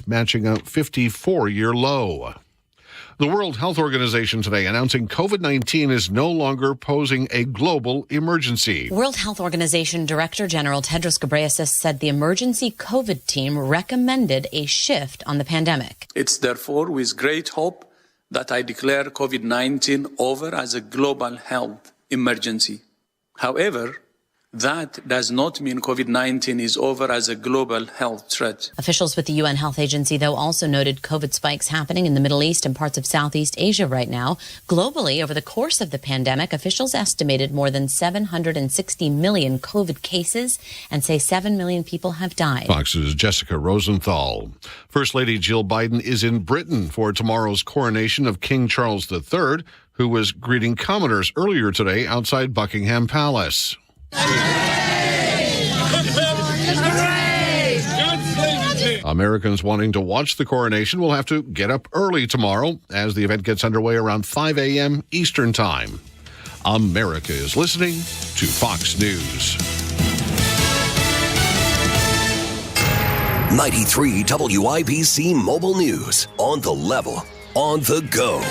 matching a 54-year low. The World Health Organization today announcing COVID-19 is no longer posing a global emergency. World Health Organization Director General Tedros Ghebreyesus said the emergency COVID team recommended a shift on the pandemic. It's therefore with great hope that I declare COVID-19 over as a global health emergency. However, that does not mean COVID-19 is over as a global health threat. Officials with the UN Health Agency, though, also noted COVID spikes happening in the Middle East and parts of Southeast Asia right now. Globally, over the course of the pandemic, officials estimated more than 760 million COVID cases and say 7 million people have died. Fox's Jessica Rosenthal. First Lady Jill Biden is in Britain for tomorrow's coronation of King Charles III, who was greeting commoners earlier today outside Buckingham Palace. Americans wanting to watch the coronation will have to get up early tomorrow as the event gets underway around 5 a.m. Eastern Time. America is listening to Fox News. 93 WIBC Mobile News. On the level, on the go.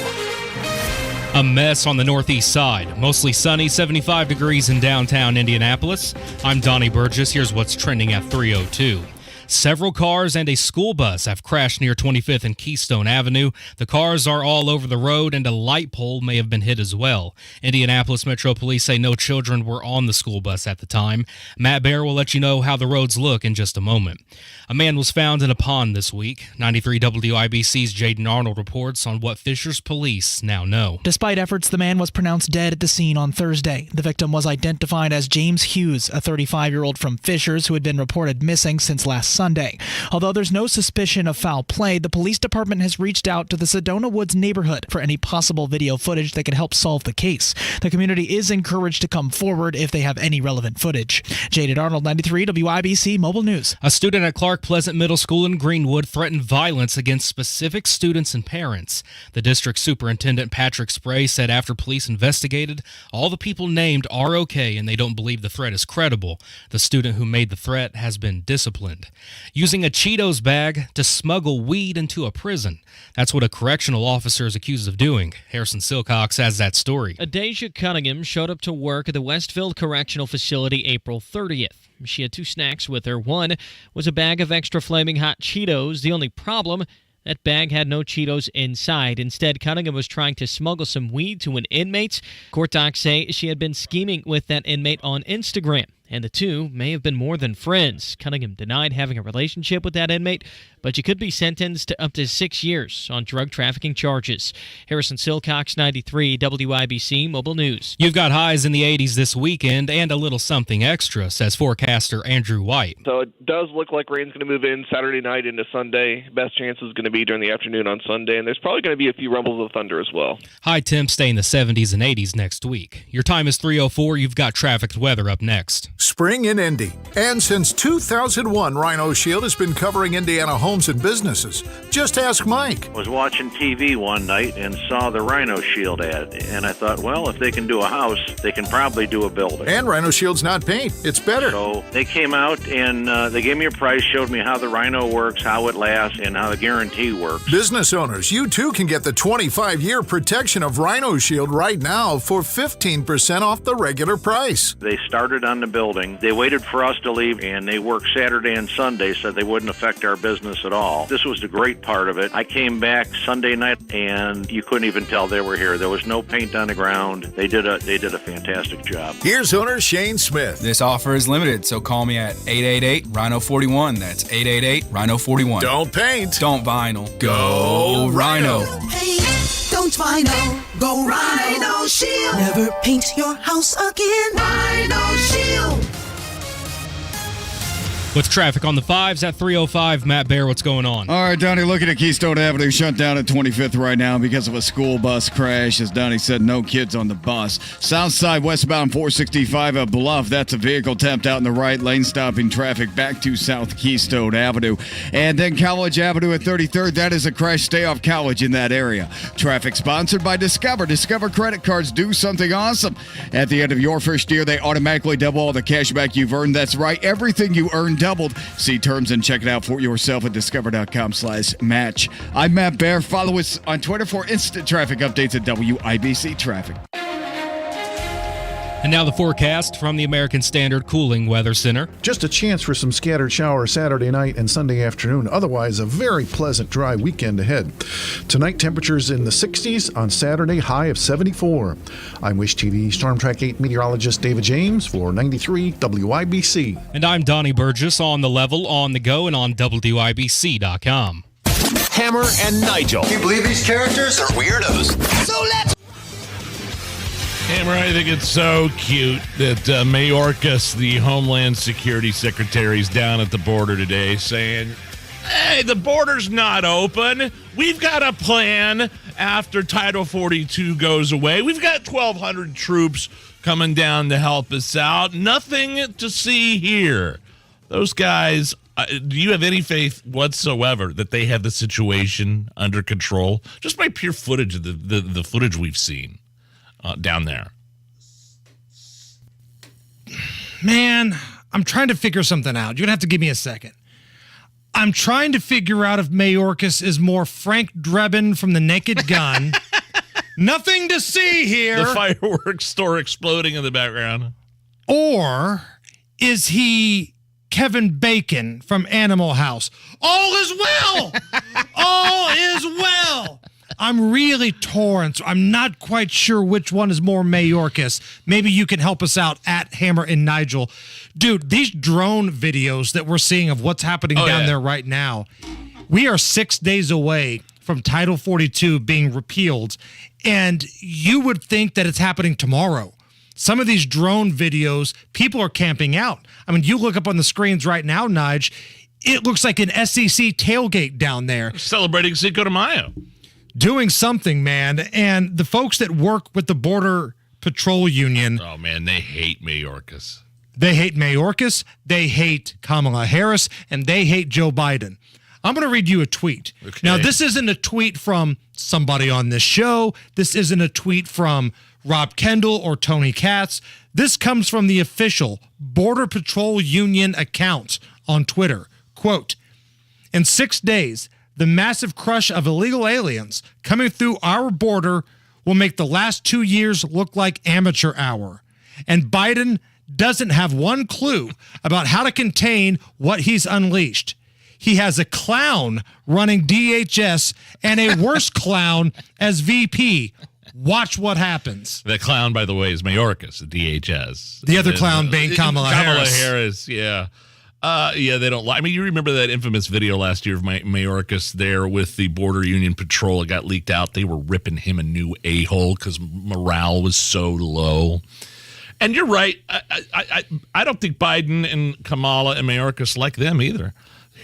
A mess on the northeast side. Mostly sunny, 75 degrees in downtown Indianapolis. I'm Donnie Burgess. Here's what's trending at 3:02. Several cars and a school bus have crashed near 25th and Keystone Avenue. The cars are all over the road, and a light pole may have been hit as well. Indianapolis Metro Police say no children were on the school bus at the time. Matt Bear will let you know how the roads look in just a moment. A man was found in a pond this week. 93 WIBC's Jaden Arnold reports on what Fishers police now know. Despite efforts, the man was pronounced dead at the scene on Thursday. The victim was identified as James Hughes, a 35-year-old from Fishers who had been reported missing since last Sunday. Although there's no suspicion of foul play, the police department has reached out to the Sedona Woods neighborhood for any possible video footage that could help solve the case. The community is encouraged to come forward if they have any relevant footage. Jaden Arnold, 93 WIBC Mobile News. A student at Clark Pleasant Middle School in Greenwood threatened violence against specific students and parents. The district superintendent, Patrick Spray, said after police investigated, all the people named are okay and they don't believe the threat is credible. The student who made the threat has been disciplined. Using a Cheetos bag to smuggle weed into a prison. That's what a correctional officer is accused of doing. Harrison Silcox has that story. Adasia Cunningham showed up to work at the Westfield Correctional Facility April 30th. She had two snacks with her. One was a bag of extra flaming hot Cheetos. The only problem, that bag had no Cheetos inside. Instead, Cunningham was trying to smuggle some weed to an inmate. Court docs say she had been scheming with that inmate on Instagram, and the two may have been more than friends. Cunningham denied having a relationship with that inmate, but she could be sentenced to up to 6 years on drug trafficking charges. Harrison Silcox, 93 WIBC Mobile News. You've got highs in the 80s this weekend and a little something extra, says forecaster Andrew White. So it does look like rain's going to move in Saturday night into Sunday. Best chance is going to be during the afternoon on Sunday, and there's probably going to be a few rumbles of thunder as well. High temps stay in the 70s and 80s next week. Your time is 3:04. You've got traffic weather up next. Spring in Indy. And since 2001, Rhino Shield has been covering Indiana homes and businesses. Just ask Mike. I was watching TV one night and saw the Rhino Shield ad, and I thought, well, if they can do a house, they can probably do a building. And Rhino Shield's not paint. It's better. So they came out and they gave me a price, showed me how the Rhino works, how it lasts, and how the guarantee works. Business owners, you too can get the 25-year protection of Rhino Shield right now for 15% off the regular price. They started on the building. They waited for us to leave, and they worked Saturday and Sunday so they wouldn't affect our business at all. This was the great part of it. I came back Sunday night, and you couldn't even tell they were here. There was no paint on the ground. They did a fantastic job. Here's owner Shane Smith. This offer is limited, so call me at 888-RHINO-41. That's 888-RHINO-41. Don't paint. Don't vinyl. Go Rhino. Hey, don't vinyl. Go Rhino Shield. Never paint your house again. Rhino Shield. With traffic on the 5s at 3:05, Matt Bear, what's going on? All right, Donnie, looking at Keystone Avenue, shut down at 25th right now because of a school bus crash. As Donnie said, no kids on the bus. South side, westbound 465 at Bluff. That's a vehicle tapped out in the right lane, stopping traffic back to South Keystone Avenue. And then College Avenue at 33rd. That is a crash. Stay off College in that area. Traffic sponsored by Discover. Discover credit cards do something awesome. At the end of your first year, they automatically double all the cash back you've earned. That's right. Everything you earn doubled. See terms and check it out for yourself at discover.com/match. I'm Matt Bear. Follow us on Twitter for instant traffic updates at WIBC Traffic. And now the forecast from the American Standard Cooling Weather Center. Just a chance for some scattered showers Saturday night and Sunday afternoon. Otherwise, a very pleasant, dry weekend ahead. Tonight, temperatures in the 60s. On Saturday, high of 74. I'm Wish TV Storm Track 8 meteorologist David James for 93 WIBC. And I'm Donnie Burgess on the level, on the go, and on WIBC.com. Hammer and Nigel. Do you believe these characters are weirdos? So let's... Hammer, I think it's so cute that Mayorkas, the Homeland Security Secretary, is down at the border today saying, hey, the border's not open. We've got a plan after Title 42 goes away. We've got 1,200 troops coming down to help us out. Nothing to see here. Those guys, do you have any faith whatsoever that they have the situation under control? Just by pure footage of the footage we've seen. Down there. Man, I'm trying to figure something out. You're going to have to give me a second. I'm trying to figure out if Mayorkas is more Frank Drebin from The Naked Gun. Nothing to see here. The fireworks store exploding in the background. Or is he Kevin Bacon from Animal House? All is well. All is well. I'm really torn, so I'm not quite sure which one is more Mayorkas. Maybe you can help us out at Hammer and Nigel. Dude, these drone videos that we're seeing of what's happening down there right now, we are 6 days away from Title 42 being repealed, and you would think that it's happening tomorrow. Some of these drone videos, people are camping out. I mean, you look up on the screens right now, Nige, it looks like an SEC tailgate down there. Celebrating Cinco de Mayo. Doing something, man. And the folks that work with the Border Patrol Union. Oh, man, they hate Mayorkas. They hate Mayorkas, they hate Kamala Harris, and they hate Joe Biden. I'm going to read you a tweet. Okay. Now, this isn't a tweet from somebody on this show. This isn't a tweet from Rob Kendall or Tony Katz. This comes from the official Border Patrol Union account on Twitter. Quote, in 6 days, the massive crush of illegal aliens coming through our border will make the last 2 years look like amateur hour. And Biden doesn't have one clue about how to contain what he's unleashed. He has a clown running DHS and a worse clown as VP. Watch what happens. The clown, by the way, is Mayorkas, the DHS. The other clown being Kamala Harris. Kamala Harris, yeah. Yeah, they don't lie. I mean, you remember that infamous video last year of Mayorkas there with the Border Union Patrol. It got leaked out. They were ripping him a new a-hole because morale was so low. And you're right. I don't think Biden and Kamala and Mayorkas like them either.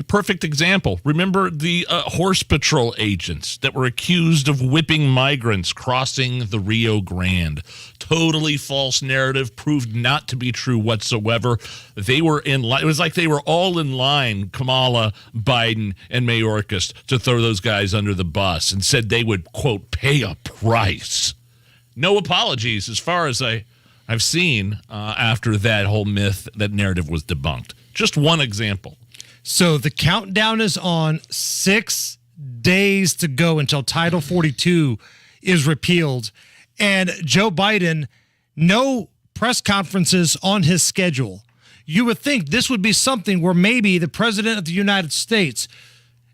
Perfect example. Remember the horse patrol agents that were accused of whipping migrants crossing the Rio Grande. Totally false narrative, proved not to be true whatsoever. They were in line. It was like they were all in line, Kamala, Biden, and Mayorkas, to throw those guys under the bus and said they would, quote, pay a price. No apologies as far as I've seen after that whole myth, that narrative was debunked. Just one example. So the countdown is on. 6 days to go until Title 42 is repealed. And Joe Biden, no press conferences on his schedule. You would think this would be something where maybe the President of the United States,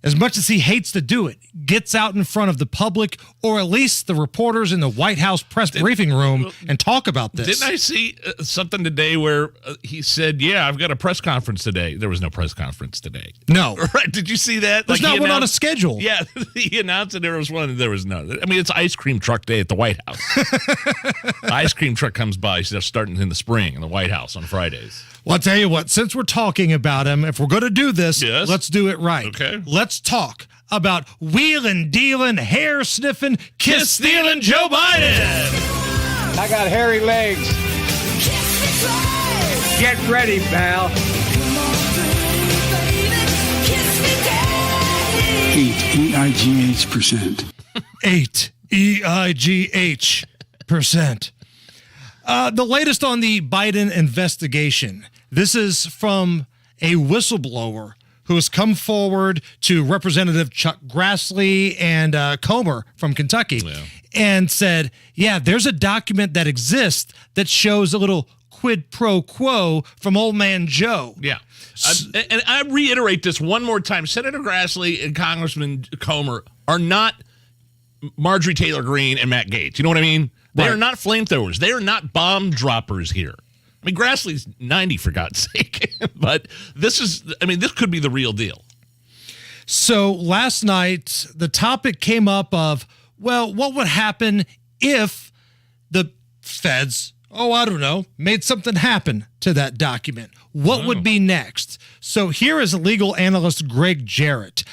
as much as he hates to do it, gets out in front of the public or at least the reporters in the White House press briefing room and talk about this. Didn't I see something today where he said, yeah, I've got a press conference today? There was no press conference today. No. Right? Did you see that? There's not one on a schedule. Yeah, he announced that there was one and there was none. I mean, it's ice cream truck day at the White House. The ice cream truck comes by starting in the spring in the White House on Fridays. Well, I'll tell you what, since we're talking about him, if we're going to do this, let's do it right. Okay. Let's talk about wheeling, dealing, hair sniffing, kiss stealing Joe Biden. I got hairy legs. Get ready, pal. 8 EIGH%. 8 EIGH%. The latest on the Biden investigation. This is from a whistleblower who has come forward to Representative Chuck Grassley and Comer from Kentucky and said, yeah, there's a document that exists that shows a little quid pro quo from old man Joe. Yeah. And I reiterate this one more time. Senator Grassley and Congressman Comer are not Marjorie Taylor Greene and Matt Gaetz. You know what I mean? They are not flamethrowers. They are not bomb droppers here. I mean, Grassley's 90, for God's sake. But this could be the real deal. So last night, the topic came up of, well, what would happen if the feds, made something happen to that document? What would be next? So here is legal analyst Greg Jarrett.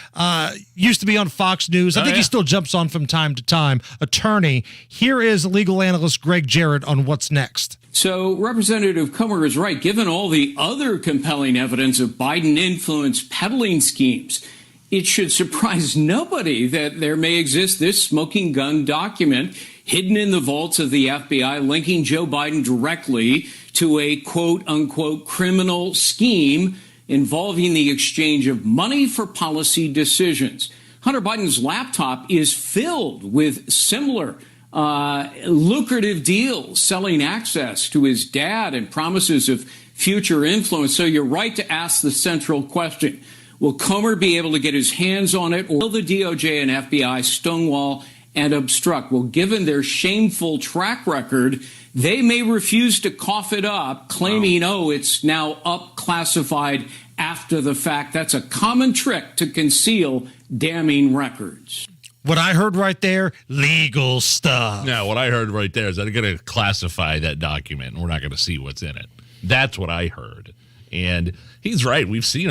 Used to be on Fox News. I think he still jumps on from time to time. Attorney. Here is legal analyst Greg Jarrett on what's next. So Representative Comer is right. Given all the other compelling evidence of Biden-influenced peddling schemes, it should surprise nobody that there may exist this smoking gun document hidden in the vaults of the FBI linking Joe Biden directly to a quote-unquote criminal scheme involving the exchange of money for policy decisions. Hunter Biden's laptop is filled with similar lucrative deals, selling access to his dad and promises of future influence. So you're right to ask the central question. Will Comer be able to get his hands on it, or will the DOJ and FBI stonewall and obstruct? Well, given their shameful track record, they may refuse to cough it up, claiming, it's now up classified after the fact. That's a common trick to conceal damning records. What I heard right there, legal stuff. No, what I heard right there is that they're going to classify that document and we're not going to see what's in it. That's what I heard. And he's right. We've seen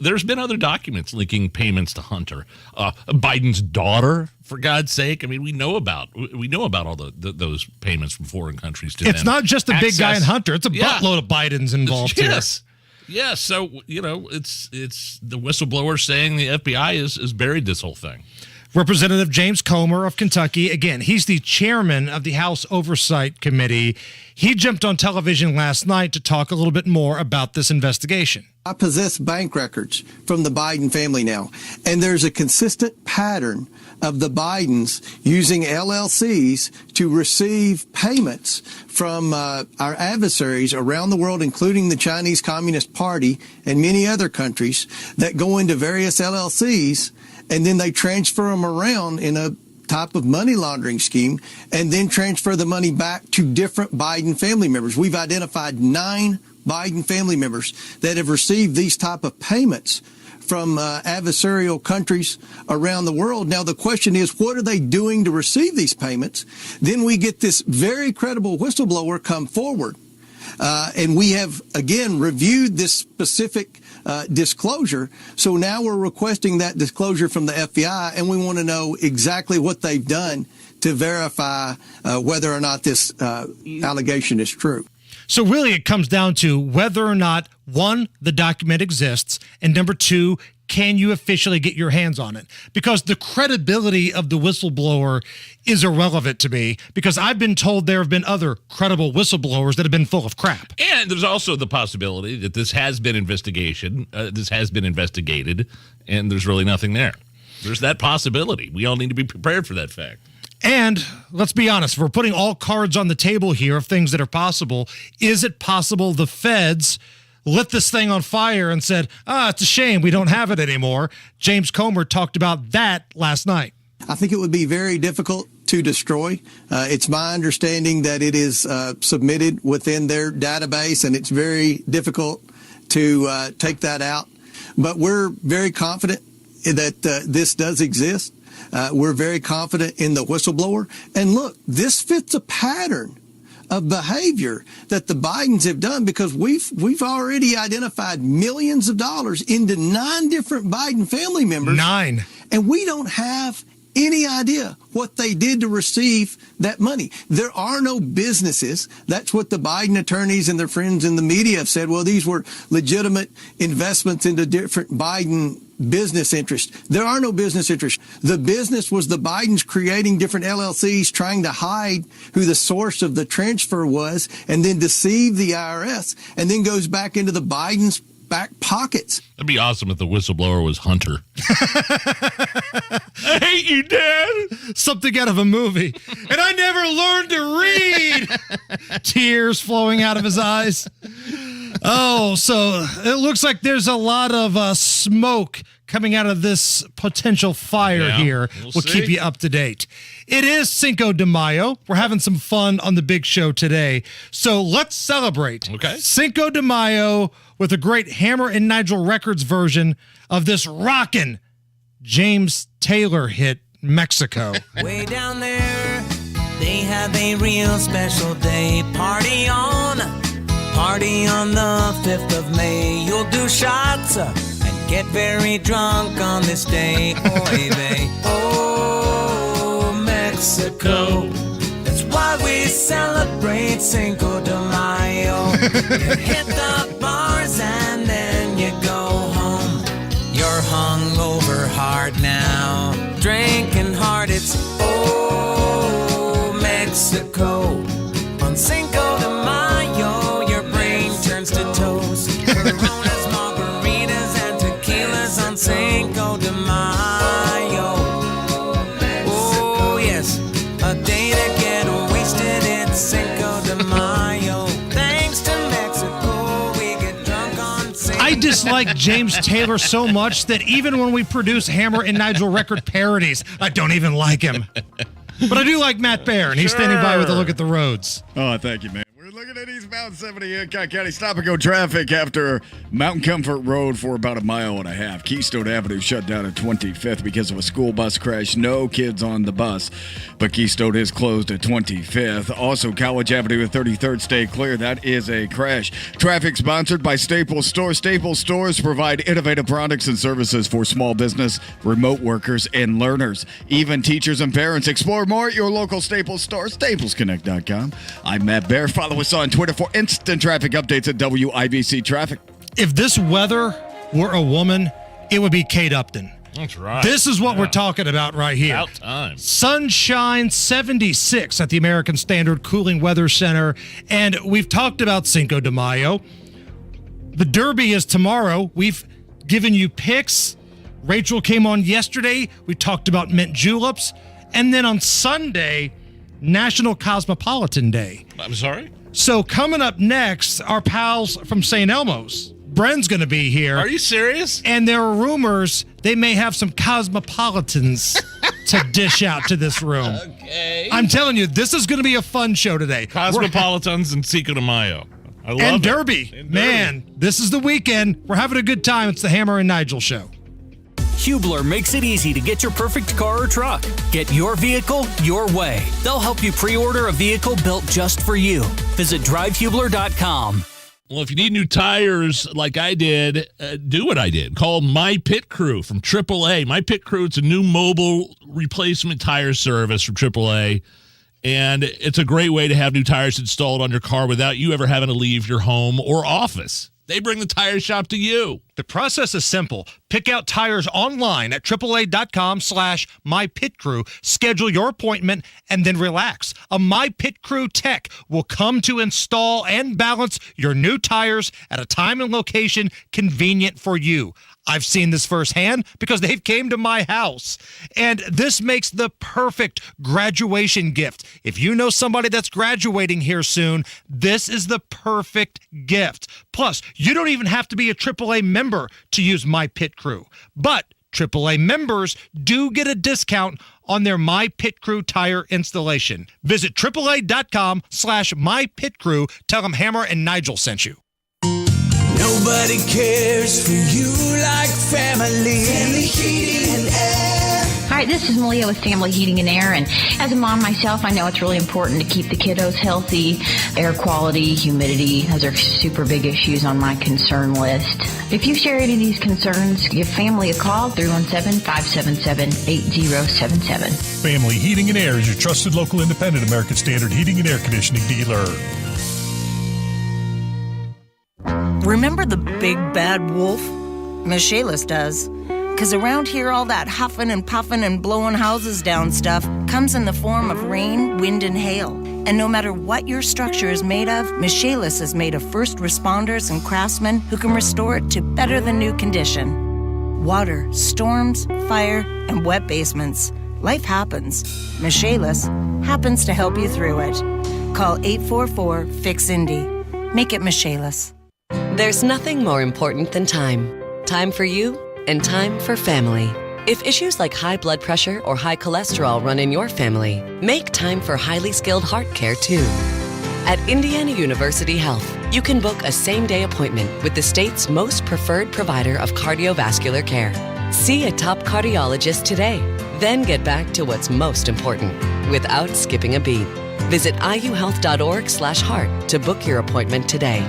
there's been other documents linking payments to Hunter. Biden's daughter, for God's sake. I mean, we know about all those payments from foreign countries to It's them. not just the big guy in Hunter. It's a buttload of Bidens involved here. Yes. So, it's the whistleblower saying the FBI has buried this whole thing. Representative James Comer of Kentucky, again, he's the chairman of the House Oversight Committee. He jumped on television last night to talk a little bit more about this investigation. I possess bank records from the Biden family now, and there's a consistent pattern of the Bidens using LLCs to receive payments from our adversaries around the world, including the Chinese Communist Party and many other countries, that go into various LLCs, and then they transfer them around in a type of money laundering scheme, and then transfer the money back to different Biden family members. We've identified 9 Biden family members that have received these type of payments from adversarial countries around the world. Now, the question is, what are they doing to receive these payments? Then we get this very credible whistleblower come forward. And we have, again, reviewed this specific disclosure. So now we're requesting that disclosure from the FBI, and we want to know exactly what they've done to verify whether or not this allegation is true. So really it comes down to whether or not, 1, the document exists, and number 2, can you officially get your hands on it? Because the credibility of the whistleblower is irrelevant to me, because I've been told there have been other credible whistleblowers that have been full of crap. And there's also the possibility that this has been investigated, and there's really nothing there. There's that possibility. We all need to be prepared for that fact. And let's be honest, if we're putting all cards on the table here of things that are possible, is it possible the feds lit this thing on fire and said, it's a shame we don't have it anymore? James Comer talked about that last night. I think it would be very difficult to destroy. It's my understanding that it is submitted within their database, and it's very difficult to take that out. But we're very confident that this does exist. We're very confident in the whistleblower. And look, this fits a pattern of behavior that the Bidens have done, because we've already identified millions of dollars into 9 different Biden family members. 9. And we don't have any idea what they did to receive that money. There are no businesses. That's what the Biden attorneys and their friends in the media have said. Well, these were legitimate investments into different Biden business interests. There are no business interests. The business was the Bidens creating different LLCs, trying to hide who the source of the transfer was, and then deceive the IRS, and then goes back into the Bidens back pockets. That'd be awesome if the whistleblower was Hunter. I hate you, Dad. Something out of a movie. And I never learned to read. Tears flowing out of his eyes. Oh, so it looks like there's a lot of smoke coming out of this potential fire here. We'll keep you up to date. It is Cinco de Mayo. We're having some fun on the big show today. So let's celebrate Cinco de Mayo with a great Hammer and Nigel Records version of this rockin' James Taylor hit, Mexico. Way down there, they have a real special day. Party on the 5th of May. You'll do shots and get very drunk on this day. Oy vey. Oh, Mexico. That's why we celebrate Cinco de Mayo. You hit the bars and then you go home. You're hungover hard now. Drinking hard, it's oh, Mexico. On Cinco de Mayo, your brain turns to toast. Coronas, margaritas, and tequilas on Cinco de Mayo. Oh, yes, a day to get wasted, it's Cinco de Mayo. Thanks to Mexico, we get drunk on Cinco. I dislike James Taylor so much that even when we produce Hammer and Nigel record parodies, I don't even like him. But I do like Matt Baer, and he's standing by with a look at the roads. Oh, thank you, man. We're looking at eastbound 70 Hancock County stop-and-go traffic after Mountain Comfort Road for about a mile and a half. Keystone Avenue shut down at 25th because of a school bus crash. No kids on the bus, but Keystone is closed at 25th. Also, College Avenue at 33rd stay clear. That is a crash. Traffic sponsored by Staples Stores. Staples Stores provide innovative products and services for small business, remote workers, and learners, even teachers and parents. Explore more at your local Staples store, staplesconnect.com. I'm Matt Baer. Follow us on Twitter for instant traffic updates at WIBC Traffic. If this weather were a woman, it would be Kate Upton. That's right. This is what we're talking about right here. About time. Sunshine 76 at the American Standard Cooling Weather Center. And we've talked about Cinco de Mayo. The Derby is tomorrow. We've given you picks. Rachel came on yesterday. We talked about mint juleps. And then on Sunday, National Cosmopolitan Day. I'm sorry? So coming up next, our pals from St. Elmo's. Bren's going to be here. Are you serious? And there are rumors they may have some cosmopolitans to dish out to this room. Okay. I'm telling you, this is going to be a fun show today. Cosmopolitans and Cinco de Mayo. I love and it. Derby. And man, this is the weekend. We're having a good time. It's the Hammer and Nigel Show. Hubler makes it easy to get your perfect car or truck. Get your vehicle your way. They'll help you pre-order a vehicle built just for you. Visit drivehubler.com. Well, if you need new tires like I did, do what I did. Call My Pit Crew from AAA. My Pit Crew, it's a new mobile replacement tire service from AAA. And it's a great way to have new tires installed on your car without you ever having to leave your home or office. They bring the tire shop to you. The process is simple. Pick out tires online at AAA.com/MyPitCrew. Schedule your appointment and then relax. A My Pit Crew tech will come to install and balance your new tires at a time and location convenient for you. I've seen this firsthand because they've came to my house. And this makes the perfect graduation gift. If you know somebody that's graduating here soon, this is the perfect gift. Plus, you don't even have to be a AAA member to use My Pit Crew. But AAA members do get a discount on their My Pit Crew tire installation. Visit AAA.com/MyPitCrew. Tell them Hammer and Nigel sent you. Nobody cares for you like family. Family Heating and Air. Hi, this is Malia with Family Heating and Air, and as a mom myself, I know it's really important to keep the kiddos healthy. Air quality, humidity, those are super big issues on my concern list. If you share any of these concerns, give Family a call, 317-577-8077. Family Heating and Air is your trusted local independent American Standard heating and air conditioning dealer. Remember the big bad wolf? Miss Shalis does. Because around here, all that huffing and puffing and blowing houses down stuff comes in the form of rain, wind, and hail. And no matter what your structure is made of, Michaelis is made of first responders and craftsmen who can restore it to better than new condition. Water, storms, fire, and wet basements. Life happens. Michaelis happens to help you through it. Call 844-FIX-INDY. Make it Michaelis. There's nothing more important than time. Time for you and time for family. If issues like high blood pressure or high cholesterol run in your family, make time for highly skilled heart care too. At Indiana University Health, you can book a same-day appointment with the state's most preferred provider of cardiovascular care. See a top cardiologist today, then get back to what's most important without skipping a beat. Visit iuhealth.org/heart to book your appointment today.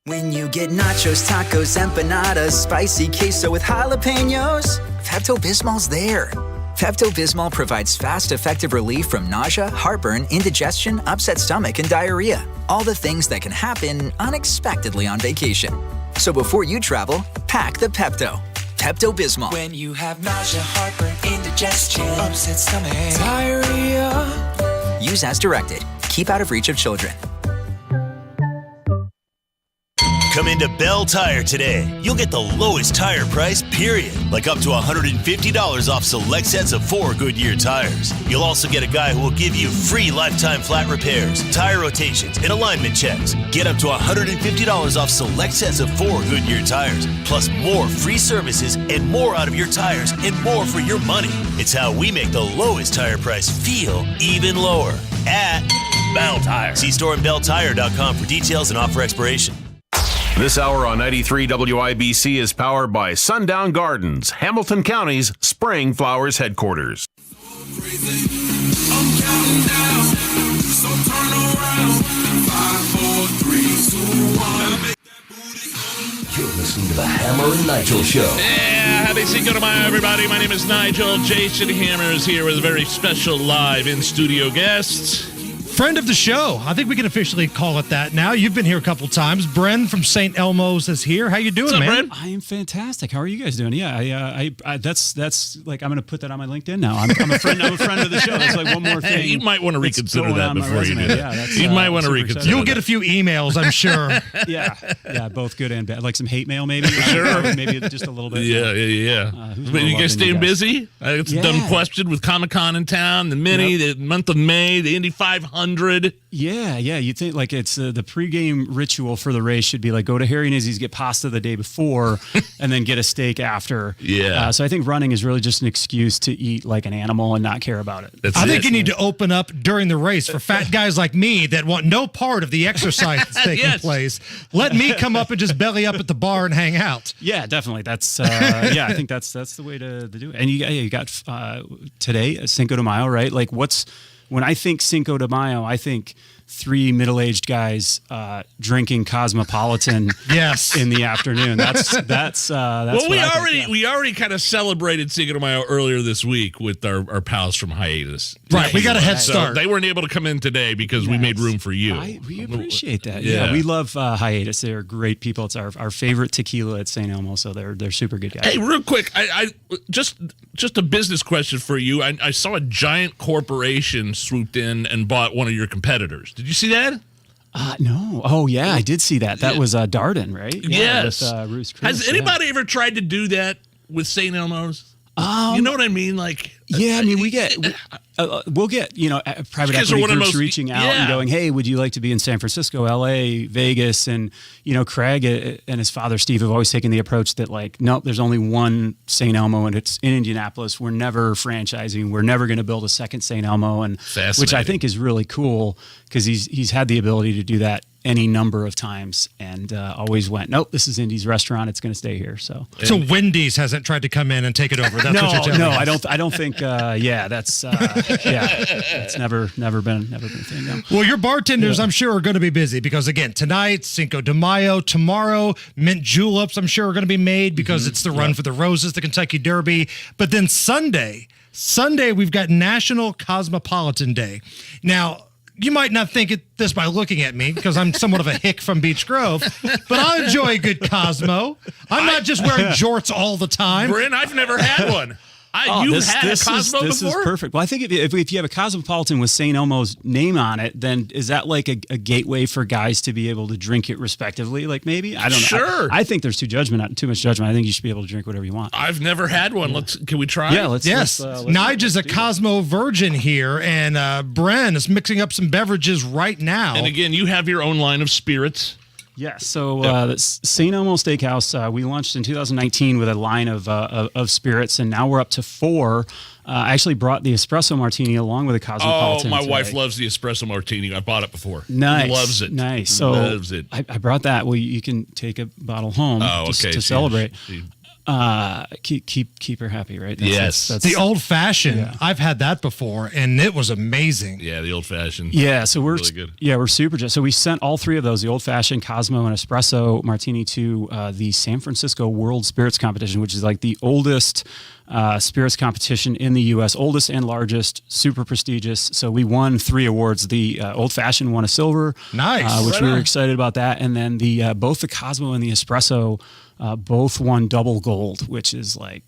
When you get nachos, tacos, empanadas, spicy queso with jalapenos, Pepto-Bismol's there. Pepto-Bismol provides fast, effective relief from nausea, heartburn, indigestion, upset stomach, and diarrhea. All the things that can happen unexpectedly on vacation. So before you travel, pack the Pepto. Pepto-Bismol. When you have nausea, heartburn, indigestion, upset stomach, diarrhea. Use as directed. Keep out of reach of children. Come into Bell Tire today. You'll get the lowest tire price, period. Like up to $150 off select sets of 4 Goodyear tires. You'll also get a guy who will give you free lifetime flat repairs, tire rotations, and alignment checks. Get up to $150 off select sets of 4 Goodyear tires, plus more free services and more out of your tires and more for your money. It's how we make the lowest tire price feel even lower at Bell Tire. See store and belltire.com for details and offer expiration. This hour on 93 WIBC is powered by Sundown Gardens, Hamilton County's spring flowers headquarters. I'm counting down, so turn around. 5, 4, 3, 2, 1. You're listening to the Hammer and Nigel Show. Yeah, happy Cinco de Mayo, everybody. My name is Nigel. Jason Hammer is here with a very special live in-studio guest. Friend of the show. I think we can officially call it that now. You've been here a couple times. Bren from St. Elmo's is here. How you doing, What's up, man? Bren? I am fantastic. How are you guys doing? Yeah, I that's like I'm going to put that on my LinkedIn now. I'm a friend of the show. That's like one more thing. You might want to reconsider that before you do that. Yeah, you might want to reconsider. You'll get a few emails, I'm sure. yeah, both good and bad. Like some hate mail, maybe. Sure, maybe just a little bit. Yeah. But you guys staying busy? It's a dumb question with Comic-Con in town, the Mini, the month of May, the Indy 500. Yeah. You think like it's the pregame ritual for the race should be like go to Harry and Izzy's, get pasta the day before, and then get a steak after. Yeah. So I think running is really just an excuse to eat like an animal and not care about it. I think you need to open up during the race for fat guys like me that want no part of the exercise that's taking place. Let me come up and just belly up at the bar and hang out. Yeah, definitely. That's I think that's the way to do it. And you got today Cinco de Mayo, right? Like when I think Cinco de Mayo, I think 3 middle-aged guys drinking Cosmopolitan in the afternoon. That's well, we already kind of celebrated Cinco de Mayo earlier this week with our pals from Hiatus. Right, we got a head start. So they weren't able to come in today because we made room for you. We appreciate that. Yeah, we love Hiatus. They're great people. It's our favorite tequila at St. Elmo, so they're super good guys. Hey, real quick, I just a business question for you. I saw a giant corporation swooped in and bought one of your competitors. Did you see that? No. Oh, yeah, I did see that. That was Darden, right? Yes. With Roost Chris. Has anybody ever tried to do that with St. Elmo's? You know what I mean? Like, yeah, I mean, we'll get private equity groups reaching out and going, hey, would you like to be in San Francisco, LA, Vegas? And, Craig and his father, Steve, have always taken the approach that like, nope, there's only one St. Elmo and it's in Indianapolis. We're never franchising. We're never going to build a second St. Elmo. And which I think is really cool because he's had the ability to do that any number of times and always went, nope, this is Indy's restaurant. It's going to stay here. So Wendy's hasn't tried to come in and take it over. That's what you're telling me. I don't think. That's it's never been a thing. No. Well, your bartenders, I'm sure, are going to be busy because again, tonight, Cinco de Mayo, tomorrow, mint juleps, I'm sure are going to be made because it's the Run for the Roses, the Kentucky Derby. But then Sunday, we've got National Cosmopolitan Day. Now, you might not think this by looking at me because I'm somewhat of a hick from Beech Grove, but I enjoy a good Cosmo. I'm not just wearing jorts all the time. Bryn, I've never had one. You've had a Cosmo before? This is perfect. Well, I think if you have a Cosmopolitan with St. Elmo's name on it, then is that like a gateway for guys to be able to drink it respectively? Like maybe? I don't know. Sure. I think there's too much judgment. I think you should be able to drink whatever you want. I've never had one. Can we try? Yeah, let's. Nigel's a Cosmo virgin here, and Bren is mixing up some beverages right now. And again, you have your own line of spirits. Yes. So St. Elmo Steakhouse, we launched in 2019 with a line of spirits, and now we're up to 4. I actually brought the espresso martini along with a Cosmopolitan. Oh, my wife loves the espresso martini. I bought it before. Nice. Loves it. Nice. So loves it. I brought that. Well, you can take a bottle home to celebrate. Keep her happy, right? That's the old fashioned. Yeah. I've had that before, and it was amazing. Yeah, the old fashioned. Yeah, so we're really good. Yeah, we're super jazzed. So we sent all 3 of those, the old fashioned, Cosmo, and espresso martini, to the San Francisco World Spirits Competition, which is like the oldest spirits competition in the U.S., oldest and largest, super prestigious. So we won 3 awards. The old fashioned won a silver, nice, which we were excited about that, and then the both the Cosmo and the espresso both won double gold, which is like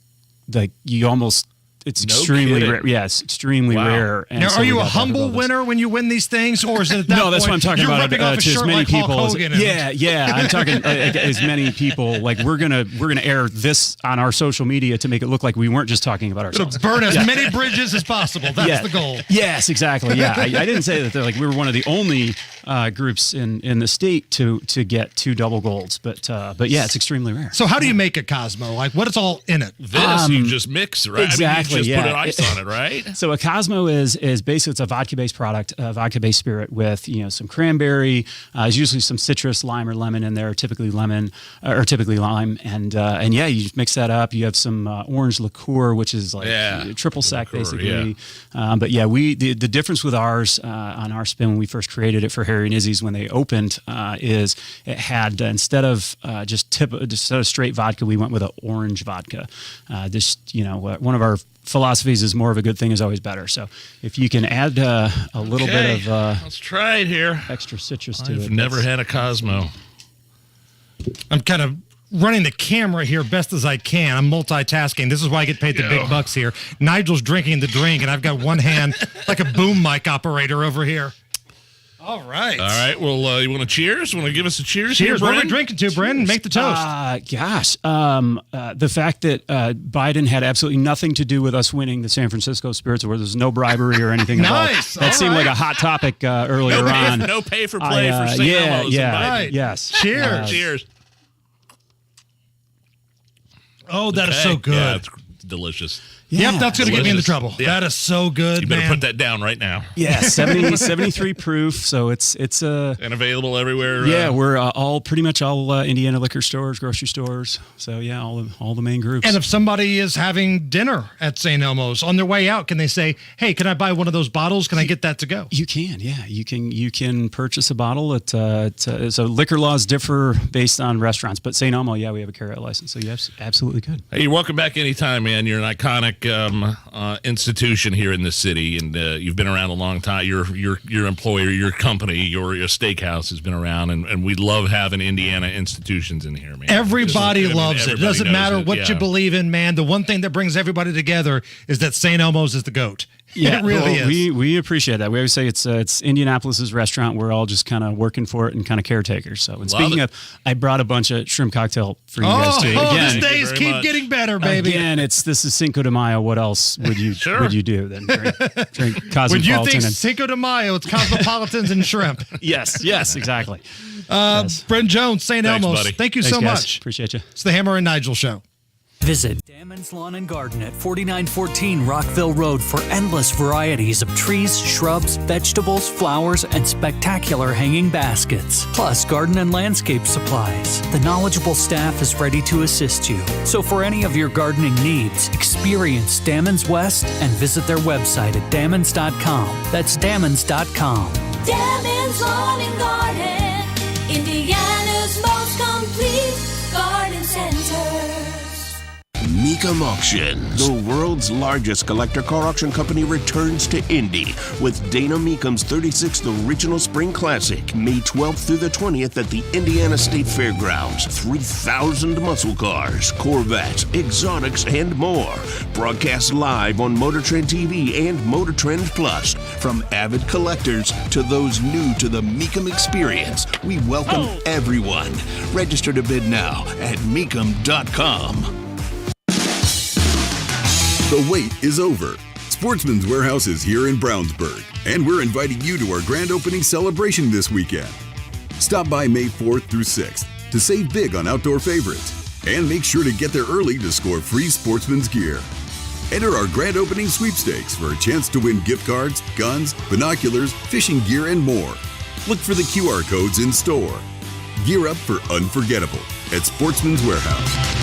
you almost. It's extremely rare. Yeah, it's extremely rare. And now, are you a humble winner when you win these things, or is it at that No, that's point, what I'm talking you're about. ripping off a To as shirt many like people Hulk Hogan and- I'm talking as many people. Like we're gonna air this on our social media to make it look like we weren't just talking about ourselves. Burn as many bridges as possible. That's the goal. Yes, exactly. Yeah, I didn't say that. We were one of the only groups in the state to get 2 double golds, but yeah, it's extremely rare. So how do you make a Cosmo? Like what is all in it? This you just mix, right? Exactly. I mean, you just put an ice on it, right? So a Cosmo is basically it's a vodka-based product, a vodka-based spirit with some cranberry. There's usually some citrus, lime or lemon in there, typically lemon or typically lime, and yeah, you just mix that up. You have some orange liqueur, which is like triple sec basically. Yeah. But yeah, the difference with ours on our spin when we first created it for Harry and Izzy's when they opened is it had instead of straight vodka, we went with an orange vodka. One of our philosophies is more of a good thing is always better. So if you can add a little bit of let's try it here. Extra citrus to it. I've never had a Cosmo. I'm kind of running the camera here best as I can. I'm multitasking. This is why I get paid the big bucks here. Nigel's drinking the drink, and I've got one hand like a boom mic operator over here. All right. All right. Well, you want to cheers? Want to give us a cheers? Cheers. Here, what are we drinking to, Bren? Make the toast. The fact that Biden had absolutely nothing to do with us winning the San Francisco Spirits Awards. There's no bribery or anything at all. Nice. That seemed like a hot topic earlier on. No pay for play for St. Elmo's and Biden. Right. Yes. Cheers. Cheers. Oh, that is so good. Yeah, it's delicious. Yeah, yep, that's going to get me into trouble. Yeah. That is so good, You better put that down right now. Yeah, 73 proof, so it's and available everywhere. Yeah, we're pretty much all Indiana liquor stores, grocery stores. So yeah, all the main groups. And if somebody is having dinner at St. Elmo's on their way out, can they say, "Hey, can I buy one of those bottles? Can I get that to go?" You can, yeah. You can purchase a bottle. So liquor laws differ based on restaurants, but St. Elmo, yeah, we have a carry-out license, so yes, absolutely good. Hey, you're welcome back anytime, man. You're an iconic institution here in the city, and you've been around a long time. Your employer, your company, your steakhouse has been around, and we love having Indiana institutions in here, man. Everybody loves it. It doesn't matter what you believe in, man. The one thing that brings everybody together is that St. Elmo's is the GOAT. Yeah, it really is. We appreciate that. We always say it's Indianapolis's restaurant. We're all just kind of working for it and kind of caretakers. So, and speaking of, I brought a bunch of shrimp cocktail for you guys too. Again, these days keep getting better, baby. Again, this is Cinco de Mayo. What else would you do than drink Cosmopolitan? When you think Cinco de Mayo, it's Cosmopolitans and shrimp. Yes, exactly. Bren Jones, St. Elmo's. Buddy. Thank you so much. Appreciate you. It's the Hammer and Nigel Show. Visit Damon's Lawn and Garden at 4914 Rockville Road for endless varieties of trees, shrubs, vegetables, flowers, and spectacular hanging baskets. Plus garden and landscape supplies. The knowledgeable staff is ready to assist you. So for any of your gardening needs, experience Damon's West and visit their website at dammons.com. That's dammons.com. Damon's Lawn and Garden, Indiana's most complete garden center. Mecum Auction. The world's largest collector car auction company returns to Indy with Dana Mecum's 36th Original Spring Classic, May 12th through the 20th at the Indiana State Fairgrounds. 3,000 muscle cars, Corvettes, exotics, and more. Broadcast live on Motor Trend TV and Motor Trend Plus. From avid collectors to those new to the Mecum experience, we welcome everyone. Register to bid now at Mecum.com. The wait is over. Sportsman's Warehouse is here in Brownsburg, and we're inviting you to our grand opening celebration this weekend. Stop by May 4th through 6th to save big on outdoor favorites, and make sure to get there early to score free Sportsman's gear. Enter our grand opening sweepstakes for a chance to win gift cards, guns, binoculars, fishing gear, and more. Look for the QR codes in store. Gear up for unforgettable at Sportsman's Warehouse.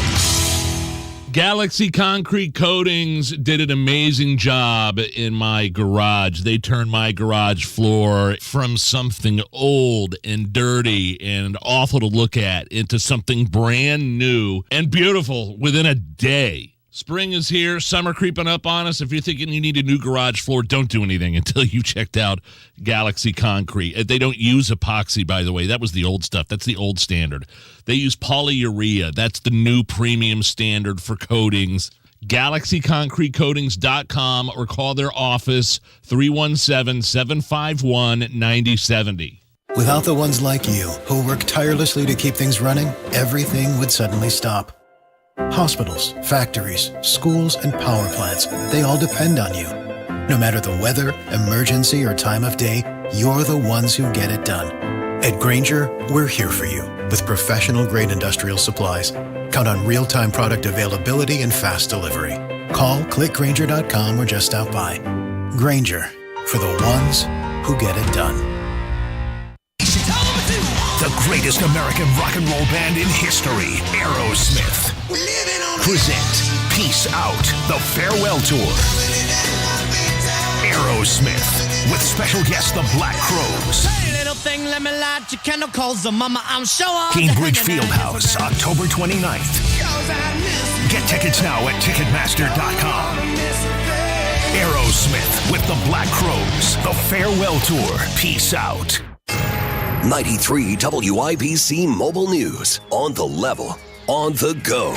Galaxy Concrete Coatings did an amazing job in my garage. They turned my garage floor from something old and dirty and awful to look at into something brand new and beautiful within a day. Spring is here, summer creeping up on us. If you're thinking you need a new garage floor, don't do anything until you checked out Galaxy Concrete. They don't use epoxy, by the way. That was the old stuff. That's the old standard. They use polyurea. That's the new premium standard for coatings. GalaxyConcreteCoatings.com or call their office 317-751-9070. Without the ones like you who work tirelessly to keep things running, everything would suddenly stop. Hospitals, factories, schools, and power plants, they all depend on you. No matter the weather, emergency, or time of day, you're the ones who get it done. At Grainger, we're here for you with professional-grade industrial supplies. Count on real-time product availability and fast delivery. Call, clickgrainger.com, or just stop by. Grainger, for the ones who get it done. The greatest American rock and roll band in history, Aerosmith, present Peace Out, the Farewell Tour. Aerosmith, with special guests the Black Crows. Cambridge Fieldhouse, October 29th. Get tickets now at Ticketmaster.com. Aerosmith with the Black Crows, the Farewell Tour. Peace Out. 93 WIBC Mobile News. On the level, on the go.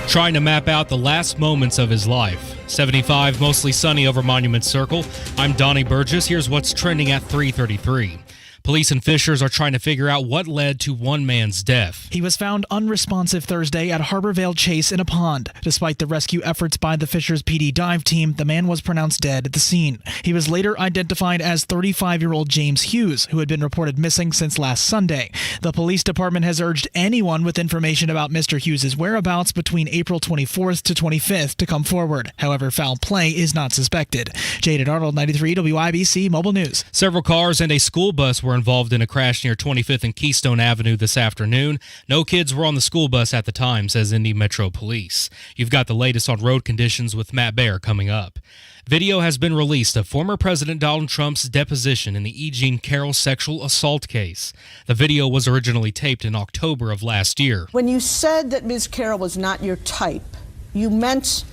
Trying to map out the last moments of his life. 75, mostly sunny over Monument Circle. I'm Donnie Burgess. Here's what's trending at 3:33. Police and fishers are trying to figure out what led to one man's death. He was found unresponsive Thursday at Harborvale Chase in a pond. Despite the rescue efforts by the Fishers PD dive team, the man was pronounced dead at the scene. He was later identified as 35-year-old James Hughes, who had been reported missing since last Sunday. The police department has urged anyone with information about Mr. Hughes' whereabouts between April 24th to 25th to come forward. However, foul play is not suspected. Jaded Arnold, 93 WIBC Mobile News. Several cars and a school bus were involved in a crash near 25th and Keystone Avenue this afternoon. No kids were on the school bus at the time, says Indy Metro Police. You've got the latest on road conditions with Matt Baer coming up. Video has been released of former President Donald Trump's deposition in the E. Jean Carroll sexual assault case. The video was originally taped in October of last year. When you said that Ms. Carroll was not your type, you meant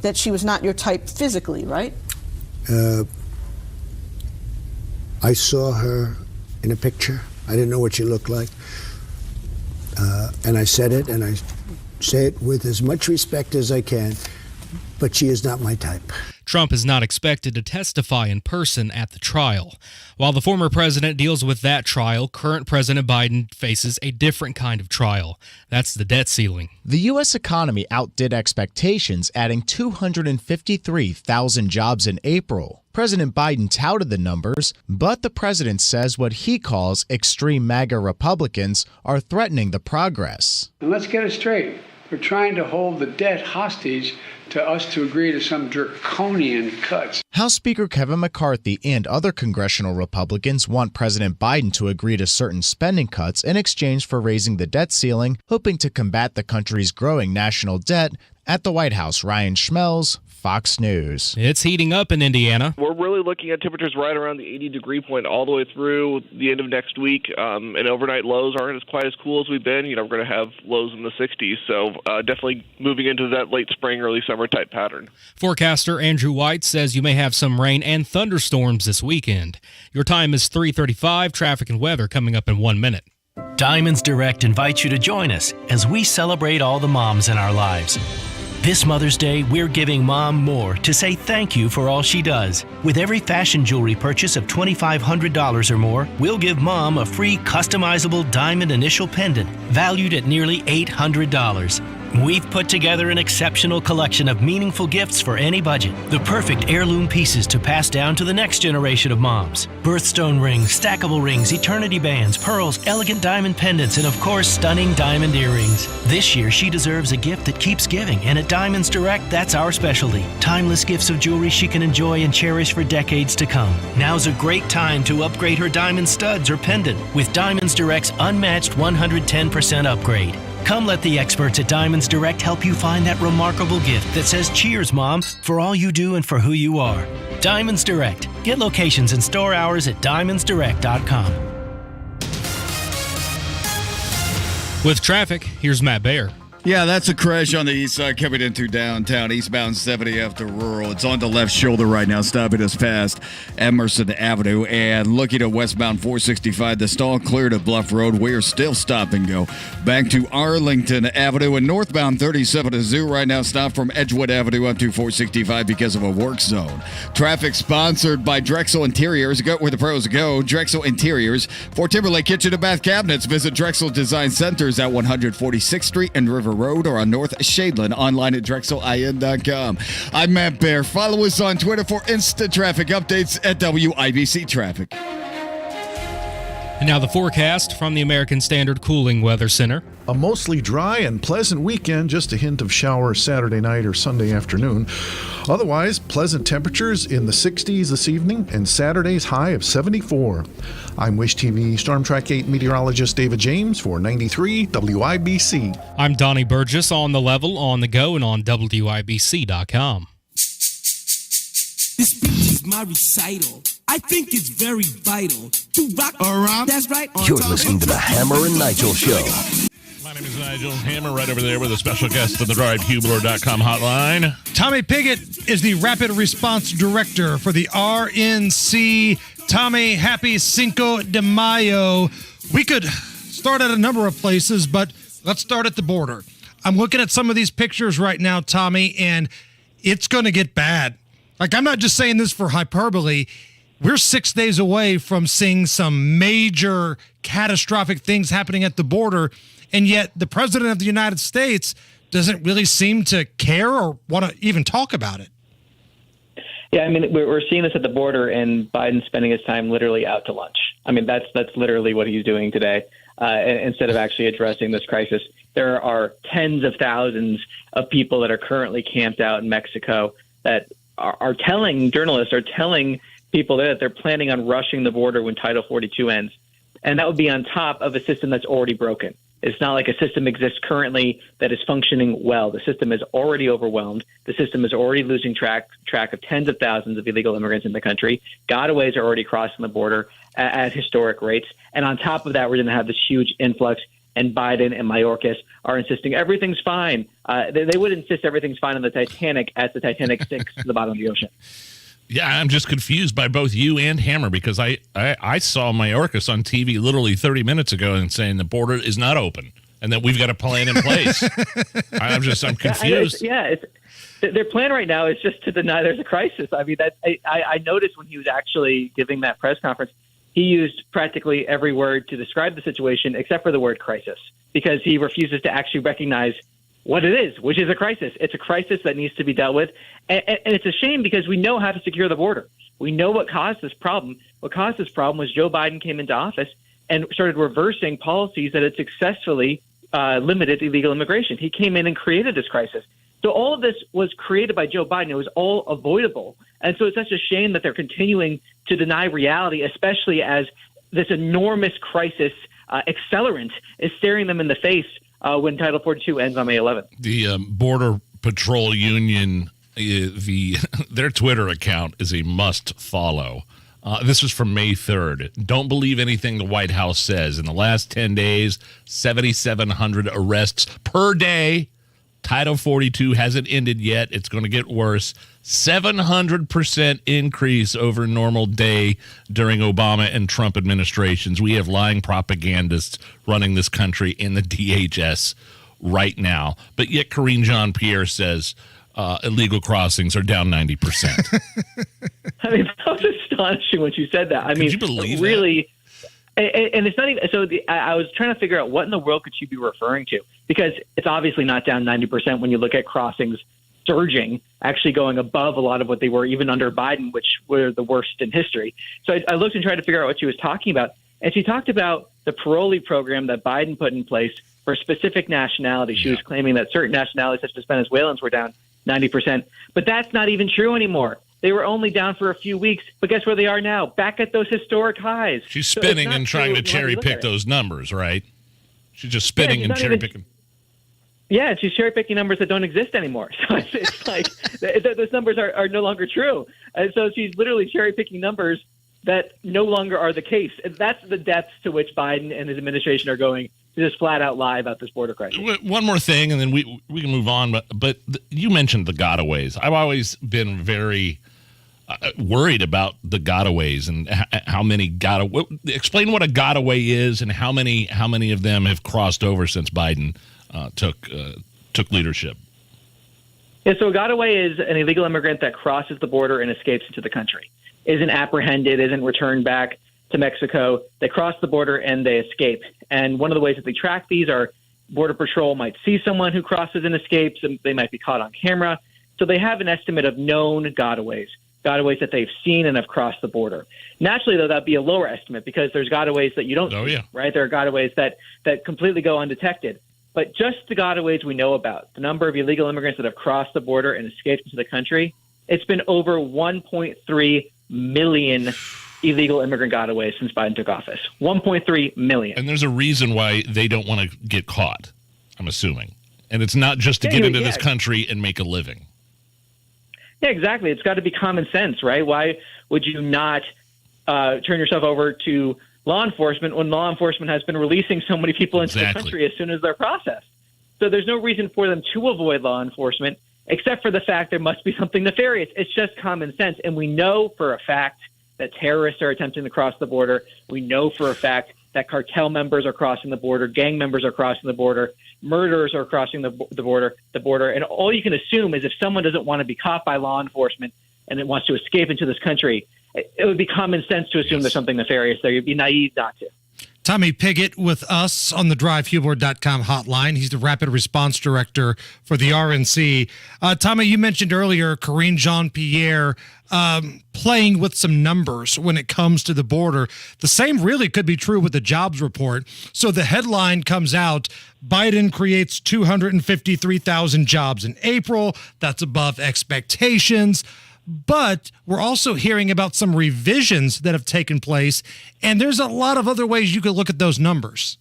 that she was not your type physically, right? I saw her in a picture. I didn't know what she looked like. And I said it, and I say it with as much respect as I can, but she is not my type. Trump is not expected to testify in person at the trial. While the former president deals with that trial, current President Biden faces a different kind of trial. That's the debt ceiling. The U.S. economy outdid expectations, adding 253,000 jobs in April. President Biden touted the numbers, but the president says what he calls extreme MAGA Republicans are threatening the progress. And let's get it straight. They're trying to hold the debt hostage to us to agree to some draconian cuts. House Speaker Kevin McCarthy and other congressional Republicans want President Biden to agree to certain spending cuts in exchange for raising the debt ceiling, hoping to combat the country's growing national debt. At the White House, Ryan Schmelz, Fox News. It's heating up in Indiana. We're really looking at temperatures right around the 80-degree point all the way through the end of next week, and overnight lows aren't as quite as cool as we've been. We're going to have lows in the 60s, so definitely moving into that late spring, early summer type pattern. Forecaster Andrew White says you may have some rain and thunderstorms this weekend. Your time is 3:35. Traffic and weather coming up in 1 minute. Diamonds Direct invites you to join us as we celebrate all the moms in our lives. This Mother's Day, we're giving Mom more to say thank you for all she does. With every fashion jewelry purchase of $2,500 or more, we'll give Mom a free customizable diamond initial pendant valued at nearly $800. We've put together an exceptional collection of meaningful gifts for any budget. The perfect heirloom pieces to pass down to the next generation of moms. Birthstone rings, stackable rings, eternity bands, pearls, elegant diamond pendants, and of course, stunning diamond earrings. This year, she deserves a gift that keeps giving, and at Diamonds Direct, that's our specialty. Timeless gifts of jewelry she can enjoy and cherish for decades to come. Now's a great time to upgrade her diamond studs or pendant with Diamonds Direct's unmatched 110% upgrade. Come let the experts at Diamonds Direct help you find that remarkable gift that says cheers, Mom, for all you do and for who you are. Diamonds Direct. Get locations and store hours at diamondsdirect.com. With traffic, here's Matt Baer. Yeah, that's a crash on the east side coming into downtown, eastbound 70 after rural. It's on the left shoulder right now, stopping us past Emerson Avenue. And looking at westbound 465, the stall cleared at Bluff Road. We are still stop and go. Back to Arlington Avenue and northbound 37 is Zoo right now, stopped from Edgewood Avenue up to 465 because of a work zone. Traffic sponsored by Drexel Interiors. Go where the pros go. Drexel Interiors. For Timberlake Kitchen and Bath Cabinets, visit Drexel Design Centers at 146th Street and River Road or on North Shadeland, online at drexelin.com. I'm Matt Baer. Follow us on Twitter for instant traffic updates at WIBC Traffic. And now the forecast from the American Standard Cooling Weather Center. A mostly dry and pleasant weekend, just a hint of showers Saturday night or Sunday afternoon. Otherwise, pleasant temperatures in the 60s this evening and Saturday's high of 74. I'm Wish TV Storm Track 8 meteorologist David James for 93 WIBC. I'm Donnie Burgess on the level, on the go, and on WIBC.com. This beat is my recital. I think it's very vital to rock around. That's right. You're listening to the Hammer and Nigel Show. My name is Nigel Hammer, right over there with a special guest on the DriveHubler.com hotline. Tommy Piggott is the Rapid Response Director for the RNC. Tommy, happy Cinco de Mayo. We could start at a number of places, but let's start at the border. I'm looking at some of these pictures right now, Tommy, and it's going to get bad. Like, I'm not just saying this for hyperbole. We're 6 days away from seeing some major catastrophic things happening at the border, and yet the President of the United States doesn't really seem to care or want to even talk about it. Yeah, I mean, we're seeing this at the border, and Biden's spending his time literally out to lunch. I mean, that's literally what he's doing today, instead of actually addressing this crisis. There are tens of thousands of people that are currently camped out in Mexico that are telling journalists, are telling people that they're planning on rushing the border when Title 42 ends. And that would be on top of a system that's already broken. It's not like a system exists currently that is functioning well. The system is already overwhelmed. The system is already losing track of tens of thousands of illegal immigrants in the country. Gotaways are already crossing the border at historic rates. And on top of that, we're going to have this huge influx. And Biden and Mayorkas are insisting everything's fine. They would insist everything's fine on the Titanic as the Titanic sinks to the bottom of the ocean. Yeah, I'm just confused by both you and Hammer because I saw Mayorkas on TV literally 30 minutes ago and saying the border is not open and that we've got a plan in place. I'm confused. Their plan right now is just to deny there's a crisis. I mean, I noticed when he was actually giving that press conference, he used practically every word to describe the situation except for the word crisis because he refuses to actually recognize what it is, which is a crisis. It's a crisis that needs to be dealt with. And it's a shame because we know how to secure the border. We know what caused this problem. What caused this problem was Joe Biden came into office and started reversing policies that had successfully limited illegal immigration. He came in and created this crisis. So all of this was created by Joe Biden. It was all avoidable. And so it's such a shame that they're continuing to deny reality, especially as this enormous crisis accelerant is staring them in the face when Title 42 ends on May 11th. The Border Patrol Union their Twitter account is a must follow. This was from May 3rd. Don't believe anything the White House says. In the last 10 days, 7,700 arrests per day. Title 42 hasn't ended yet. It's going to get worse. 700% increase over normal day during Obama and Trump administrations. We have lying propagandists running this country in the DHS right now. But yet Karine Jean-Pierre says illegal crossings are down 90%. I mean, that was astonishing when she said that. I mean, you believe really, and it's not even, so I was trying to figure out what in the world could she be referring to, because it's obviously not down 90% when you look at crossings surging, actually going above a lot of what they were even under Biden, which were the worst in history. So I looked and tried to figure out what she was talking about. And she talked about the parolee program that Biden put in place for specific nationalities. She was claiming that certain nationalities, such as Venezuelans, were down 90%. But that's not even true anymore. They were only down for a few weeks, but guess where they are now? Back at those historic highs. She's spinning and trying to cherry pick those numbers, right? She's just spinning and cherry picking. Yeah, and she's cherry-picking numbers that don't exist anymore. So it's like those numbers are no longer true. And so she's literally cherry-picking numbers that no longer are the case. And that's the depths to which Biden and his administration are going to just flat-out lie about this border crisis. One more thing, and then we can move on. But you mentioned the gotaways. I've always been very worried about the gotaways and how many explain what a gotaway is and how many of them have crossed over since Biden took leadership. Yeah, so a gotaway is an illegal immigrant that crosses the border and escapes into the country, isn't apprehended, isn't returned back to Mexico. They cross the border and they escape. And one of the ways that they track these are Border Patrol might see someone who crosses and escapes, and they might be caught on camera. So they have an estimate of known gotaways that they've seen and have crossed the border. Naturally, though, that'd be a lower estimate because there's gotaways that you don't see, right? There are gotaways that completely go undetected. But just the gotaways we know about, the number of illegal immigrants that have crossed the border and escaped into the country, it's been over 1.3 million illegal immigrant gotaways since Biden took office. 1.3 million. And there's a reason why they don't want to get caught, I'm assuming. And it's not just to get into this country and make a living. Yeah, exactly. It's got to be common sense, right? Why would you not turn yourself over to law enforcement when law enforcement has been releasing so many people into the country as soon as they're processed? So there's no reason for them to avoid law enforcement, except for the fact there must be something nefarious. It's just common sense. And we know for a fact that terrorists are attempting to cross the border. We know for a fact that cartel members are crossing the border, gang members are crossing the border, murderers are crossing the border. And all you can assume is if someone doesn't want to be caught by law enforcement and it wants to escape into this country, it would be common sense to assume there's something nefarious there. You'd be naive not to. Tommy Pigott with us on the DriveHubler.com hotline. He's the Rapid Response Director for the RNC. Tommy, you mentioned earlier Karine Jean-Pierre playing with some numbers when it comes to the border. The same really could be true with the jobs report. So the headline comes out, Biden creates 253,000 jobs in April. That's above expectations. But we're also hearing about some revisions that have taken place, and there's a lot of other ways you could look at those numbers.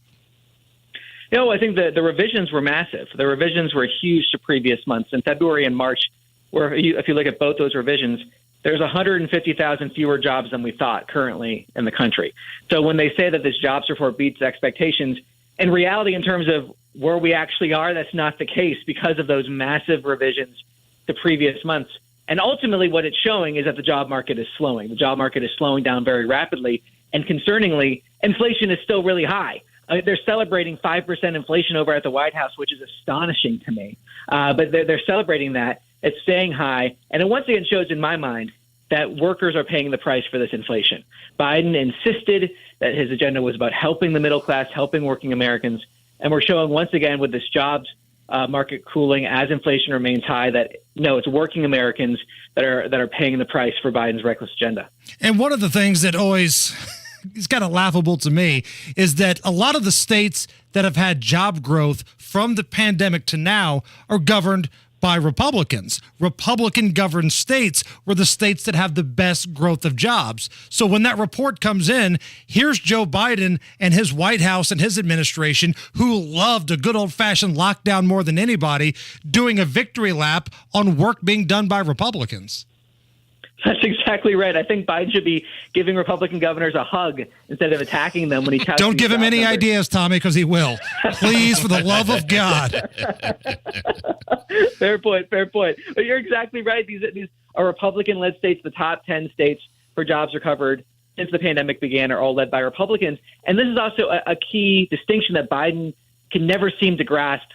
You know, I think the revisions were massive. The revisions were huge to previous months. In February and March, where if you look at both those revisions, there's 150,000 fewer jobs than we thought currently in the country. So when they say that this jobs report beats expectations, in reality, in terms of where we actually are, that's not the case because of those massive revisions to previous months. And ultimately, what it's showing is that the job market is slowing. The job market is slowing down very rapidly. And concerningly, inflation is still really high. I mean, they're celebrating 5% inflation over at the White House, which is astonishing to me. But they're celebrating that. It's staying high. And it once again shows in my mind that workers are paying the price for this inflation. Biden insisted that his agenda was about helping the middle class, helping working Americans. And we're showing once again with this jobs market cooling as inflation remains high that no, it's working Americans that are paying the price for Biden's reckless agenda. And one of the things that always is kind of laughable to me is that a lot of the states that have had job growth from the pandemic to now are governed by Republicans. Republican-governed states were the states that have the best growth of jobs. So when that report comes in, here's Joe Biden and his White House and his administration, who loved a good old-fashioned lockdown more than anybody, doing a victory lap on work being done by Republicans. That's exactly right. I think Biden should be giving Republican governors a hug instead of attacking them when he touts Don't give him any numbers. ideas, Tommy, because he will. Please, for the love of God. Fair point. But you're exactly right. These are Republican-led states. The top 10 states for jobs recovered since the pandemic began are all led by Republicans. And this is also a key distinction that Biden can never seem to grasp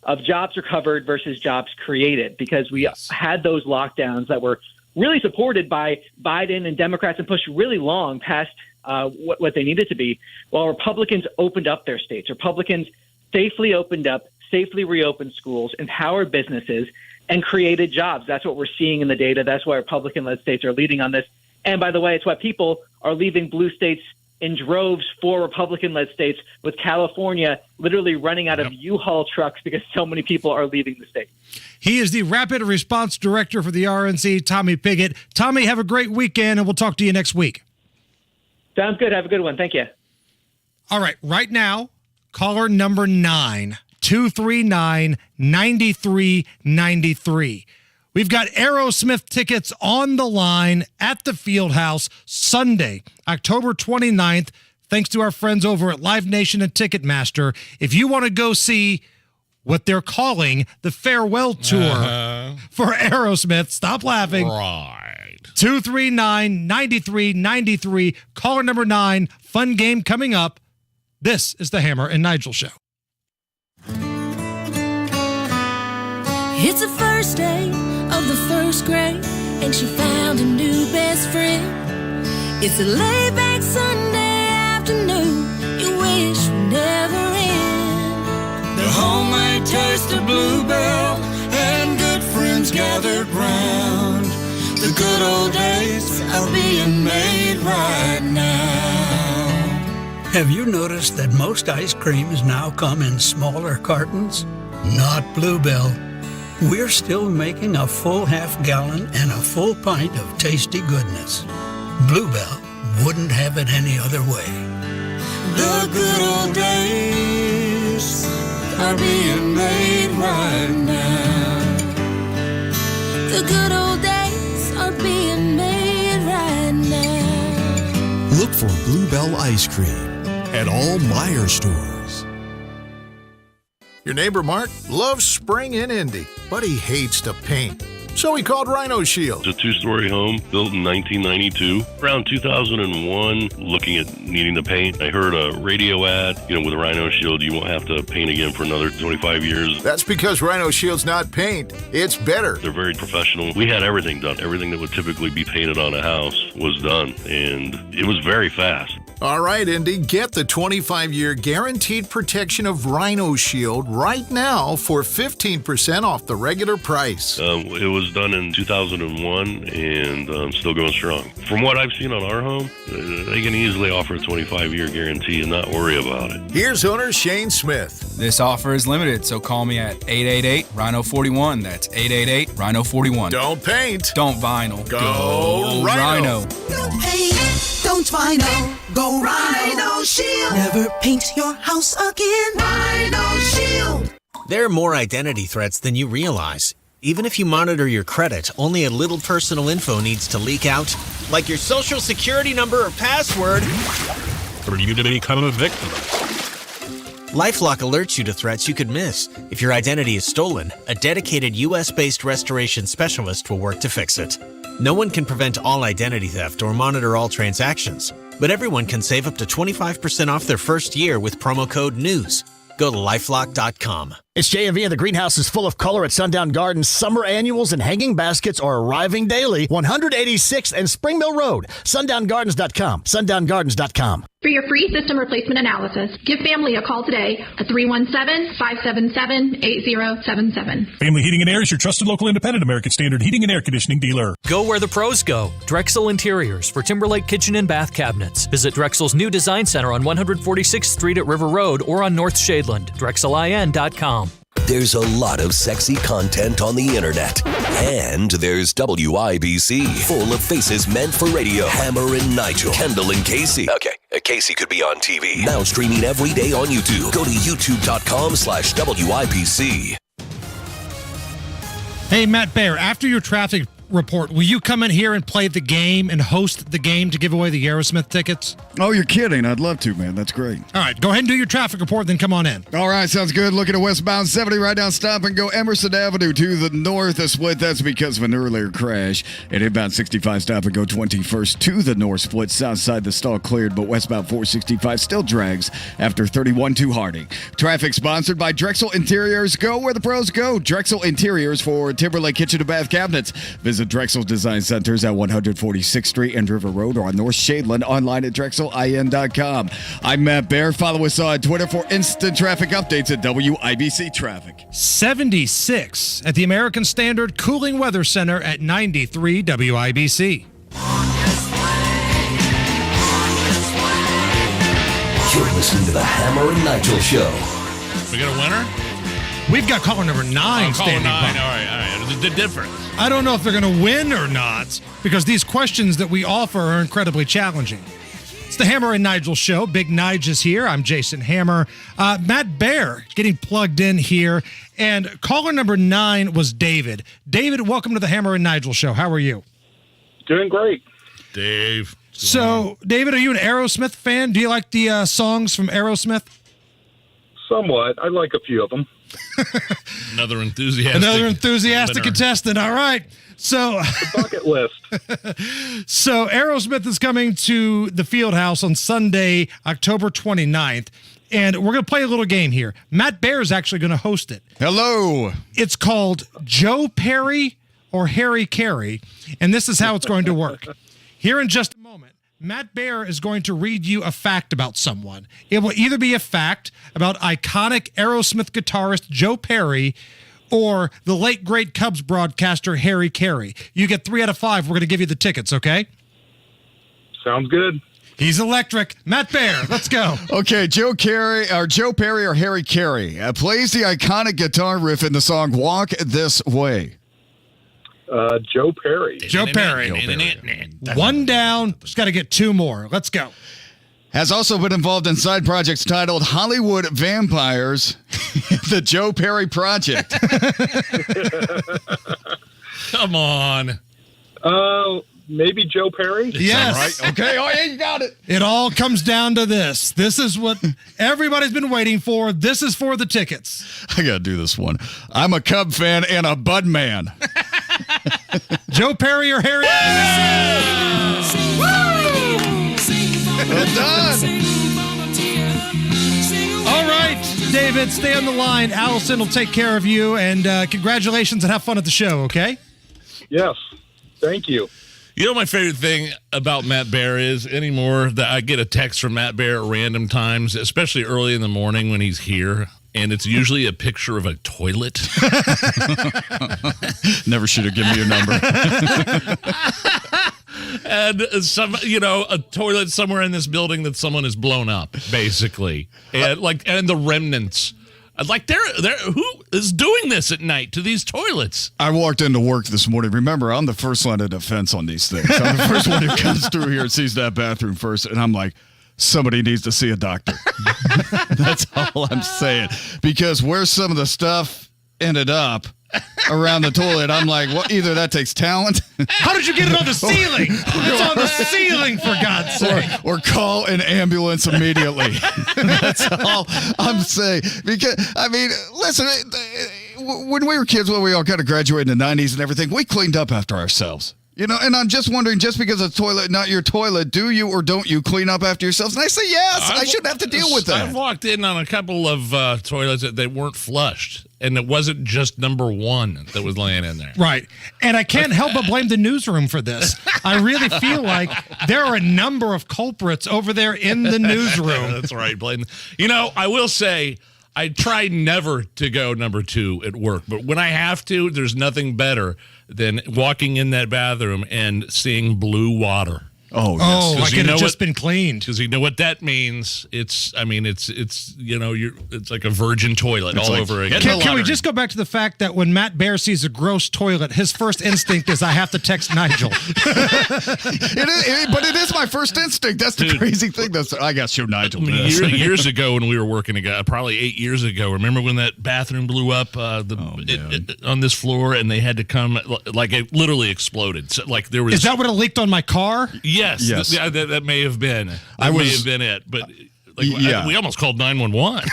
of jobs recovered versus jobs created, because we had those lockdowns that were really supported by Biden and Democrats and pushed really long past what they needed to be, while Republicans opened up their states. Republicans safely opened up, safely reopened schools, empowered businesses, and created jobs. That's what we're seeing in the data. That's why Republican-led states are leading on this. And by the way, it's why people are leaving blue states in droves for Republican-led states, with California literally running out of U-Haul trucks because so many people are leaving the state. He is the Rapid Response Director for the RNC, Tommy Pigott. Tommy, have a great weekend, and we'll talk to you next week. Sounds good. Have a good one. Thank you. All right. Right now, caller number 9, 239-9393. We've got Aerosmith tickets on the line at the Fieldhouse Sunday, October 29th, thanks to our friends over at Live Nation and Ticketmaster. If you want to go see what they're calling the farewell tour for Aerosmith, stop laughing. Right. 239-9393, caller number 9, fun game coming up. This is the Hammer and Nigel Show. It's the first day of the first grade, and she found a new best friend. It's a laid-back Sunday afternoon you wish would never end. The homemade taste of Bluebell and good friends gathered round. The good old days are being made right now. Have you noticed that most ice creams now come in smaller cartons? Not Bluebell. We're still making a full half-gallon and a full pint of tasty goodness. Bluebell wouldn't have it any other way. The good old days are being made right now. The good old days are being made right now. Look for Bluebell ice cream at all Meijer stores. Your neighbor Mark loves spring in Indy, but he hates to paint. So he called Rhino Shield. It's a two-story home built in 1992. Around 2001, looking at needing to paint, I heard a radio ad, with Rhino Shield, you won't have to paint again for another 25 years. That's because Rhino Shield's not paint. It's better. They're very professional. We had everything done. Everything that would typically be painted on a house was done, and it was very fast. All right, Indy, get the 25-year guaranteed protection of Rhino Shield right now for 15% off the regular price. It was done in 2001 and still going strong. From what I've seen on our home, they can easily offer a 25-year guarantee and not worry about it. Here's owner Shane Smith. This offer is limited, so call me at 888-RHINO-41. That's 888-RHINO-41. Don't paint. Don't vinyl. Go Rhino. Don't paint, don't vinyl. Go Rhino Shield. Never paint your house again. Rhino Shield. There are more identity threats than you realize. Even if you monitor your credit, only a little personal info needs to leak out, like your social security number or password, for you to become a victim. LifeLock alerts you to threats you could miss. If your identity is stolen, a dedicated U.S.-based restoration specialist will work to fix it. No one can prevent all identity theft or monitor all transactions, but everyone can save up to 25% off their first year with promo code NEWS. Go to LifeLock.com. It's J&V, and the greenhouse is full of color at Sundown Gardens. Summer annuals and hanging baskets are arriving daily. 186th and Spring Mill Road. SundownGardens.com. SundownGardens.com. For your free system replacement analysis, give Family a call today at 317-577-8077. Family Heating and Air is your trusted local independent American Standard heating and air conditioning dealer. Go where the pros go. Drexel Interiors for Timberlake kitchen and bath cabinets. Visit Drexel's new design center on 146th Street at River Road or on North Shadeland. DrexelIN.com. There's a lot of sexy content on the internet. And there's WIBC, full of faces meant for radio. Hammer and Nigel, Kendall and Casey. Okay, Casey could be on TV. Now streaming every day on YouTube. Go to youtube.com/WIBC. Hey, Matt Baer, after your traffic report, will you come in here and play the game and host the game to give away the Aerosmith tickets? Oh, you're kidding. I'd love to, man. That's great. All right, go ahead and do your traffic report, then come on in. All right, sounds good. Looking at westbound 70 right now. Stop and go Emerson Avenue to the north. A split. That's because of an earlier crash. And inbound 65, stop and go 21st to the north split. South side, the stall cleared, but westbound 465 still drags after 31 to Harding. Traffic sponsored by Drexel Interiors. Go where the pros go. Drexel Interiors for Timberlake Kitchen and Bath Cabinets. Visit Drexel Design Centers at 146th Street and River Road or on North Shadeland, online at drexelin.com. I'm Matt Baer. Follow us on Twitter for instant traffic updates at WIBC Traffic. 76 at the American Standard Cooling Weather Center at 93 WIBC. You're listening to the Hammer and Nigel Show. We got a winner? We've got caller number 9 standing by. All right. The difference. I don't know if they're going to win or not because these questions that we offer are incredibly challenging. It's the Hammer and Nigel Show. Big Nige is here. I'm Jason Hammer. Matt Baer getting plugged in here. And caller number 9 was David. David, welcome to the Hammer and Nigel Show. How are you? Doing great. Dave. So, David, are you an Aerosmith fan? Do you like the songs from Aerosmith? Somewhat. I like a few of them. Another enthusiastic contestant. All right. So, the bucket list. So, Aerosmith is coming to the Fieldhouse on Sunday, October 29th. And we're going to play a little game here. Matt Baer is actually going to host it. Hello. It's called Joe Perry or Harry Carey. And this is how it's going to work. Here in just a moment, Matt Baer is going to read you a fact about someone. It will either be a fact about iconic Aerosmith guitarist Joe Perry or the late, great Cubs broadcaster Harry Carey. You get 3 out of 5. We're going to give you the tickets, okay? Sounds good. He's electric. Matt Baer, let's go. Okay, Joe Perry or Harry Carey plays the iconic guitar riff in the song Walk This Way. Joe Perry. Joe Perry. One down. Just got to get 2 more. Let's go. Has also been involved in side projects titled Hollywood Vampires, the Joe Perry Project. Come on. Maybe Joe Perry? Yes. Right. Okay. Oh, yeah, you got it. It all comes down to this. This is what everybody's been waiting for. This is for the tickets. I got to do this one. I'm a Cub fan and a Bud man. Joe Perry or Harry? Well done. All right, David, stay on the line. Allison will take care of you, and congratulations and have fun at the show, okay? Yes. Thank you. You know, my favorite thing about Matt Baer is anymore that I get a text from Matt Baer at random times, especially early in the morning when he's here. And it's usually a picture of a toilet. Never should have given me your number. And a toilet somewhere in this building that someone has blown up, basically. And the remnants. Who is doing this at night to these toilets? I walked into work this morning. Remember, I'm the first line of defense on these things. I'm the first one who comes through here and sees that bathroom first. And I'm like, somebody needs to see a doctor. That's all I'm saying. Because where some of the stuff ended up around the toilet, I'm like, well, either that takes talent. How did you get it on the ceiling? It's on the ceiling, for God's sake. Or call an ambulance immediately. That's all I'm saying. Because, I mean, listen, when we were kids, when we all kind of graduated in the 90s and everything, we cleaned up after ourselves. You know, and I'm just wondering, just because a toilet, not your toilet, do you or don't you clean up after yourselves? And I say yes. I shouldn't have to deal with that. I've walked in on a couple of toilets that they weren't flushed, and it wasn't just number 1 that was laying in there. Right. And I can't help but blame the newsroom for this. I really feel like there are a number of culprits over there in the newsroom. That's right. I will say, I try never to go number 2 at work, but when I have to, there's nothing better than walking in that bathroom and seeing blue water. Oh, yes. Oh, like it had just been cleaned. Because you know what that means. It's it's like a virgin toilet all over again. Can we just go back to the fact that when Matt Bear sees a gross toilet, his first instinct is I have to text Nigel. But it is my first instinct. That's the crazy thing. I got to show Nigel this. Years ago when we were working together, probably 8 years ago, remember when that bathroom blew up on this floor and they had to come, like it literally exploded. So, like there was. Is that what it leaked on my car? Yes. That may have been. May have been it. But we almost called 911.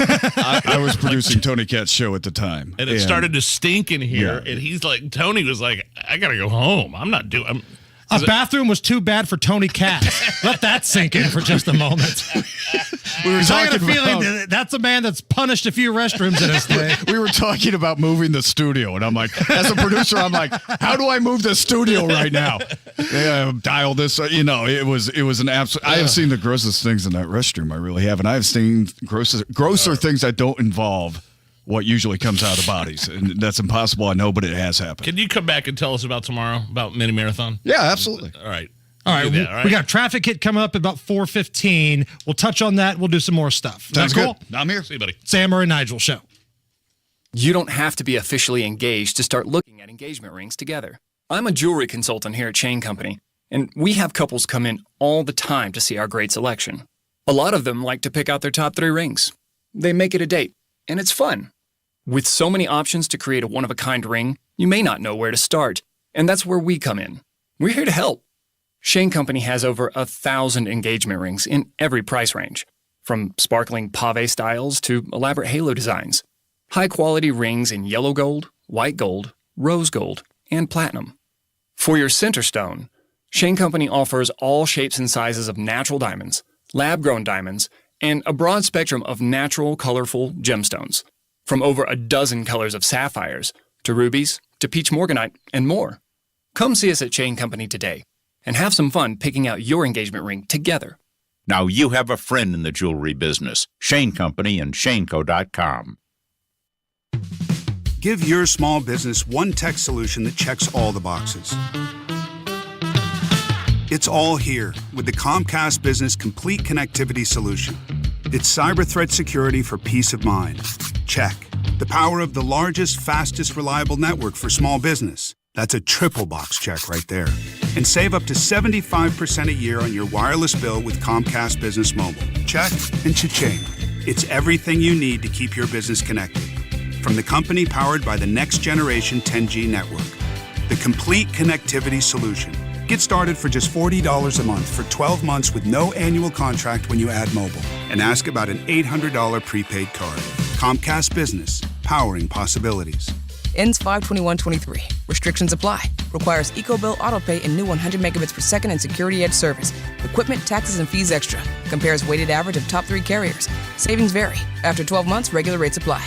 I was producing Tony Cat's show at the time. And it started to stink in here. Yeah. And he's like, Tony was like, I got to go home. I'm not doing. A bathroom was too bad for Tony Katz. Let that sink in for just a moment. We were talking about, feeling that's a man that's punished a few restrooms in his day. We were talking about moving the studio, and I'm like, as a producer, I'm like, how do I move the studio right now? Dial this. It was an absolute. I have seen the grossest things in that restroom. I really have, and I have seen grosser things that don't involve what usually comes out of bodies. And that's impossible, I know, but it has happened. Can you come back and tell us about tomorrow, about mini marathon? Yeah, absolutely. All right. All right. We got traffic hit coming up at about 4:15. We'll touch on that. We'll do some more stuff. Sounds cool? Good. I'm here. See you, buddy. Sammer and Nigel show. You don't have to be officially engaged to start looking at engagement rings together. I'm a jewelry consultant here at Chain Company, and we have couples come in all the time to see our great selection. A lot of them like to pick out their top 3 rings. They make it a date, and it's fun. With so many options to create a one-of-a-kind ring, you may not know where to start, and that's where we come in. We're here to help. Chain Company has over 1,000 engagement rings in every price range, from sparkling pave styles to elaborate halo designs. High-quality rings in yellow gold, white gold, rose gold, and platinum. For your center stone, Chain Company offers all shapes and sizes of natural diamonds, lab-grown diamonds, and a broad spectrum of natural, colorful gemstones. From over a dozen colors of sapphires, to rubies, to peach morganite, and more. Come see us at Chain Company today and have some fun picking out your engagement ring together. Now you have a friend in the jewelry business. Shane Company and ShaneCo.com. Give your small business one tech solution that checks all the boxes. It's all here with the Comcast Business Complete Connectivity Solution. It's cyber threat security for peace of mind. Check. The power of the largest, fastest, reliable network for small business. That's a triple box check right there. And save up to 75% a year on your wireless bill with Comcast Business Mobile. Check and cha-ching. It's everything you need to keep your business connected. From the company powered by the next generation 10G network. The Complete Connectivity Solution. Get started for just $40 a month for 12 months with no annual contract when you add mobile. And ask about an $800 prepaid card. Comcast Business, powering possibilities. Ends 5/21/23. Restrictions apply. Requires EcoBill AutoPay and new 100 megabits per second and Security Edge service. Equipment, taxes, and fees extra. Compares weighted average of top 3 carriers. Savings vary. After 12 months, regular rates apply.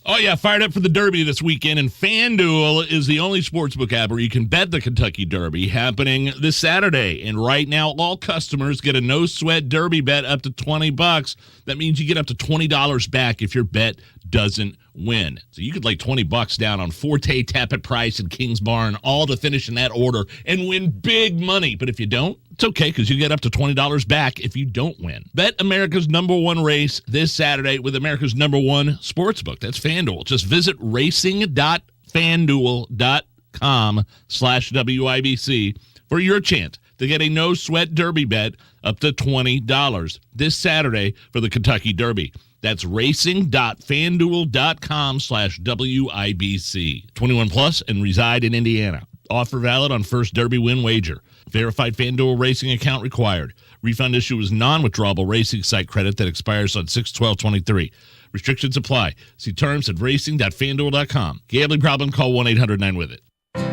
Oh, yeah, fired up for the Derby this weekend, and FanDuel is the only sportsbook app where you can bet the Kentucky Derby happening this Saturday. And right now, all customers get a no-sweat Derby bet up to $20. That means you get up to $20 back if your bet doesn't win. So you could lay $20 down on Forte, Tappet Price, and Kings Barn, all to finish in that order and win big money. But if you don't, it's okay, because you get up to $20 back if you don't win. Bet America's #1 race this Saturday with America's #1 sportsbook. That's FanDuel. Just visit racing.fanduel.com/WIBC for your chance to get a no-sweat Derby bet up to $20 this Saturday for the Kentucky Derby. That's racing.fanduel.com/WIBC. 21 plus and reside in Indiana. Offer valid on first Derby win wager. Verified FanDuel racing account required. Refund issue is non-withdrawable racing site credit that expires on 6/12/23. Restrictions apply. See terms at racing.fanduel.com. Gambling problem? Call 1-800-9-WITH-IT.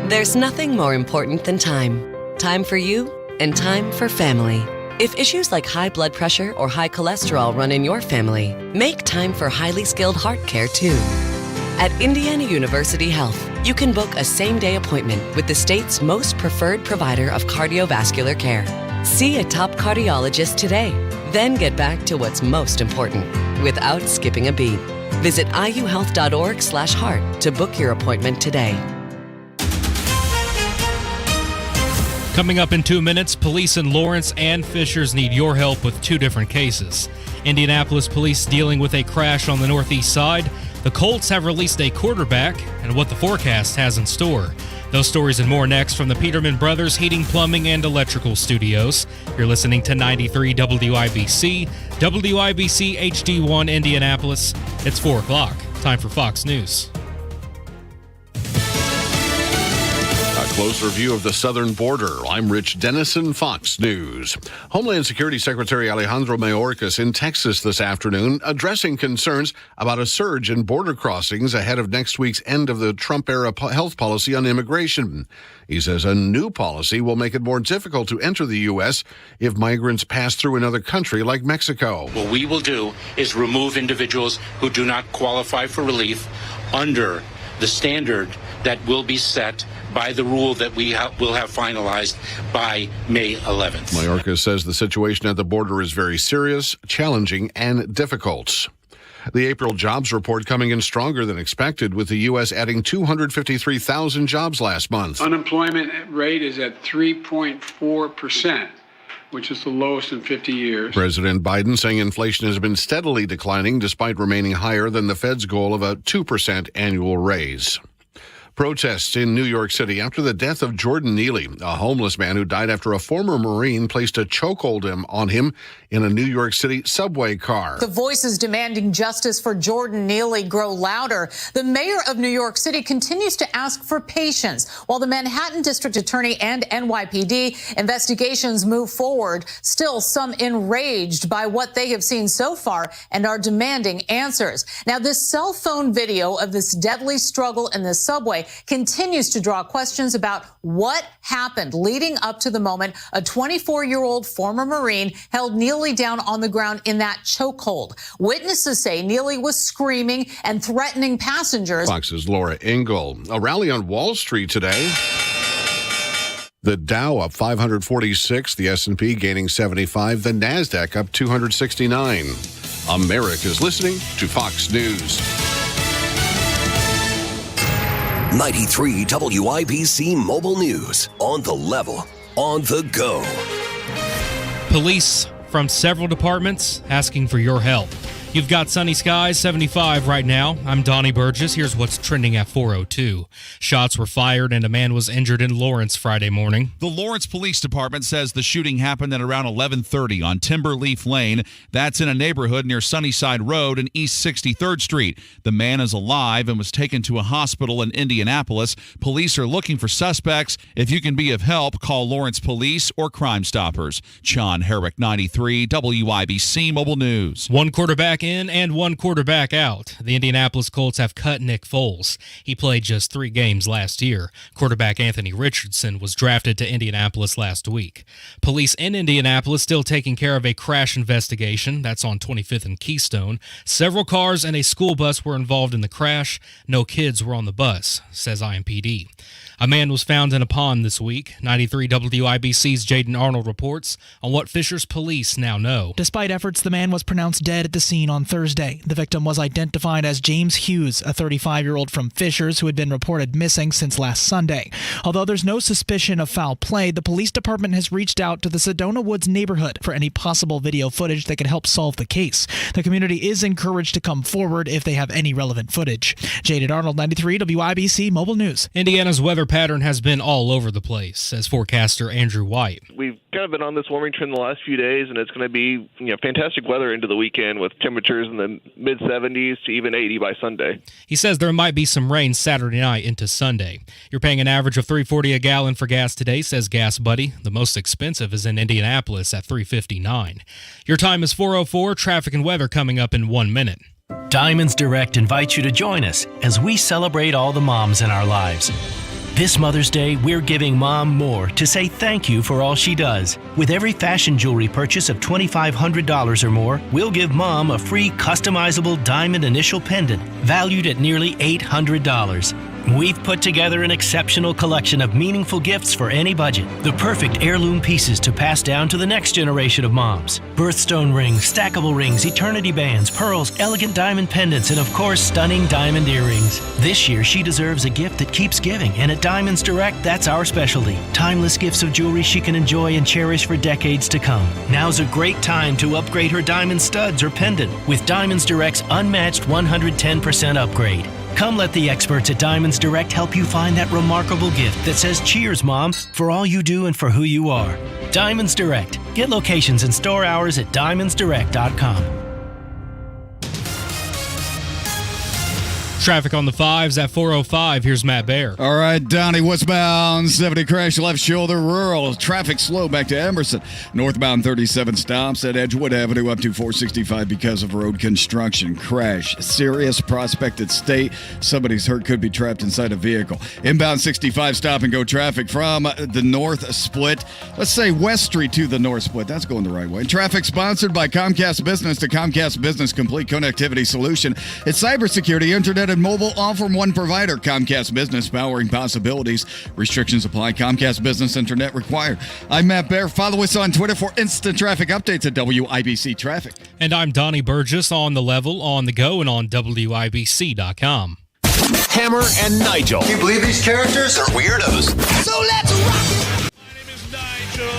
There's nothing more important than time. Time for you and time for family. If issues like high blood pressure or high cholesterol run in your family, make time for highly skilled heart care too. At Indiana University Health, you can book a same-day appointment with the state's most preferred provider of cardiovascular care. See a top cardiologist today, then get back to what's most important without skipping a beat. Visit iuhealth.org/heart to book your appointment today. Coming up in 2 minutes, police in Lawrence and Fishers need your help with 2 different cases. Indianapolis police dealing with a crash on the northeast side. The Colts have released a quarterback, and what the forecast has in store. Those stories and more next from the Peterman Brothers Heating, Plumbing, and Electrical Studios. You're listening to 93 WIBC, WIBC HD1 Indianapolis. It's 4 o'clock. Time for Fox News. A closer view of the southern border. I'm Rich Dennison, Fox News. Homeland Security Secretary Alejandro Mayorkas in Texas this afternoon addressing concerns about a surge in border crossings ahead of next week's end of the Trump-era health policy on immigration. He says a new policy will make it more difficult to enter the U.S. if migrants pass through another country like Mexico. What we will do is remove individuals who do not qualify for relief under the standard that will be set by the rule that we will have finalized by May 11th. Mayorkas says the situation at the border is very serious, challenging, and difficult. The April jobs report coming in stronger than expected, with the U.S. adding 253,000 jobs last month. Unemployment rate is at 3.4%. which is the lowest in 50 years. President Biden saying inflation has been steadily declining despite remaining higher than the Fed's goal of a 2% annual raise. Protests in New York City after the death of Jordan Neely, a homeless man who died after a former Marine placed a chokehold on him in a New York City subway car. The voices demanding justice for Jordan Neely grow louder. The mayor of New York City continues to ask for patience while the Manhattan District Attorney and NYPD investigations move forward. Still, some enraged by what they have seen so far and are demanding answers. Now, this cell phone video of this deadly struggle in the subway continues to draw questions about what happened leading up to the moment a 24-year-old former Marine held Neely down on the ground in that chokehold. Witnesses say Neely was screaming and threatening passengers. Fox's Laura Ingle. A rally on Wall Street today. The Dow up 546, the S&P gaining 75, the NASDAQ up 269. America's listening to Fox News. 93 WIBC Mobile News. On the level, on the go. Police from several departments asking for your help. You've got sunny skies, 75 right now. I'm Donnie Burgess. Here's what's trending at 4:02. Shots were fired and a man was injured in Lawrence Friday morning. The Lawrence Police Department says the shooting happened at around 11:30 on Timberleaf Lane. That's in a neighborhood near Sunnyside Road and East 63rd Street. The man is alive and was taken to a hospital in Indianapolis. Police are looking for suspects. If you can be of help, call Lawrence Police or Crime Stoppers. John Herrick, 93 WIBC Mobile News. One quarterback in and one quarterback out. The Indianapolis Colts have cut Nick Foles. He played just 3 games last year. Quarterback Anthony Richardson was drafted to Indianapolis last week. Police in Indianapolis still taking care of a crash investigation. That's on 25th and Keystone. Several cars and a school bus were involved in the crash. No kids were on the bus, says IMPD. A man was found in a pond this week. 93 WIBC's Jaden Arnold reports on what Fishers police now know. Despite efforts, the man was pronounced dead at the scene on Thursday. The victim was identified as James Hughes, a 35-year-old from Fishers who had been reported missing since last Sunday. Although there's no suspicion of foul play, the police department has reached out to the Sedona Woods neighborhood for any possible video footage that could help solve the case. The community is encouraged to come forward if they have any relevant footage. Jaden Arnold, 93 WIBC Mobile News. Indiana's weather pattern has been all over the place, says forecaster Andrew White. We've kind of been on this warming trend the last few days, and it's going to be fantastic weather into the weekend with temperatures in the mid-70s to even 80 by Sunday. He says there might be some rain Saturday night into Sunday. You're paying an average of $3.40 a gallon for gas today, says Gas Buddy. The most expensive is in Indianapolis at $3.59. Your time is 4:04. Traffic and weather coming up in 1 minute. Diamonds Direct invites you to join us as we celebrate all the moms in our lives. This Mother's Day, we're giving Mom more to say thank you for all she does. With every fashion jewelry purchase of $2,500 or more, we'll give Mom a free customizable diamond initial pendant valued at nearly $800. We've put together an exceptional collection of meaningful gifts for any budget. The perfect heirloom pieces to pass down to the next generation of moms. Birthstone rings, stackable rings, eternity bands, pearls, elegant diamond pendants, and of course, stunning diamond earrings. This year, she deserves a gift that keeps giving, and at Diamonds Direct, that's our specialty. Timeless gifts of jewelry she can enjoy and cherish for decades to come. Now's a great time to upgrade her diamond studs or pendant with Diamonds Direct's unmatched 110% upgrade. Come let the experts at Diamonds Direct help you find that remarkable gift that says cheers, Mom, for all you do and for who you are. Diamonds Direct. Get locations and store hours at diamondsdirect.com. Traffic on the 5s at 4:05. Here's Matt Bear. All right, Donnie, westbound 70 crash, left shoulder, rural. Traffic slow back to Emerson. Northbound 37 stops at Edgewood Avenue up to 465 because of road construction. Crash. Serious prospected state. Somebody's hurt, could be trapped inside a vehicle. Inbound 65 stop and go traffic from the north split. Let's say West Street to the north split. That's going the right way. Traffic sponsored by Comcast Business. The Comcast Business Complete Connectivity Solution. It's cybersecurity, internet, and mobile, all from one provider. Comcast Business, powering possibilities. Restrictions apply. Comcast Business Internet required. I'm Matt Bear. Follow us on Twitter for instant traffic updates at WIBC Traffic. And I'm Donnie Burgess, on the level, on the go, and on WIBC.com. Hammer and Nigel. Can you believe these characters are weirdos? So let's rock! Nigel,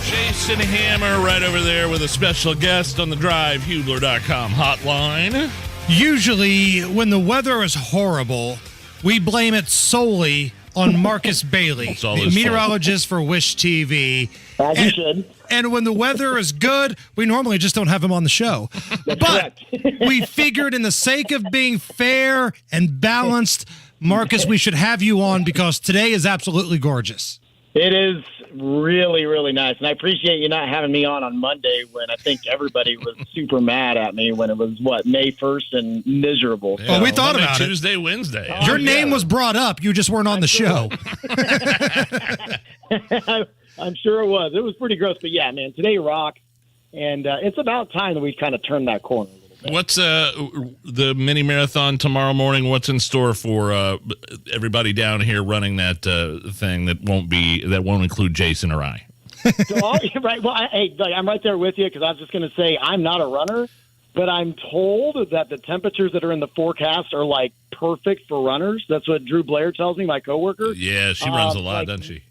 Jason Hammer right over there with a special guest on the DriveHubler.com hotline. Usually, when the weather is horrible, we blame it solely on Marcus Bailey, the meteorologist for Wish TV. As you should. And when the weather is good, we normally just don't have him on the show. But we figured, in the sake of being fair and balanced, Marcus, we should have you on because today is absolutely gorgeous. It is really, really nice. And I appreciate you not having me on Monday when I think everybody was super mad at me when it was, May 1st and miserable. Yeah, well, we thought Monday, about Tuesday, Wednesday. Your name was brought up. You just weren't on the show. I'm sure it was. It was pretty gross. But, yeah, man, today rocked. And it's about time that we kind of turned that corner. What's the mini marathon tomorrow morning? What's in store for everybody down here running that thing that won't include Jason or I? Right. Well, I'm right there with you because I was just going to say I'm not a runner, but I'm told that the temperatures that are in the forecast are like perfect for runners. That's what Drew Blair tells me, my coworker. Yeah, she runs a lot, doesn't she?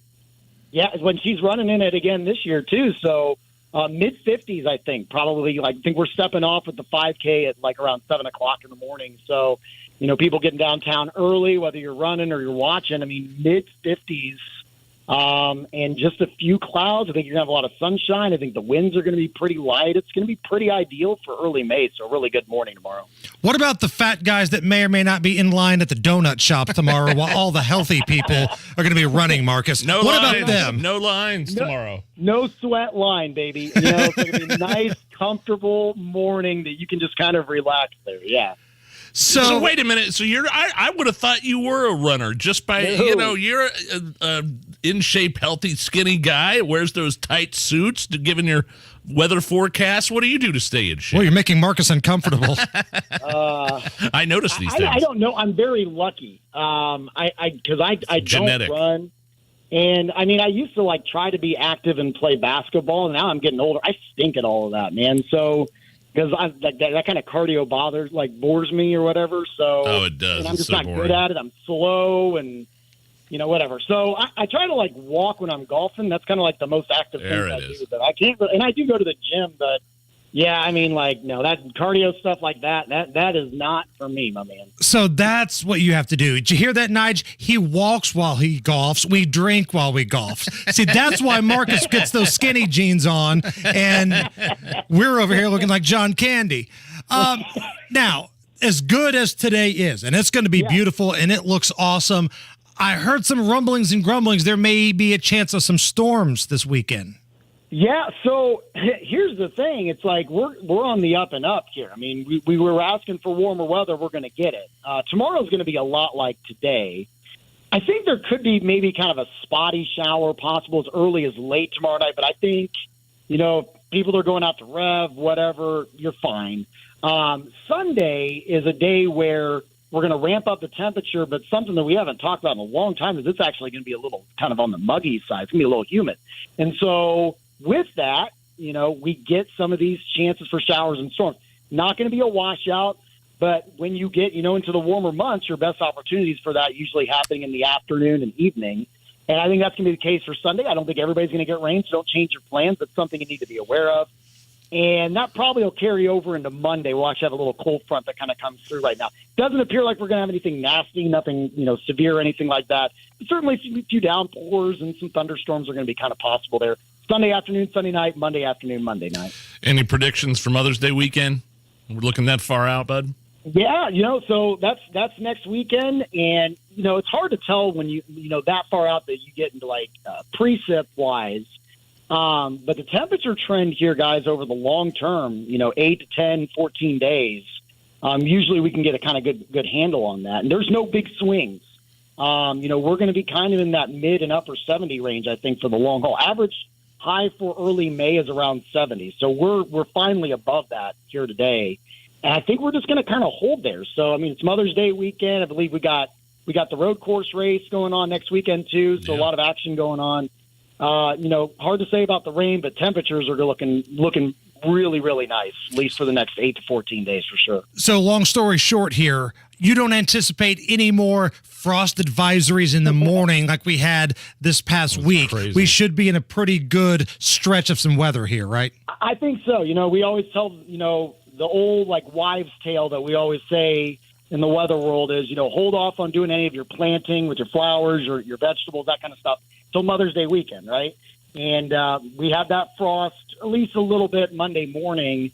Yeah, when she's running in it again this year too. So. Mid-50s, I think, probably. I think we're stepping off with the 5K at like around 7 o'clock in the morning. So, people getting downtown early, whether you're running or you're watching. I mean, mid-50s and just a few clouds. I think you're going to have a lot of sunshine. I think the winds are going to be pretty light. It's going to be pretty ideal for early May, so a really good morning tomorrow. What about the fat guys that may or may not be in line at the donut shop tomorrow while all the healthy people are going to be running, Marcus? No what lines, about them? No lines tomorrow. No sweat line, baby. It's going to be a nice, comfortable morning that you can just kind of relax there. Yeah. So wait a minute. So I would have thought you were a runner just by you're a in shape, healthy, skinny guy. Wears those tight suits, given your weather forecast. What do you do to stay in shape? Well, you're making Marcus uncomfortable. I noticed these things. I don't know. I'm very lucky. Because I don't run. And I mean, I used to try to be active and play basketball. And now I'm getting older. I stink at all of that, man. So. Because that kind of cardio bores me or whatever. So it does. And I'm just not good at it. I'm slow and whatever. So I try to walk when I'm golfing. That's kind of the most active thing I do. But I can't. And I do go to the gym, but yeah, I mean, no, that cardio stuff like that is not for me, my man. So that's what you have to do. Did you hear that, Nigel? He walks while he golfs. We drink while we golf. See, that's why Marcus gets those skinny jeans on, and we're over here looking like John Candy. Now, as good as today is, and it's going to be beautiful, and it looks awesome, I heard some rumblings and grumblings. There may be a chance of some storms this weekend. Yeah, so here's the thing. It's we're on the up and up here. I mean, we were asking for warmer weather. We're going to get it. Tomorrow's going to be a lot like today. I think there could be maybe kind of a spotty shower possible as early as late tomorrow night, but I think, people are going out to rev, whatever, you're fine. Sunday is a day where we're going to ramp up the temperature, but something that we haven't talked about in a long time is it's actually going to be a little kind of on the muggy side. It's going to be a little humid. And so with that, we get some of these chances for showers and storms. Not going to be a washout, but when you get, into the warmer months, your best opportunities for that usually happening in the afternoon and evening. And I think that's going to be the case for Sunday. I don't think everybody's going to get rain, so don't change your plans. That's something you need to be aware of. And that probably will carry over into Monday. We'll actually have a little cold front that kind of comes through right now. Doesn't appear like we're going to have anything nasty, nothing, severe or anything like that. But certainly a few downpours and some thunderstorms are going to be kind of possible there. Sunday afternoon, Sunday night, Monday afternoon, Monday night. Any predictions for Mother's Day weekend? We're looking that far out, bud? Yeah, so that's next weekend. And, it's hard to tell when you that far out that you get into like precip-wise. But the temperature trend here, guys, over the long term, 8 to 10, 14 days, usually we can get a kind of good handle on that. And there's no big swings. We're going to be kind of in that mid and upper 70 range, I think, for the long haul. Average high for early May is around 70. So we're finally above that here today. And I think we're just going to kind of hold there. So, it's Mother's Day weekend. I believe we got the road course race going on next weekend, too. So a lot of action going on. Hard to say about the rain, but temperatures are looking really, really nice, at least for the next 8 to 14 days for sure. So long story short here, you don't anticipate any more frost advisories in the morning like we had this past week. Crazy. We should be in a pretty good stretch of some weather here, right? I think so. We always tell, the old wives' tale that we always say in the weather world is, hold off on doing any of your planting with your flowers or your vegetables, that kind of stuff, till Mother's Day weekend, right? And we have that frost at least a little bit Monday morning,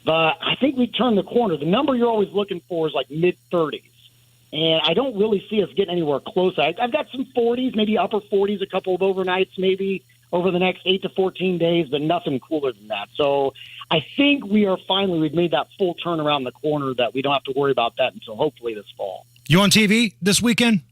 but I think we turned the corner. The number you're always looking for is mid-30s, and I don't really see us getting anywhere close. I've got some 40s, maybe upper 40s, a couple of overnights maybe over the next 8 to 14 days, but nothing cooler than that. So I think we've made that full turn around the corner that we don't have to worry about that until hopefully this fall. You on TV this weekend?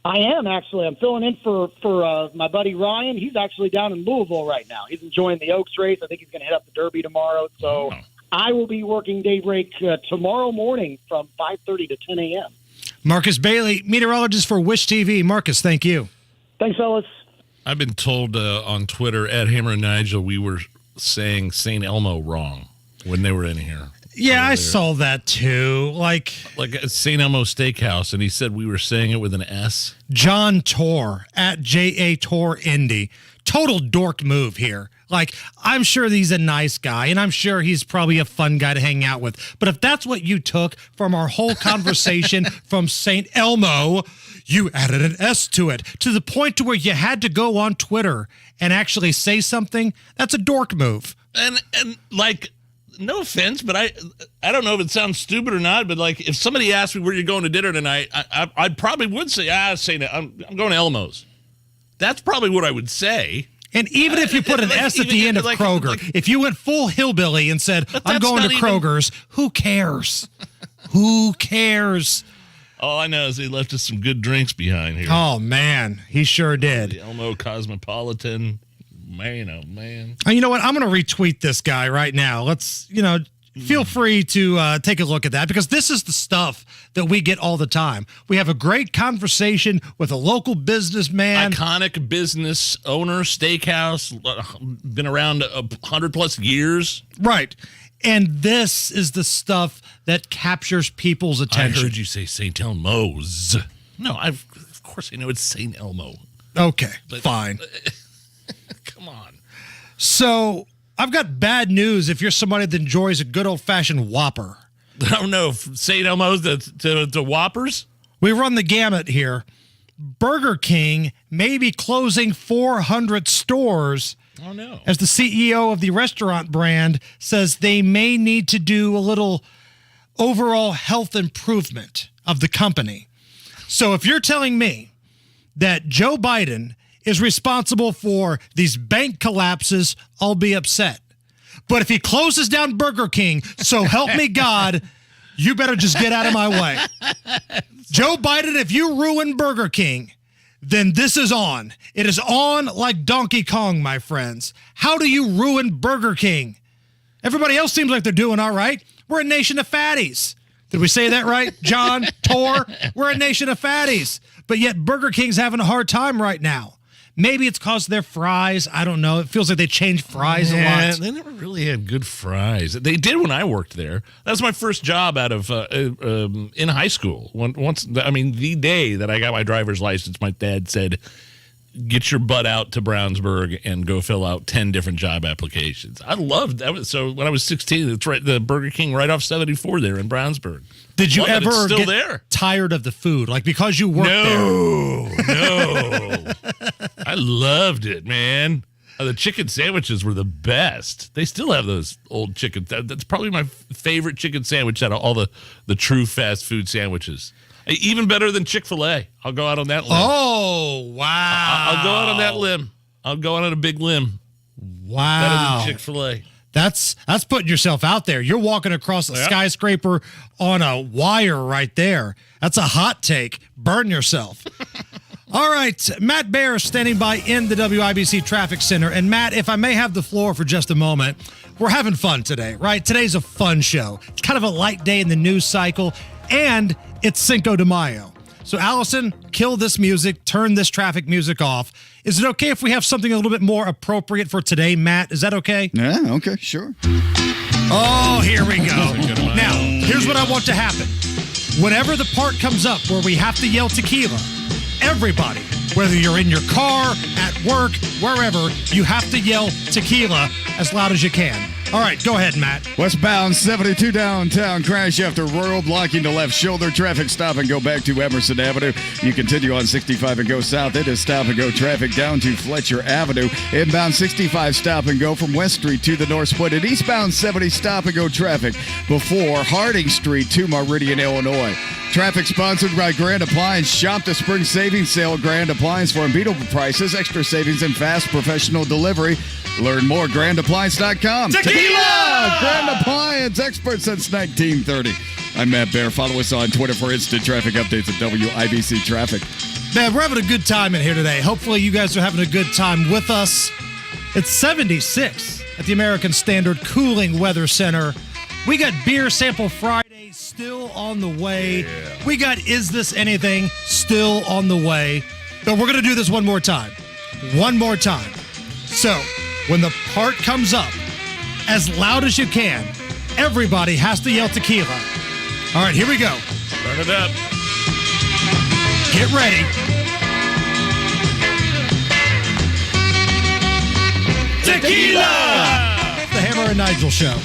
I am, actually. I'm filling in for my buddy Ryan. He's actually down in Louisville right now. He's enjoying the Oaks race. I think he's going to hit up the Derby tomorrow. So I will be working daybreak tomorrow morning from 5:30 to 10 a.m. Marcus Bailey, meteorologist for Wish TV. Marcus, thank you. Thanks, fellas. I've been told on Twitter, at Hammer and Nigel, we were saying St. Elmo wrong when they were in here. Yeah, I saw that too. Like St. Elmo Steakhouse, and he said we were saying it with an S. John Tor at JA Tor Indy. Total dork move here. I'm sure he's a nice guy, and I'm sure he's probably a fun guy to hang out with. But if that's what you took from our whole conversation from St. Elmo, you added an S to it, to the point to where you had to go on Twitter and actually say something. That's a dork move. And no offense, but I don't know if it sounds stupid or not, but if somebody asked me where you're going to dinner tonight, I probably would say, I'm going to Elmo's. That's probably what I would say. And even if you put an S at the end of Kroger, if you went full hillbilly and said, I'm going to Kroger's, who cares? Who cares? All I know is he left us some good drinks behind here. Oh, man. He sure did. The Elmo Cosmopolitan. Man, oh, man. You know what? I'm going to retweet this guy right now. Let's, feel free to take a look at that, because this is the stuff that we get all the time. We have a great conversation with a local businessman. Iconic business owner, steakhouse, been around 100-plus years. Right. And this is the stuff that captures people's attention. I heard you say St. Elmo's. No, of course I know it's St. Elmo. Okay, fine. Come on. So I've got bad news if you're somebody that enjoys a good old-fashioned Whopper. Oh, no. St. Elmo's to Whoppers? We run the gamut here. Burger King may be closing 400 stores. Oh, no. As the CEO of the restaurant brand says they may need to do a little overall health improvement of the company. So if you're telling me that Joe Biden is responsible for these bank collapses, I'll be upset. But if he closes down Burger King, so help me God, you better just get out of my way. Joe Biden, if you ruin Burger King, then this is on. It is on like Donkey Kong, my friends. How do you ruin Burger King? Everybody else seems like they're doing all right. We're a nation of fatties. Did we say that right, John? Tor? We're a nation of fatties. But yet Burger King's having a hard time right now. Maybe it's because of their fries. I don't know. It feels like they change fries a lot. They never really had good fries. They did when I worked there. That was my first job out of in high school. The day that I got my driver's license, my dad said, get your butt out to Brownsburg and go fill out 10 different job applications. I loved that. So when I was 16, it's right, the Burger King right off 74 there in Brownsburg. Did you ever still get there. tired of the food? Like, because you worked there? No. I loved it, man. The chicken sandwiches were the best. They still have those old chicken. That's probably my favorite chicken sandwich out of all the true fast food sandwiches. Even better than Chick-fil-A. I'll go out on that limb. Oh, wow. I'll go out on that limb. I'll go out on a big limb. Wow. Better than Chick-fil-A. That's putting yourself out there. You're walking across a skyscraper on a wire right there. That's a hot take. Burn yourself. All right, Matt Bear standing by in the WIBC Traffic Center. And Matt, if I may have the floor for just a moment, we're having fun today, right? Today's a fun show. It's kind of a light day in the news cycle, and it's Cinco de Mayo. So Allison, kill this music, turn this traffic music off. Is it okay if we have something a little bit more appropriate for today, Matt? Is that okay? Yeah, okay, sure. Oh, here we go. Now, here's what I want to happen. Whenever the part comes up where we have to yell tequila, everybody, whether you're in your car, at work, wherever, you have to yell tequila as loud as you can. All right, go ahead, Matt. Westbound 72 downtown crash after Royal blocking the left shoulder. Traffic stop and go back to Emerson Avenue. You continue on 65 and go south. It is stop and go traffic down to Fletcher Avenue. Inbound 65 stop and go from West Street to the North Split. And eastbound 70 stop and go traffic before Harding Street to Meridian, Illinois. Traffic sponsored by Grand Appliance. Shop the spring savings sale at Grand Appliance for unbeatable prices, extra savings, and fast professional delivery. Learn more at grandappliance.com. Tequila! Grand Appliance, expert since 1930. I'm Matt Bear. Follow us on Twitter for instant traffic updates at WIBC Traffic. Man, we're having a good time in here today. Hopefully you guys are having a good time with us. It's 76 at the American Standard Cooling Weather Center. We got Beer Sample Friday still on the way. Yeah. We got Is This Anything still on the way. But we're going to do this one more time. One more time. So, when the part comes up, as loud as you can, everybody has to yell tequila. All right, here we go. Turn it up. Get ready. Tequila! The Hammer and Nigel Show.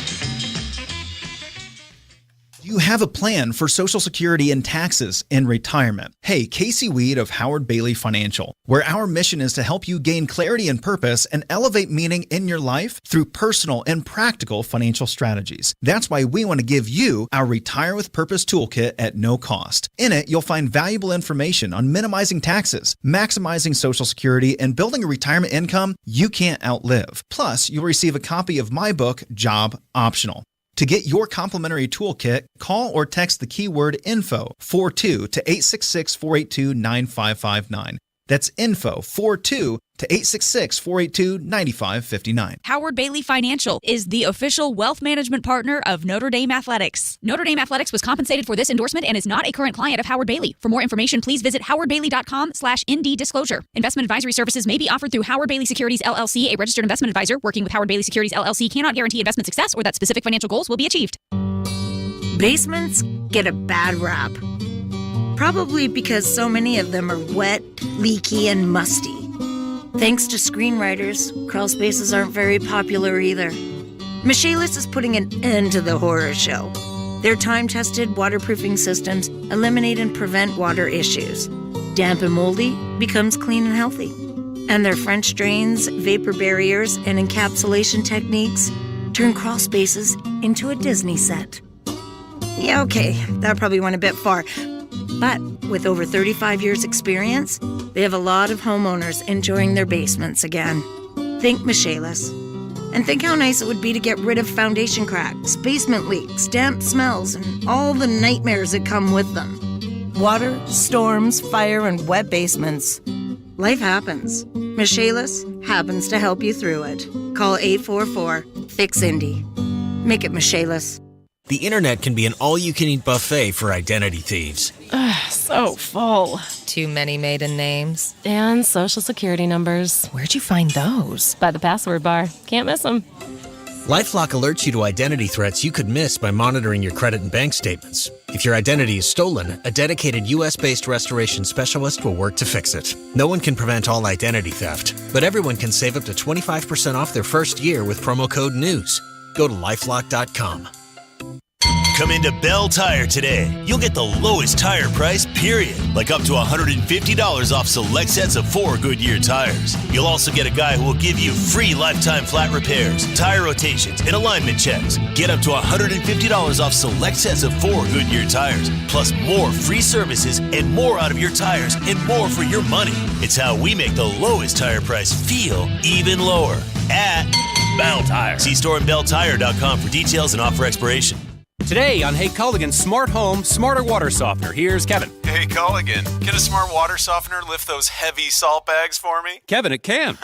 You have a plan for Social Security and taxes and retirement. Hey, Casey Weed of Howard Bailey Financial, where our mission is to help you gain clarity and purpose and elevate meaning in your life through personal and practical financial strategies. That's why we want to give you our Retire with Purpose Toolkit at no cost. In it, you'll find valuable information on minimizing taxes, maximizing Social Security, and building a retirement income you can't outlive. Plus, you'll receive a copy of my book, Job Optional. To get your complimentary toolkit, call or text the keyword INFO 42 to 866-482-9559. That's INFO 42 to 866-482-9559. Howard Bailey Financial is the official wealth management partner of Notre Dame Athletics. Notre Dame Athletics was compensated for this endorsement and is not a current client of Howard Bailey. For more information, please visit howardbailey.com/ND disclosure. Investment advisory services may be offered through Howard Bailey Securities LLC, a registered investment advisor. Working with Howard Bailey Securities LLC cannot guarantee investment success or that specific financial goals will be achieved. Basements get a bad rap. Probably because so many of them are wet, leaky, and musty. Thanks to screenwriters, crawl spaces aren't very popular either. Michaelis is putting an end to the horror show. Their time-tested waterproofing systems eliminate and prevent water issues. Damp and moldy becomes clean and healthy. And their French drains, vapor barriers, and encapsulation techniques turn crawl spaces into a Disney set. Yeah, okay, that probably went a bit far. But with over 35 years experience, they have a lot of homeowners enjoying their basements again. Think Michaelis. And think how nice it would be to get rid of foundation cracks, basement leaks, damp smells, and all the nightmares that come with them. Water, storms, fire, and wet basements. Life happens. Michaelis happens to help you through it. Call 844-FIX-INDY. Make it Michaelis. The internet can be an all-you-can-eat buffet for identity thieves. Ugh, so full. Too many maiden names. And social security numbers. Where'd you find those? By the password bar. Can't miss them. LifeLock alerts you to identity threats you could miss by monitoring your credit and bank statements. If your identity is stolen, a dedicated U.S.-based restoration specialist will work to fix it. No one can prevent all identity theft, but everyone can save up to 25% off their first year with promo code NEWS. Go to LifeLock.com. Come into Bell Tire today. You'll get the lowest tire price, period. Like up to $150 off select sets of 4 Goodyear tires. You'll also get a guy who will give you free lifetime flat repairs, tire rotations, and alignment checks. Get up to $150 off select sets of 4 Goodyear tires, plus more free services and more out of your tires and more for your money. It's how we make the lowest tire price feel even lower at Bell Tire. See store and belltire.com for details and offer expiration. Today on Hey Culligan Smart Home, Smarter Water Softener. Here's Kevin. Hey Culligan, can a smart water softener lift those heavy salt bags for me? Kevin, it can.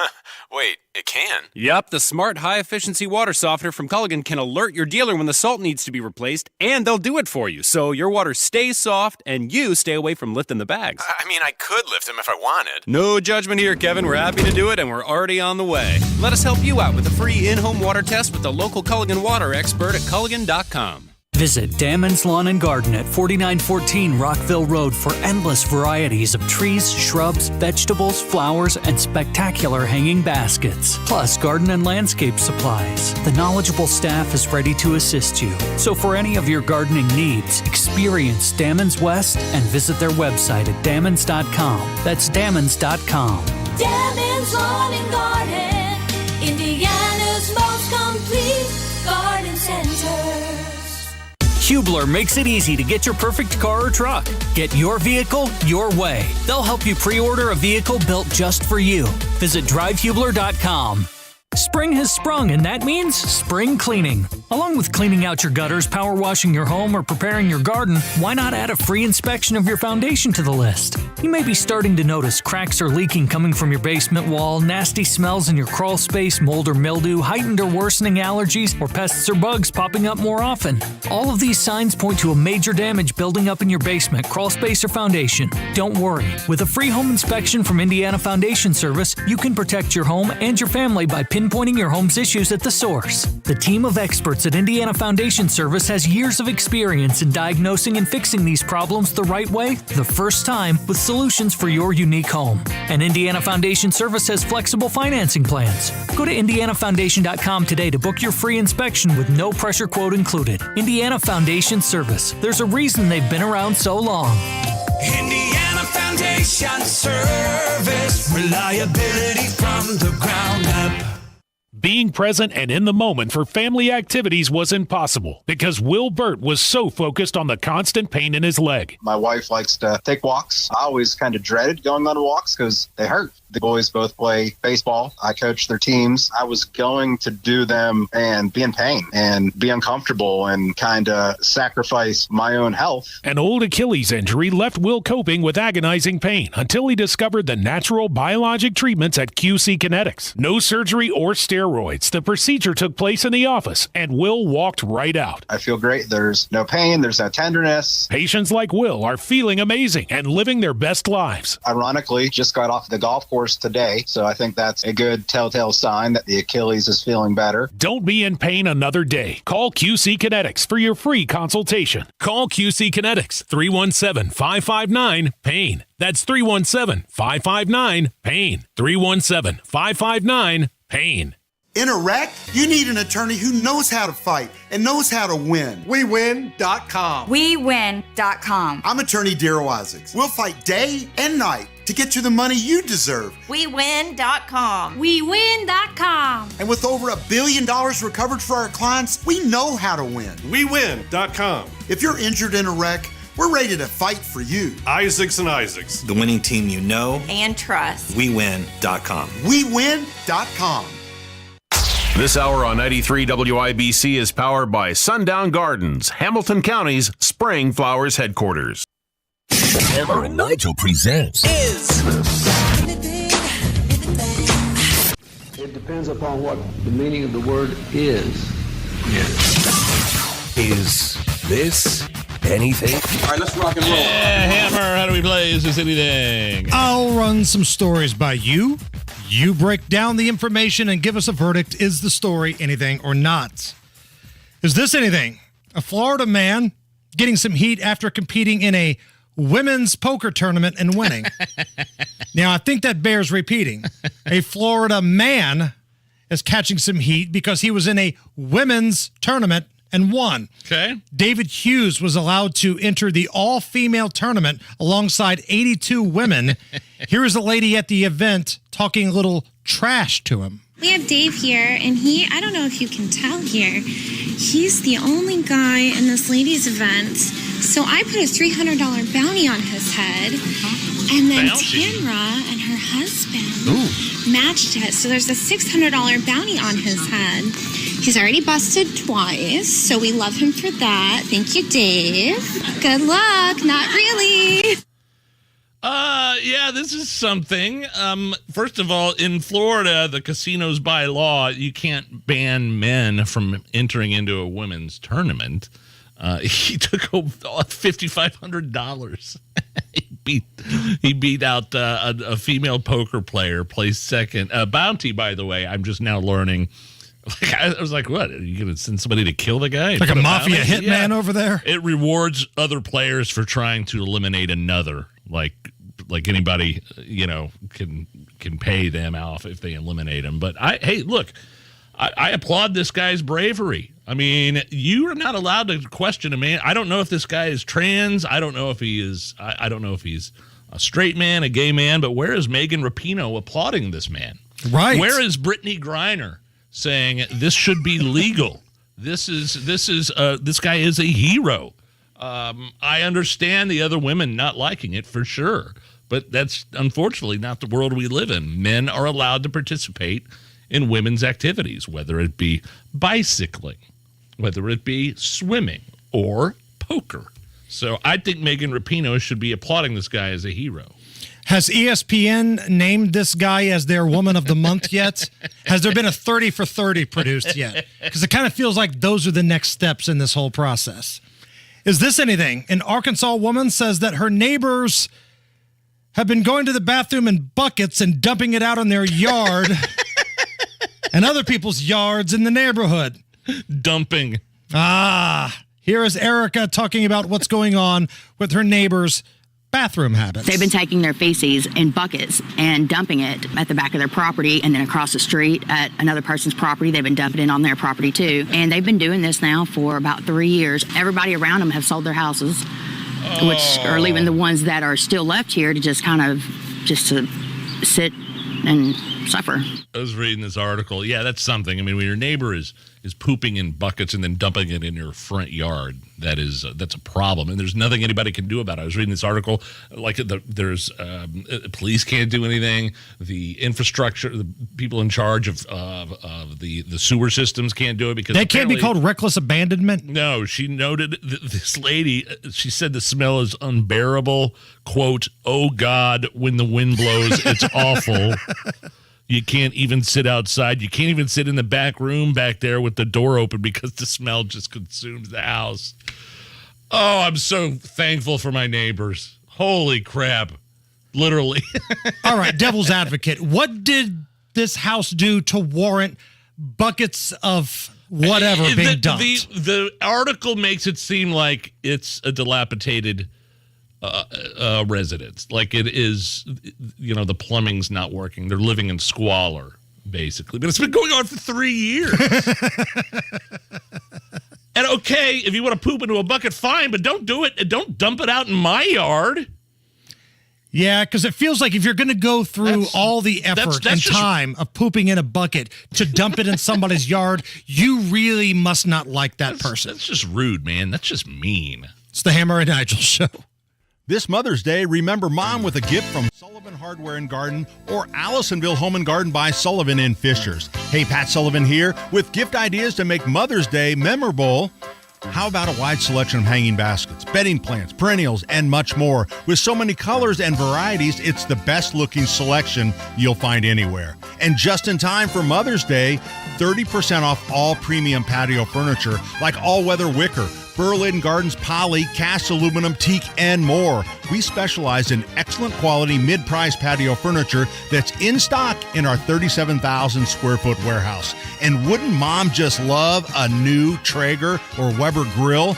Wait, it can? Yep, the smart high-efficiency water softener from Culligan can alert your dealer when the salt needs to be replaced, and they'll do it for you, so your water stays soft and you stay away from lifting the bags. I mean, I could lift them if I wanted. No judgment here, Kevin. We're happy to do it, and we're already on the way. Let us help you out with a free in-home water test with the local Culligan water expert at Culligan.com. Visit Damon's Lawn and Garden at 4914 Rockville Road for endless varieties of trees, shrubs, vegetables, flowers, and spectacular hanging baskets. Plus garden and landscape supplies. The knowledgeable staff is ready to assist you. So for any of your gardening needs, experience Damon's West and visit their website at Damon's.com. That's Damon's.com. Damon's Lawn and Garden, Indiana's most complete garden center. Hubler makes it easy to get your perfect car or truck. Get your vehicle your way. They'll help you pre-order a vehicle built just for you. Visit drivehubler.com. Spring has sprung, and that means spring cleaning. Along with cleaning out your gutters, power washing your home, or preparing your garden, why not add a free inspection of your foundation to the list? You may be starting to notice cracks or leaking coming from your basement wall, nasty smells in your crawl space, mold or mildew, heightened or worsening allergies, or pests or bugs popping up more often. All of these signs point to a major damage building up in your basement, crawl space, or foundation. Don't worry. With a free home inspection from Indiana Foundation Service, you can protect your home and your family by pinpointing your home's issues at the source. The team of experts at Indiana Foundation Service has years of experience in diagnosing and fixing these problems the right way, the first time, with solutions for your unique home. And Indiana Foundation Service has flexible financing plans. Go to indianafoundation.com today to book your free inspection with no pressure quote included. Indiana Foundation Service. There's a reason they've been around so long. Indiana Foundation Service. Reliability from the ground up. Being present and in the moment for family activities was impossible because Will Burt was so focused on the constant pain in his leg. My wife likes to take walks. I always kind of dreaded going on walks because they hurt. The boys both play baseball. I coach their teams. I was going to do them and be in pain and be uncomfortable and kind of sacrifice my own health. An old Achilles injury left Will coping with agonizing pain until he discovered the natural biologic treatments at QC Kinetics. No surgery or steroids. The procedure took place in the office and Will walked right out. I feel great. There's no pain. There's no tenderness. Patients like Will are feeling amazing and living their best lives. Ironically, just got off the golf course today, so I think that's a good telltale sign that the Achilles is feeling better. Don't be in pain another day. Call QC Kinetics for your free consultation. Call QC Kinetics 317-559-PAIN. That's 317-559-PAIN. 317-559-PAIN. In a wreck, you need an attorney who knows how to fight and knows how to win. WeWin.com. WeWin.com. I'm attorney Darryl Isaacs. We'll fight day and night to get you the money you deserve. WeWin.com. WeWin.com. And with over $1 billion recovered for our clients, we know how to win. WeWin.com. If you're injured in a wreck, we're ready to fight for you. Isaacs and Isaacs. The winning team you know and trust. WeWin.com. WeWin.com. This hour on 93 WIBC is powered by Sundown Gardens, Hamilton County's Spring Flowers headquarters. Hammer and Nigel presents It depends upon what the meaning of the word is. Is this anything? All right, let's rock and roll. Yeah, Hammer, how do we play? Is this anything? I'll run some stories by you. You break down the information and give us a verdict. Is the story anything or not? Is this anything? A Florida man getting some heat after competing in a women's poker tournament and winning. Now, I think that bears repeating. A Florida man is catching some heat because he was in a women's tournament and won. Okay. David Hughes was allowed to enter the all-female tournament alongside 82 women. Here is a lady at the event talking a little trash to him. We have Dave here, and I don't know if you can tell here, he's the only guy in this ladies' event. So I put a $300 bounty on his head, and then Tamra and her husband matched it. So there's a $600 bounty on his head. He's already busted twice, so we love him for that. Thank you, Dave. Good luck. Not really. Yeah, this is something. First of all, in Florida, the casinos by law, you can't ban men from entering into a women's tournament. He took $5,500. He beat out a female poker player, placed second. Bounty, by the way, I'm just now learning. I was like, what? Are you going to send somebody to kill the guy? Like a mafia hitman over there? It rewards other players for trying to eliminate another. Like anybody, can pay them off if they eliminate him. But I applaud this guy's bravery. I mean, you are not allowed to question a man. I don't know if this guy is trans. I don't know if he is. I don't know if he's a straight man, a gay man. But where is Megan Rapinoe applauding this man? Right. Where is Brittany Griner saying this should be legal? This guy is a hero. I understand the other women not liking it for sure, but that's unfortunately not the world we live in. Men are allowed to participate in women's activities, whether it be bicycling, whether it be swimming or poker. So I think Megan Rapinoe should be applauding this guy as a hero. Has ESPN named this guy as their Woman of the Month yet? Has there been a 30 for 30 produced yet? Because it kind of feels like those are the next steps in this whole process. Is this anything? An Arkansas woman says that her neighbors have been going to the bathroom in buckets and dumping it out in their yard and other people's yards in the neighborhood. Dumping. Here is Erica talking about what's going on with her neighbors' bathroom habits. They've been taking their feces in buckets and dumping it at the back of their property, and then across the street at another person's property. They've been dumping it on their property too. And they've been doing this now for about 3 years. Everybody around them have sold their houses, which are leaving the ones that are still left here to just to sit and suffer. I was reading this article. Yeah, that's something. I mean, when your neighbor is pooping in buckets and then dumping it in your front yard, that's a problem, and there's nothing anybody can do about it. I was reading this article, there's police can't do anything. The infrastructure, the people in charge of the sewer systems can't do it because that can't be called reckless abandonment. No, she noted this lady. She said the smell is unbearable. Quote, "Oh God, when the wind blows, it's awful." You can't even sit outside. You can't even sit in the back room back there with the door open because the smell just consumes the house. Oh, I'm so thankful for my neighbors. Holy crap. Literally. All right, devil's advocate. What did this house do to warrant buckets of whatever being dumped? The article makes it seem like it's a dilapidated residence. Like it is, the plumbing's not working. They're living in squalor, basically. But it's been going on for 3 years. And okay, if you want to poop into a bucket, fine, but don't do it. Don't dump it out in my yard. Yeah, because it feels like if you're going to go through all the effort and time of pooping in a bucket to dump it in somebody's yard, you really must not like that person. That's just rude, man. That's just mean. It's the Hammer and Nigel Show. This Mother's Day, remember Mom with a gift from Sullivan Hardware and Garden or Allisonville Home and Garden by Sullivan in Fishers. Hey, Pat Sullivan here with gift ideas to make Mother's Day memorable. How about a wide selection of hanging baskets, bedding plants, perennials, and much more? With so many colors and varieties, it's the best looking selection you'll find anywhere. And just in time for Mother's Day, 30% off all premium patio furniture like all-weather wicker, Berlin Gardens poly, cast aluminum, teak, and more. We specialize in excellent quality mid-price patio furniture that's in stock in our 37,000 square foot warehouse. And wouldn't Mom just love a new Traeger or Weber grill?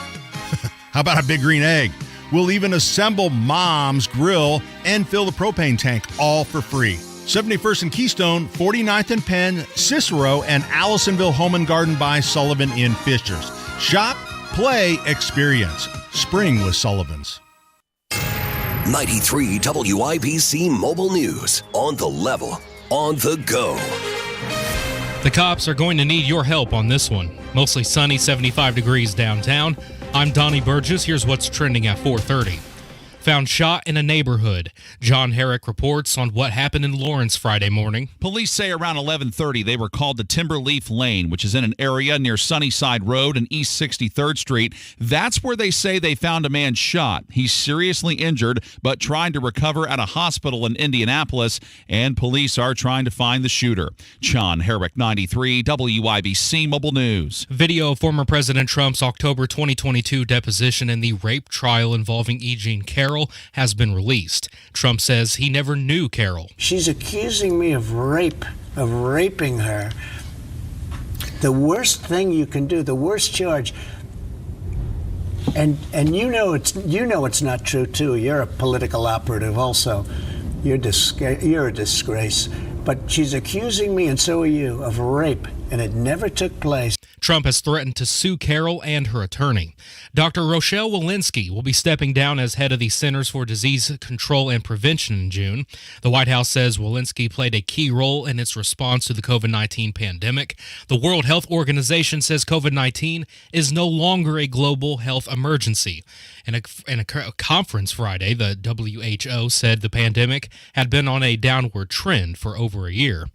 How about a big green egg? We'll even assemble Mom's grill and fill the propane tank, all for free. 71st and Keystone, 49th and Penn, Cicero, and Allisonville Home and Garden by Sullivan in Fishers. Shop, play, experience. Spring with Sullivan's. 93 WIBC Mobile News. On the level, on the go. The cops are going to need your help on this one. Mostly sunny, 75 degrees downtown. I'm Donnie Burgess. Here's what's trending at 4:30. Found shot in a neighborhood. John Herrick reports on what happened in Lawrence Friday morning. Police say around 11:30 they were called to Timberleaf Lane, which is in an area near Sunnyside Road and East 63rd Street. That's where they say they found a man shot. He's seriously injured, but trying to recover at a hospital in Indianapolis, and police are trying to find the shooter. John Herrick, 93 WIBC Mobile News. Video of former President Trump's October 2022 deposition in the rape trial involving E. Jean Carroll has been released. Trump says he never knew Carroll. She's accusing me of raping her. The worst thing you can do, the worst charge. And you know it's not true too. You're a political operative also. You're a disgrace. But she's accusing me, and so are you, of rape, and it never took place. Trump has threatened to sue Carroll and her attorney. Dr. Rochelle Walensky will be stepping down as head of the Centers for Disease Control and Prevention in June. The White House says Walensky played a key role in its response to the COVID-19 pandemic. The World Health Organization says COVID-19 is no longer a global health emergency. In a conference Friday, the WHO said the pandemic had been on a downward trend for over a year.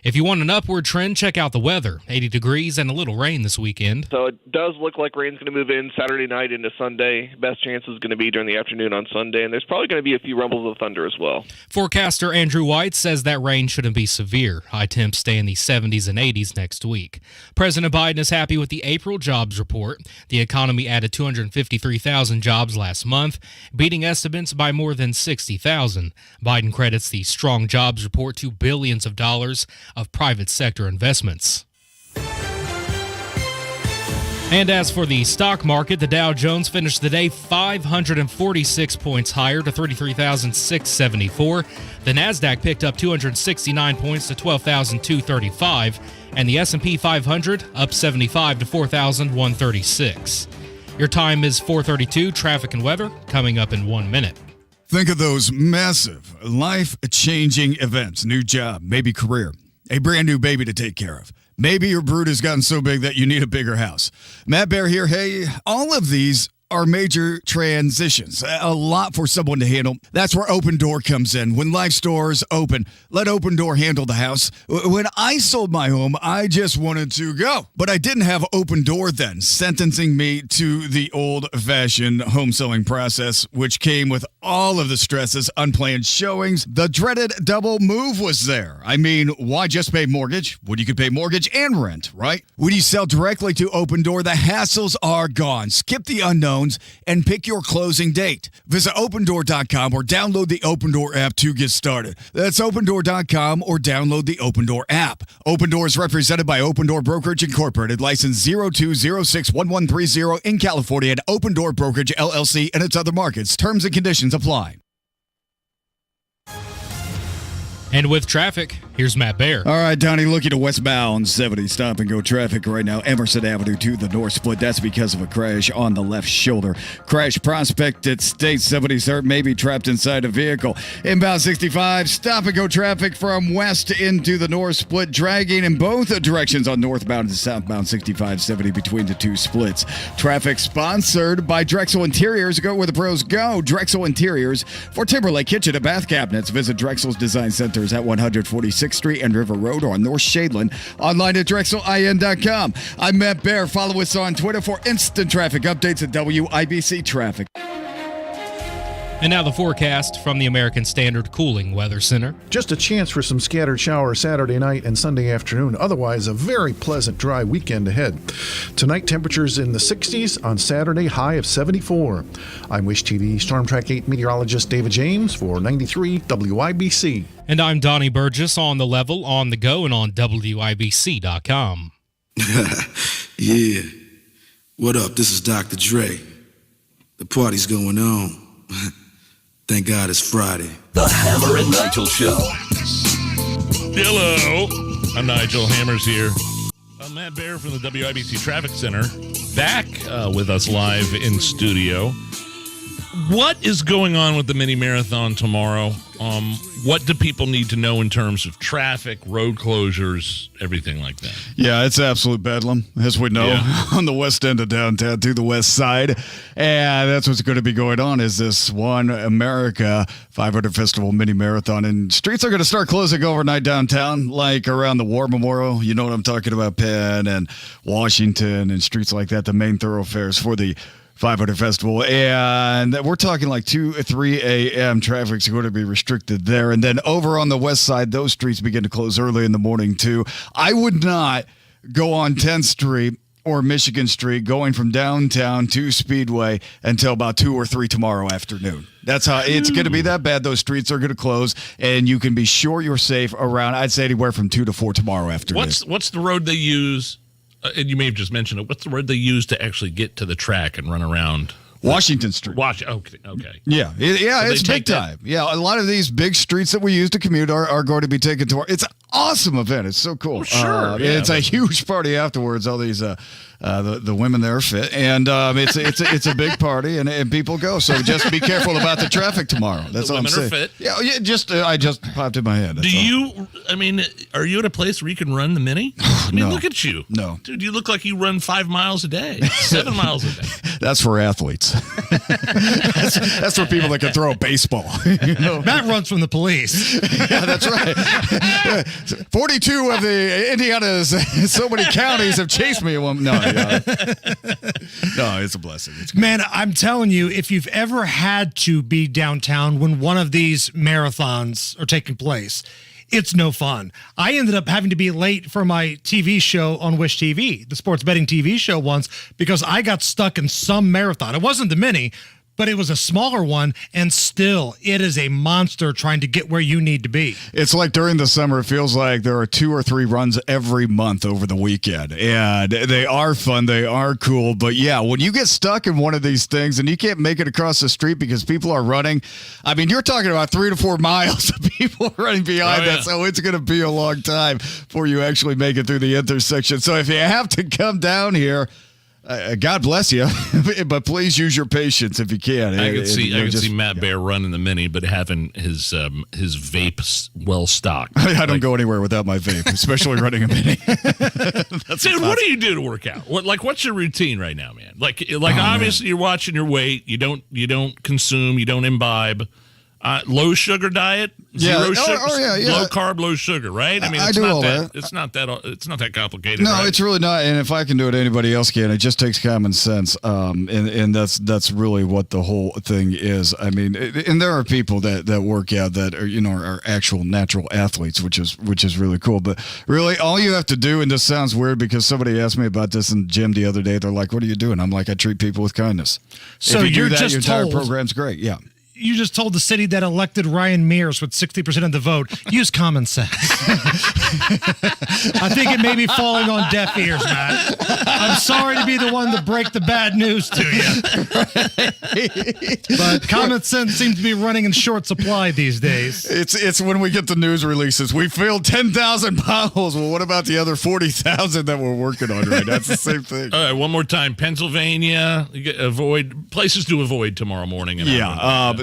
If you want an upward trend, check out the weather. 80 degrees and a little rain this weekend. So it does look like rain's going to move in Saturday night into Sunday. Best chance is going to be during the afternoon on Sunday, and there's probably going to be a few rumbles of thunder as well. Forecaster Andrew White says that rain shouldn't be severe. High temps stay in the 70s and 80s next week. President Biden is happy with the April jobs report. The economy added 253,000 jobs last month, beating estimates by more than 60,000. Biden credits the strong jobs report to billions of dollars of private sector investments. And as for the stock market, the Dow Jones finished the day 546 points higher to 33,674. The Nasdaq picked up 269 points to 12,235, and the S&P 500 up 75 to 4,136. Your time is 4:32. Traffic and weather coming up in 1 minute. Think of those massive, life-changing events. New job, maybe career. A brand new baby to take care of. Maybe your brood has gotten so big that you need a bigger house. Matt Bear here. Hey, all of these are major transitions. A lot for someone to handle. That's where Open Door comes in. When life stores open, let Open Door handle the house. When I sold my home, I just wanted to go. But I didn't have Open Door then, sentencing me to the old-fashioned home selling process, which came with all of the stresses, unplanned showings. The dreaded double move was there. I mean, why just pay mortgage when you could pay mortgage and rent, right? When you sell directly to Open Door, the hassles are gone. Skip the unknown and pick your closing date. Visit opendoor.com or download the Open Door app to get started. That's opendoor.com or download the Open Door app. Open Door is represented by Open Door Brokerage Incorporated, license 02061130 in California, and Open Door Brokerage LLC and its other markets. Terms and conditions apply. And with traffic, here's Matt Bear. All right, Donnie, looking to westbound 70 stop and go traffic right now. Emerson Avenue to the north split. That's because of a crash on the left shoulder. Crash Prospect at State 73rd, maybe trapped inside a vehicle. Inbound 65, stop and go traffic from west into the north split, dragging in both directions on northbound and southbound 65-70 between the two splits. Traffic sponsored by Drexel Interiors. Go where the pros go. Drexel Interiors for Timberlake Kitchen and Bath Cabinets. Visit Drexel's Design Centers at 146 6th Street and River Road or on North Shadeland. Online at DrexelIN.com. I'm Matt Bear. Follow us on Twitter for instant traffic updates at WIBC Traffic. And now the forecast from the American Standard Cooling Weather Center. Just a chance for some scattered showers Saturday night and Sunday afternoon. Otherwise, a very pleasant, dry weekend ahead. Tonight, temperatures in the 60s. On Saturday, high of 74. I'm Wish TV Storm Track 8 meteorologist David James for 93 WIBC. And I'm Donnie Burgess on the level, on the go, and on WIBC.com. Yeah. What up? This is Dr. Dre. The party's going on. Thank God it's Friday. The Hammer and Nigel Show. Hello. I'm Nigel. Hammer's here. I'm Matt Bear from the WIBC Traffic Center. Back with us live in studio. What is going on with the mini marathon tomorrow? What do people need to know in terms of traffic, road closures, everything like that? Yeah, it's absolute bedlam, as we know, on the west end of downtown to the west side. And that's what's going to be going on is this One America 500 Festival Mini Marathon. And streets are going to start closing overnight downtown, like around the War Memorial. You know what I'm talking about, Penn and Washington and streets like that, the main thoroughfares for the 500 Festival, and we're talking like 2 or 3 a.m. Traffic's going to be restricted there. And then over on the west side, those streets begin to close early in the morning too. I would not go on 10th Street or Michigan Street going from downtown to Speedway until about 2 or 3 tomorrow afternoon. That's how it's going to be that bad. Those streets are going to close, and you can be sure you're safe around, I'd say, anywhere from 2 to 4 tomorrow afternoon. What's the road they use? And you may have just mentioned it. What's the word they use to actually get to the track and run around? Washington Street. Okay. Yeah, So it's big time. Yeah, a lot of these big streets that we use to commute are going to be taken to. It's an awesome event. It's so cool. Sure. It's a huge party afterwards. All these the women there are fit, and it's a big party, and people go. So just be careful about the traffic tomorrow. That's all I'm saying. Women are fit. Yeah. I just popped in my head. Are you at a place where you can run the mini? No. Look at you. No. Dude, you look like you run 5 miles a day, 7 miles a day. That's for athletes. that's for people that can throw a baseball. Matt runs from the police. Yeah, that's right. 42 of the Indiana's so many counties have chased me. No, it's a blessing. Man, I'm telling you, if you've ever had to be downtown when one of these marathons are taking place, it's no fun. I ended up having to be late for my TV show on Wish TV, the sports betting TV show once, because I got stuck in some marathon. It wasn't the mini, but it was a smaller one, and still, it is a monster trying to get where you need to be. It's like during the summer, it feels like there are 2 or 3 runs every month over the weekend, and they are fun, they are cool, but yeah, when you get stuck in one of these things and you can't make it across the street because people are running, I mean, you're talking about 3 to 4 miles of people running behind that, so it's going to be a long time before you actually make it through the intersection. So if you have to come down here, God bless you, but please use your patience if you can. I can see Matt Bear running the mini, but having his vape well stocked. I don't go anywhere without my vape, especially running a mini. Dude, what do you do to work out? What's your routine right now, man? Obviously you're watching your weight. You don't consume. You don't imbibe. Low sugar diet, zero sugar, low carb, low sugar, right? I mean, I do all that. It's not that complicated. No, right? It's really not. And if I can do it, anybody else can. It just takes common sense. And that's really what the whole thing is. I mean, and there are people that work out that are actual natural athletes, which is really cool. But really, all you have to do, and this sounds weird because somebody asked me about this in the gym the other day. They're like, "What are you doing?" I'm like, "I treat people with kindness." So if you you're do that, just your entire told- program's great. Yeah. You just told the city that elected Ryan Mears with 60% of the vote, use common sense. I think it may be falling on deaf ears, Matt. I'm sorry to be the one to break the bad news to you. But common sense seems to be running in short supply these days. It's when we get the news releases. We filled 10,000 potholes. Well, what about the other 40,000 that we're working on right now? That's the same thing. All right, one more time. Pennsylvania, places to avoid tomorrow morning.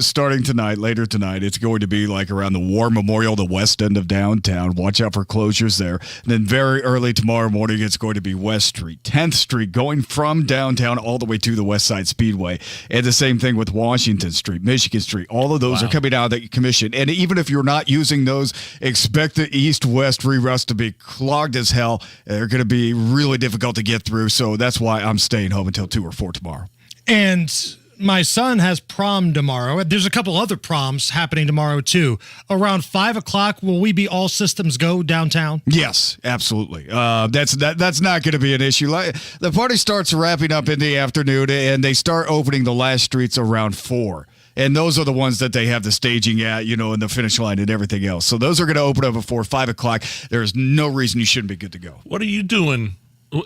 starting tonight, later tonight, it's going to be like around the War Memorial, the west end of downtown. Watch out for closures there. And then very early tomorrow morning, it's going to be West Street, 10th Street, going from downtown all the way to the West Side Speedway. And the same thing with Washington Street, Michigan Street. All of those are coming out of the commission. And even if you're not using those, expect the east-west reroutes to be clogged as hell. They're going to be really difficult to get through. So that's why I'm staying home until 2 or 4 tomorrow. And my son has prom tomorrow. There's a couple other proms happening tomorrow, too. Around 5 o'clock, will we be all systems go downtown? Yes, absolutely. That's not going to be an issue. The party starts wrapping up in the afternoon, and they start opening the last streets around 4. And those are the ones that they have the staging at, and the finish line and everything else. So those are going to open up before 5 o'clock. There's no reason you shouldn't be good to go. What are you doing?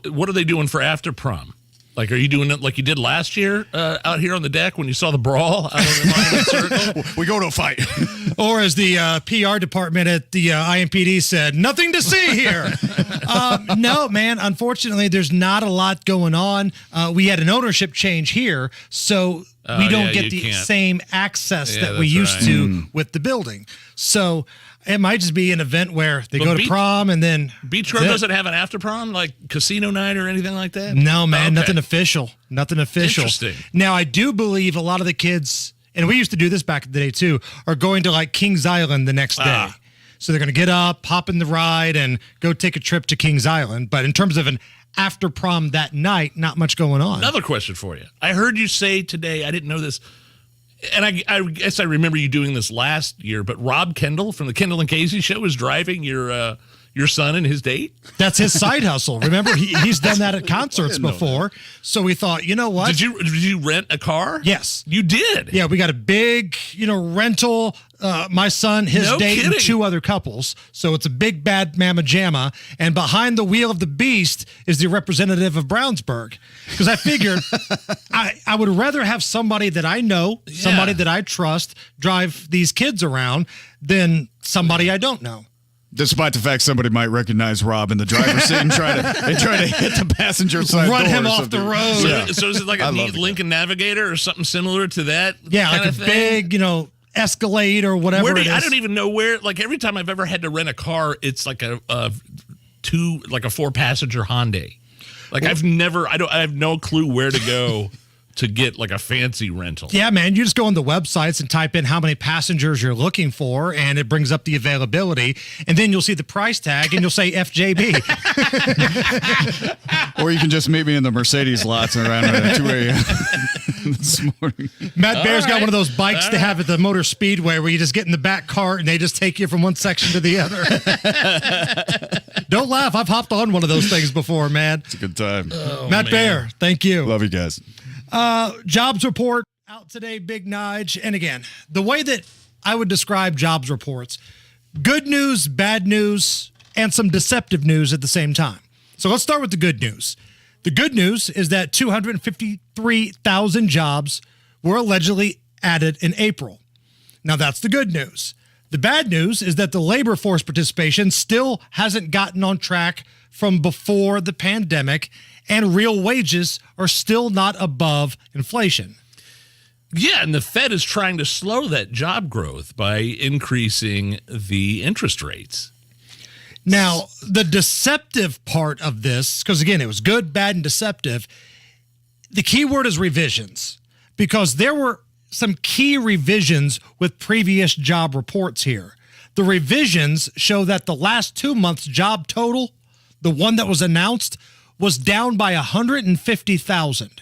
What are they doing for after prom? Like, are you doing it like you did last year out here on the deck when you saw the brawl out on the monument circle? We go to a fight. Or as the PR department at the IMPD said, nothing to see here. No, man, unfortunately, there's not a lot going on. We had an ownership change here, so we don't get the same access that we used to with the building. So it might just be an event where they go to prom and then Beach Road doesn't have an after prom, like casino night or anything like that? No, man, nothing official. Nothing official. Interesting. Now, I do believe a lot of the kids, and we used to do this back in the day too, are going to like Kings Island the next day. So they're going to get up, hop in the ride, and go take a trip to Kings Island. But in terms of an after prom that night, not much going on. Another question for you. I heard you say today, I didn't know this, and I guess I remember you doing this last year, but Rob Kendall from the Kendall and Casey show is driving your son and his date? That's his side hustle. Remember, he's done that at concerts before. So we thought, you know what? Did you rent a car? Yes. You did? Yeah, we got a big, rental. My son, his date, and 2 other couples. So it's a big bad mamma jamma. And behind the wheel of the beast is the representative of Brownsburg. Because I figured I would rather have somebody that I know, somebody that I trust, drive these kids around than somebody I don't know. Despite the fact somebody might recognize Rob in the driver's seat and try to hit the passenger side Run door him or off something. the road. So is it like a neat Lincoln Navigator or something similar to that? Yeah, kind like of a thing? big, Escalade or whatever it is. I don't even know where. Like every time I've ever had to rent a car, it's like a 4-passenger Hyundai. Like I have no clue where to go to get like a fancy rental. Yeah, man, you just go on the websites and type in how many passengers you're looking for, and it brings up the availability, and then you'll see the price tag, and you'll say FJB. Or you can just meet me in the Mercedes lots around 2 a.m. this morning. Matt Bear's got one of those bikes they have at the Motor Speedway where you just get in the back cart and they just take you from one section to the other. Don't laugh. I've hopped on one of those things before, man. It's a good time. Matt Bear, thank you. Love you guys. Jobs report out today, Big Nige. And again, the way that I would describe jobs reports, good news, bad news, and some deceptive news at the same time. So let's start with the good news. The good news is that 253,000 jobs were allegedly added in April. Now that's the good news. The bad news is that the labor force participation still hasn't gotten on track from before the pandemic, and real wages are still not above inflation. Yeah, and the Fed is trying to slow that job growth by increasing the interest rates. Now, the deceptive part of this, because again, it was good, bad, and deceptive, the key word is revisions, because there were some key revisions with previous job reports here. The revisions show that the last 2 months job total, the one that was announced, was down by 150,000.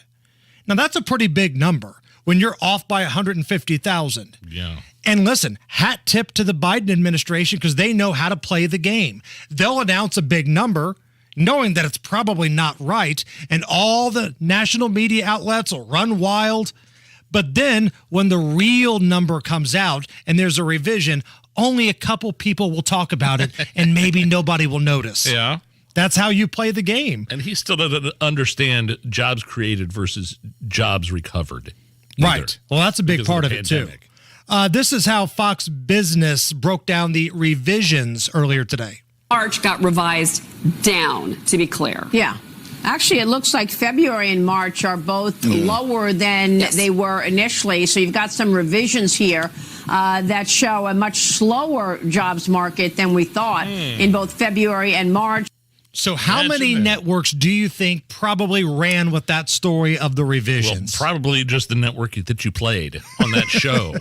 Now, that's a pretty big number when you're off by 150,000. Yeah. And listen, hat tip to the Biden administration because they know how to play the game. They'll announce a big number knowing that it's probably not right, and all the national media outlets will run wild. But then when the real number comes out and there's a revision, only a couple people will talk about it and maybe nobody will notice. Yeah. That's how you play the game. And he still doesn't understand jobs created versus jobs recovered either. Right. Well, that's a big part of it, too. This is how Fox Business broke down the revisions earlier today. March got revised down, to be clear. Yeah. Actually, it looks like February and March are both lower than they were initially. So you've got some revisions here that show a much slower jobs market than we thought in both February and March. So how many networks do you think probably ran with that story of the revisions? Well, probably just the network that you played on that show.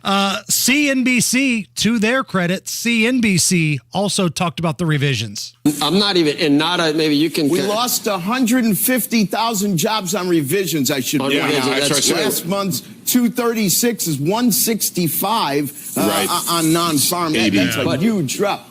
CNBC, to their credit, CNBC also talked about the revisions. I'm not even, and not a, maybe you can. We lost 150,000 jobs on revisions, I should be. That's last month's 236 is 165 on non-farm. That's a huge drop.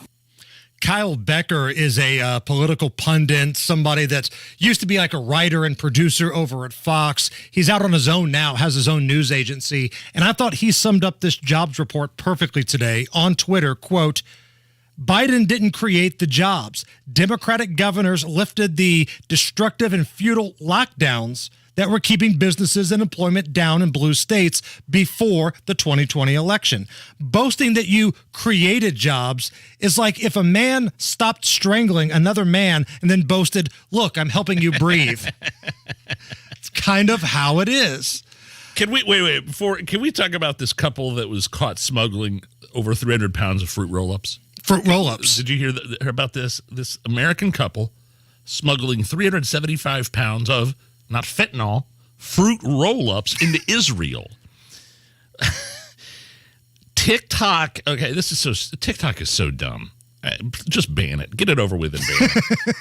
Kyle Becker is a political pundit, somebody that used to be like a writer and producer over at Fox. He's out on his own now, has his own news agency. And I thought he summed up this jobs report perfectly today on Twitter. Quote, Biden didn't create the jobs. Democratic governors lifted the destructive and futile lockdowns that were keeping businesses and employment down in blue states before the 2020 election. Boasting that you created jobs is like if a man stopped strangling another man and then boasted, look, I'm helping you breathe. It's kind of how it is. Can we can we talk about this couple that was caught smuggling over 300 pounds of fruit roll-ups? Fruit roll-ups. Did you hear about this? This American couple smuggling 375 pounds of, not fentanyl, fruit roll-ups into Israel. TikTok, TikTok is so dumb. Just ban it. Get it over with and ban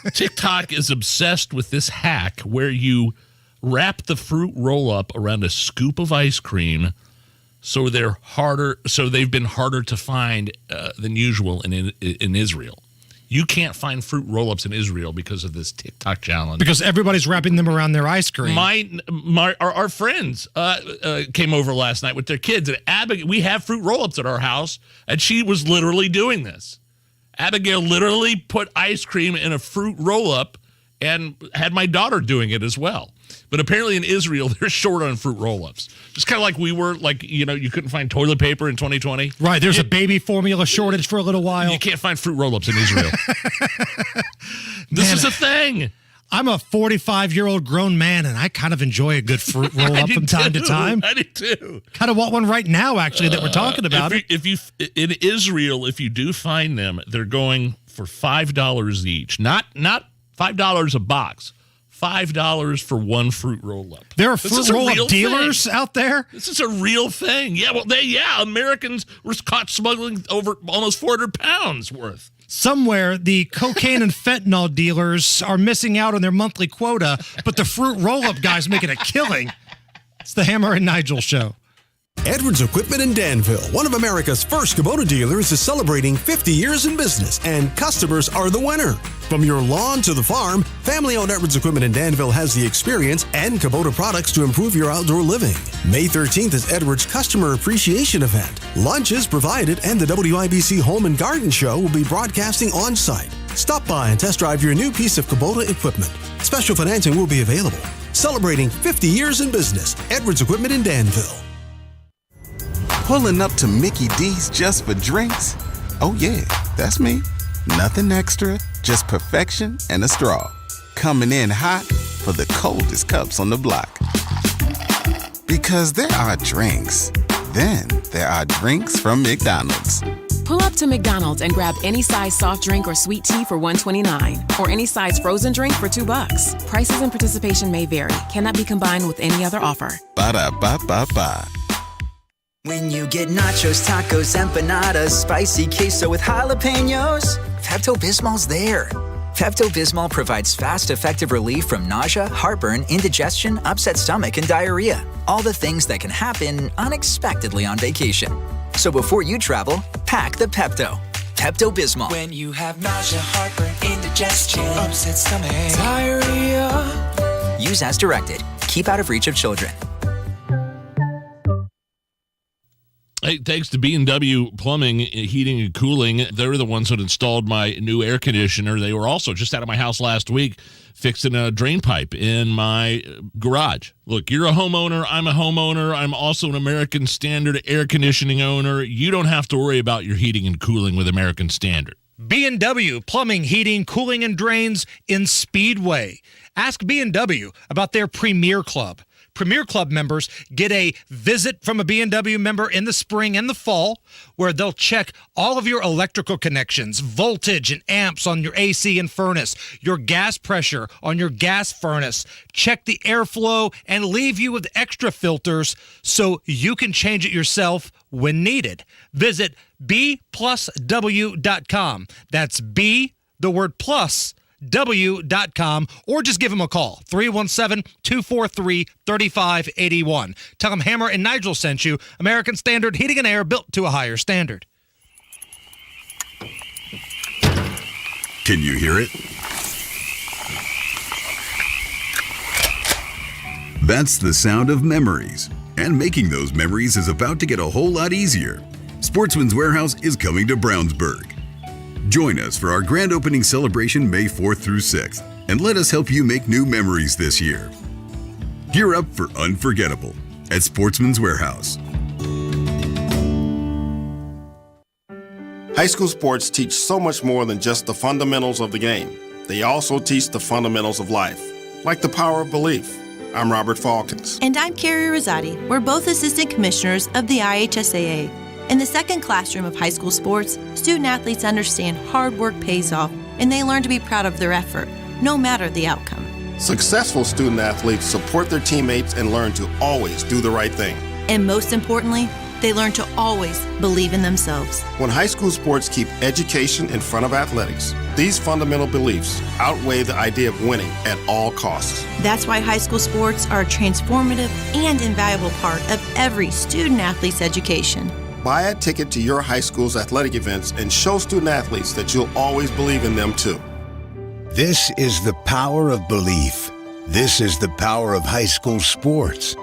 it. TikTok is obsessed with this hack where you wrap the fruit roll-up around a scoop of ice cream so they've been harder to find than usual in Israel. You can't find fruit roll-ups in Israel because of this TikTok challenge. Because everybody's wrapping them around their ice cream. Our friends came over last night with their kids. And Abigail, we have fruit roll-ups at our house, and she was literally doing this. Abigail literally put ice cream in a fruit roll-up and had my daughter doing it as well. But apparently in Israel, they're short on fruit roll-ups. It's kind of like we were, you couldn't find toilet paper in 2020. Right, there's a baby formula shortage for a little while. You can't find fruit roll-ups in Israel. This is a thing. I'm a 45-year-old grown man, and I kind of enjoy a good fruit roll-up from time to time. I do too. Kind of want one right now, actually, that we're talking about. In Israel, if you do find them, they're going for $5 each. Not $5 a box. $5 for one fruit roll-up. There are fruit roll-up dealers out there? This is a real thing. Yeah, Americans were caught smuggling over almost 400 pounds worth. Somewhere, the cocaine and fentanyl dealers are missing out on their monthly quota, but the fruit roll-up guy's making a killing. It's the Hammer and Nigel Show. Edwards Equipment in Danville, one of America's first Kubota dealers, is celebrating 50 years in business, and customers are the winner. From your lawn to the farm, family-owned Edwards Equipment in Danville has the experience and Kubota products to improve your outdoor living. May 13th is Edwards Customer Appreciation Event. Lunch is provided, and the WIBC Home and Garden Show will be broadcasting on-site. Stop by and test drive your new piece of Kubota equipment. Special financing will be available. Celebrating 50 years in business, Edwards Equipment in Danville. Pulling up to Mickey D's just for drinks? Oh yeah, that's me. Nothing extra, just perfection and a straw. Coming in hot for the coldest cups on the block. Because there are drinks. Then there are drinks from McDonald's. Pull up to McDonald's and grab any size soft drink or sweet tea for $1.29. Or any size frozen drink for $2. Prices and participation may vary. Cannot be combined with any other offer. Ba-da-ba-ba-ba. When you get nachos, tacos, empanadas, spicy queso with jalapenos, Pepto-Bismol's there. Pepto-Bismol provides fast, effective relief from nausea, heartburn, indigestion, upset stomach, and diarrhea. All the things that can happen unexpectedly on vacation. So before you travel, pack the Pepto. Pepto-Bismol. When you have nausea, heartburn, indigestion, upset stomach, diarrhea. Use as directed. Keep out of reach of children. Hey, thanks to B&W Plumbing, Heating, and Cooling. They're the ones that installed my new air conditioner. They were also just out of my house last week fixing a drain pipe in my garage. Look, you're a homeowner. I'm a homeowner. I'm also an American Standard air conditioning owner. You don't have to worry about your heating and cooling with American Standard. B&W Plumbing, Heating, Cooling, and Drains in Speedway. Ask B&W about their Premier Club. Premier Club members get a visit from a B&W member in the spring and the fall where they'll check all of your electrical connections, voltage and amps on your AC and furnace, your gas pressure on your gas furnace, check the airflow, and leave you with extra filters so you can change it yourself when needed. Visit bplusw.com. That's B, the word plus, w.com, or just give them a call, 317-243-3581. Tell them Hammer and Nigel sent you. American Standard Heating and Air, built to a higher standard. Can you hear it? That's the sound of memories. And making those memories is about to get a whole lot easier. Sportsman's Warehouse is coming to Brownsburg. Join us for our grand opening celebration May 4th through 6th, and let us help you make new memories this year. Gear up for unforgettable at Sportsman's Warehouse. High school sports teach so much more than just the fundamentals of the game. They also teach the fundamentals of life, like the power of belief. I'm Robert Falkins. And I'm Carrie Rosati. We're both assistant commissioners of the IHSAA. In the second classroom of high school sports, student athletes understand hard work pays off, and they learn to be proud of their effort, no matter the outcome. Successful student athletes support their teammates and learn to always do the right thing. And most importantly, they learn to always believe in themselves. When high school sports keep education in front of athletics, these fundamental beliefs outweigh the idea of winning at all costs. That's why high school sports are a transformative and invaluable part of every student athlete's education. Buy a ticket to your high school's athletic events and show student athletes that you'll always believe in them too. This is the power of belief. This is the power of high school sports.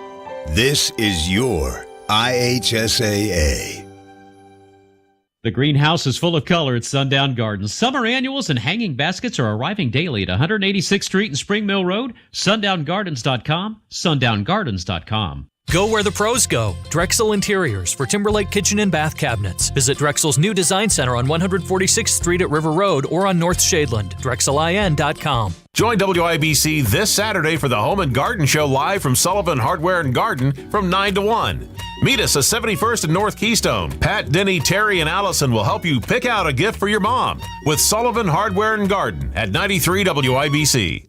This is your IHSAA. The greenhouse is full of color at Sundown Gardens. Summer annuals and hanging baskets are arriving daily at 186th Street and Spring Mill Road. SundownGardens.com, SundownGardens.com. Go where the pros go. Drexel Interiors for Timberlake Kitchen and Bath Cabinets. Visit Drexel's new design center on 146th Street at River Road or on North Shadeland. DrexelIN.com. Join WIBC this Saturday for the Home and Garden Show live from Sullivan Hardware and Garden from 9 to 1. Meet us at 71st and North Keystone. Pat, Denny, Terry, and Allison will help you pick out a gift for your mom with Sullivan Hardware and Garden at 93 WIBC.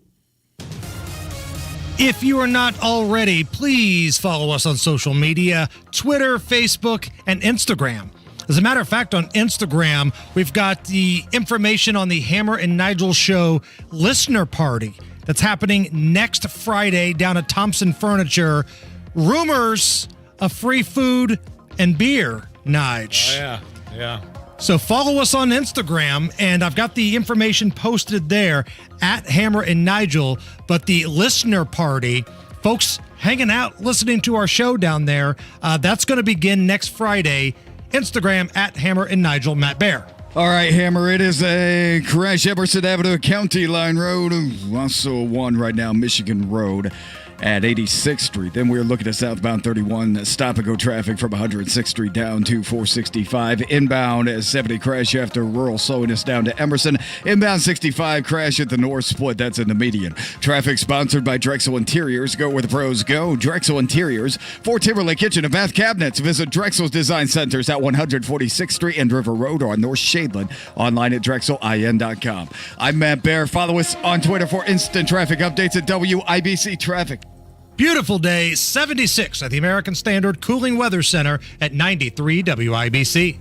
If you are not already, please follow us on social media, Twitter, Facebook, and Instagram. As a matter of fact, on Instagram, we've got the information on the Hammer and Nigel Show listener party that's happening next Friday down at Thompson Furniture. Rumors of free food and beer, Nige. Oh, yeah. So follow us on Instagram, and I've got the information posted there at Hammer and Nigel. But the listener party, folks hanging out, listening to our show down there, that's going to begin next Friday. Instagram at Hammer and Nigel, Matt Bear. All right, Hammer, it is a crash, Emerson Avenue, County Line Road, also one right now, Michigan Road at 86th Street. Then we're looking at southbound 31 stop-and-go traffic from 106th Street down to 465. Inbound 70 crash after rural slowing us down to Emerson. Inbound 65 crash at the north split. That's in the median. Traffic sponsored by Drexel Interiors. Go where the pros go. Drexel Interiors for Timberlake Kitchen and Bath Cabinets. Visit Drexel's Design Centers at 146th Street and River Road or on North Shadeland. Online at DrexelIN.com. I'm Matt Bear. Follow us on Twitter for instant traffic updates at WIBC Traffic. Beautiful day, 76 at the American Standard Cooling Weather Center at 93 WIBC.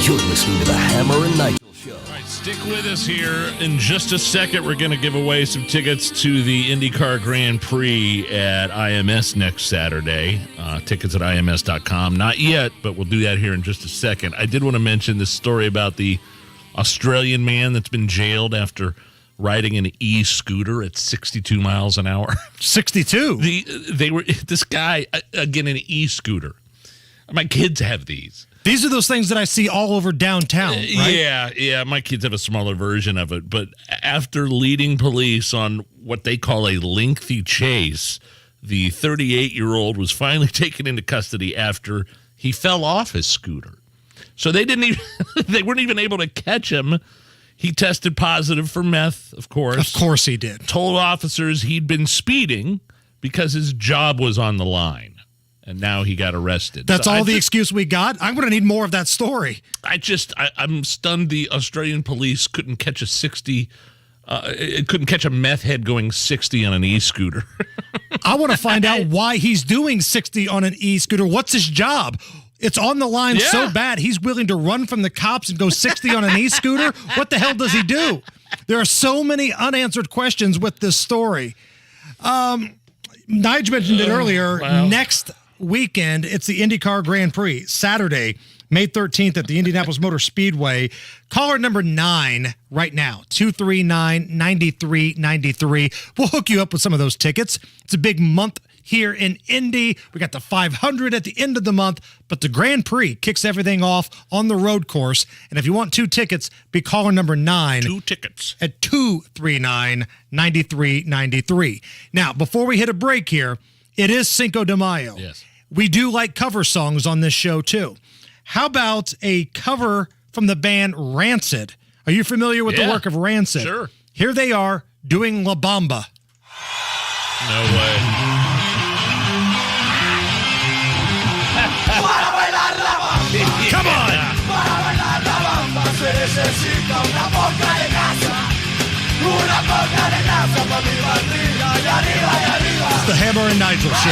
You're listening to the Hammer and Nigel Show. All right, stick with us here. In just a second, we're going to give away some tickets to the IndyCar Grand Prix at IMS next Saturday. Tickets at IMS.com. Not yet, but we'll do that here in just a second. I did want to mention this story about the Australian man that's been jailed after riding an e-scooter at 62 miles an hour. 62? This guy, again, an e-scooter. My kids have these. These are those things that I see all over downtown, right? Yeah. My kids have a smaller version of it. But after leading police on what they call a lengthy chase, the 38-year-old was finally taken into custody after he fell off his scooter. So they weren't even able to catch him. He tested positive for meth, of course. Of course he did. Told officers he'd been speeding because his job was on the line. And now he got arrested. That's all the excuse we got? I'm going to need more of that story. I'm stunned the Australian police couldn't catch a 60... it couldn't catch a meth head going 60 on an e-scooter. I want to find out why he's doing 60 on an e-scooter. What's his job? It's on the line so bad, he's willing to run from the cops and go 60 on an e-scooter? What the hell does he do? There are so many unanswered questions with this story. Nigel mentioned it earlier. Wow. Next weekend, it's the IndyCar Grand Prix, Saturday, May 13th at the Indianapolis Motor Speedway. Caller number 9 right now, 239-9393. We'll hook you up with some of those tickets. It's a big month here in Indy. We got the 500 at the end of the month, but the Grand Prix kicks everything off on the road course. And if you want 2 tickets, be caller number 9. 2 tickets. At 239-9393. Now, before we hit a break here, it is Cinco de Mayo. Yes. We do like cover songs on this show, too. How about a cover from the band Rancid? Are you familiar with the work of Rancid? Sure. Here they are doing La Bamba. No way. Come on! It's the Hammer and Nigel Show.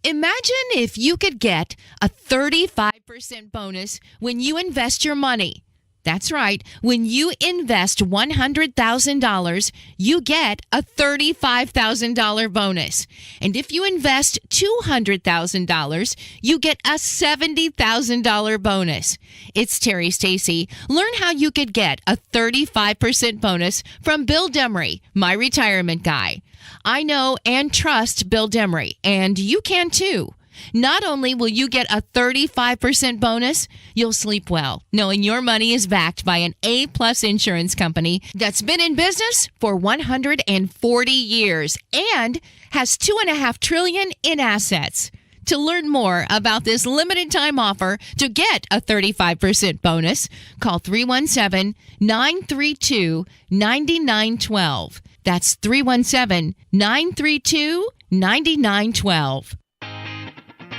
Imagine if you could get a 35% bonus when you invest your money. That's right. When you invest $100,000, you get a $35,000 bonus. And if you invest $200,000, you get a $70,000 bonus. It's Terry Stacy. Learn how you could get a 35% bonus from Bill Demery, my retirement guy. I know and trust Bill Demery, and you can too. Not only will you get a 35% bonus, you'll sleep well, knowing your money is backed by an A-plus insurance company that's been in business for 140 years and has $2.5 trillion in assets. To learn more about this limited time offer to get a 35% bonus, call 317-932-9912. That's 317-932-9912.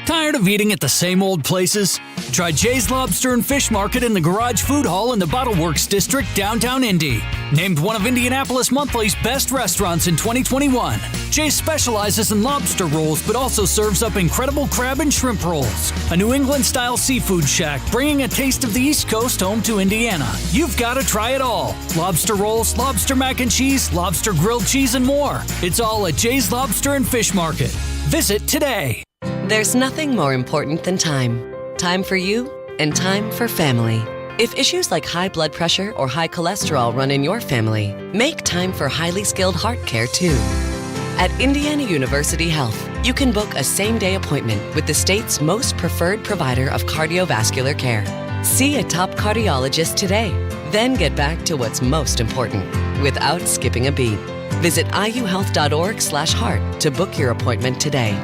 Tired of eating at the same old places? Try Jay's Lobster and Fish Market in the Garage Food Hall in the Bottle Works District, downtown Indy. Named one of Indianapolis Monthly's best restaurants in 2021. Jay's specializes in lobster rolls, but also serves up incredible crab and shrimp rolls. A New England-style seafood shack, bringing a taste of the East Coast home to Indiana. You've got to try it all. Lobster rolls, lobster mac and cheese, lobster grilled cheese, and more. It's all at Jay's Lobster and Fish Market. Visit today. There's nothing more important than time. Time for you and time for family. If issues like high blood pressure or high cholesterol run in your family, make time for highly skilled heart care too. At Indiana University Health, you can book a same-day appointment with the state's most preferred provider of cardiovascular care. See a top cardiologist today, then get back to what's most important without skipping a beat. Visit iuhealth.org/heart to book your appointment today.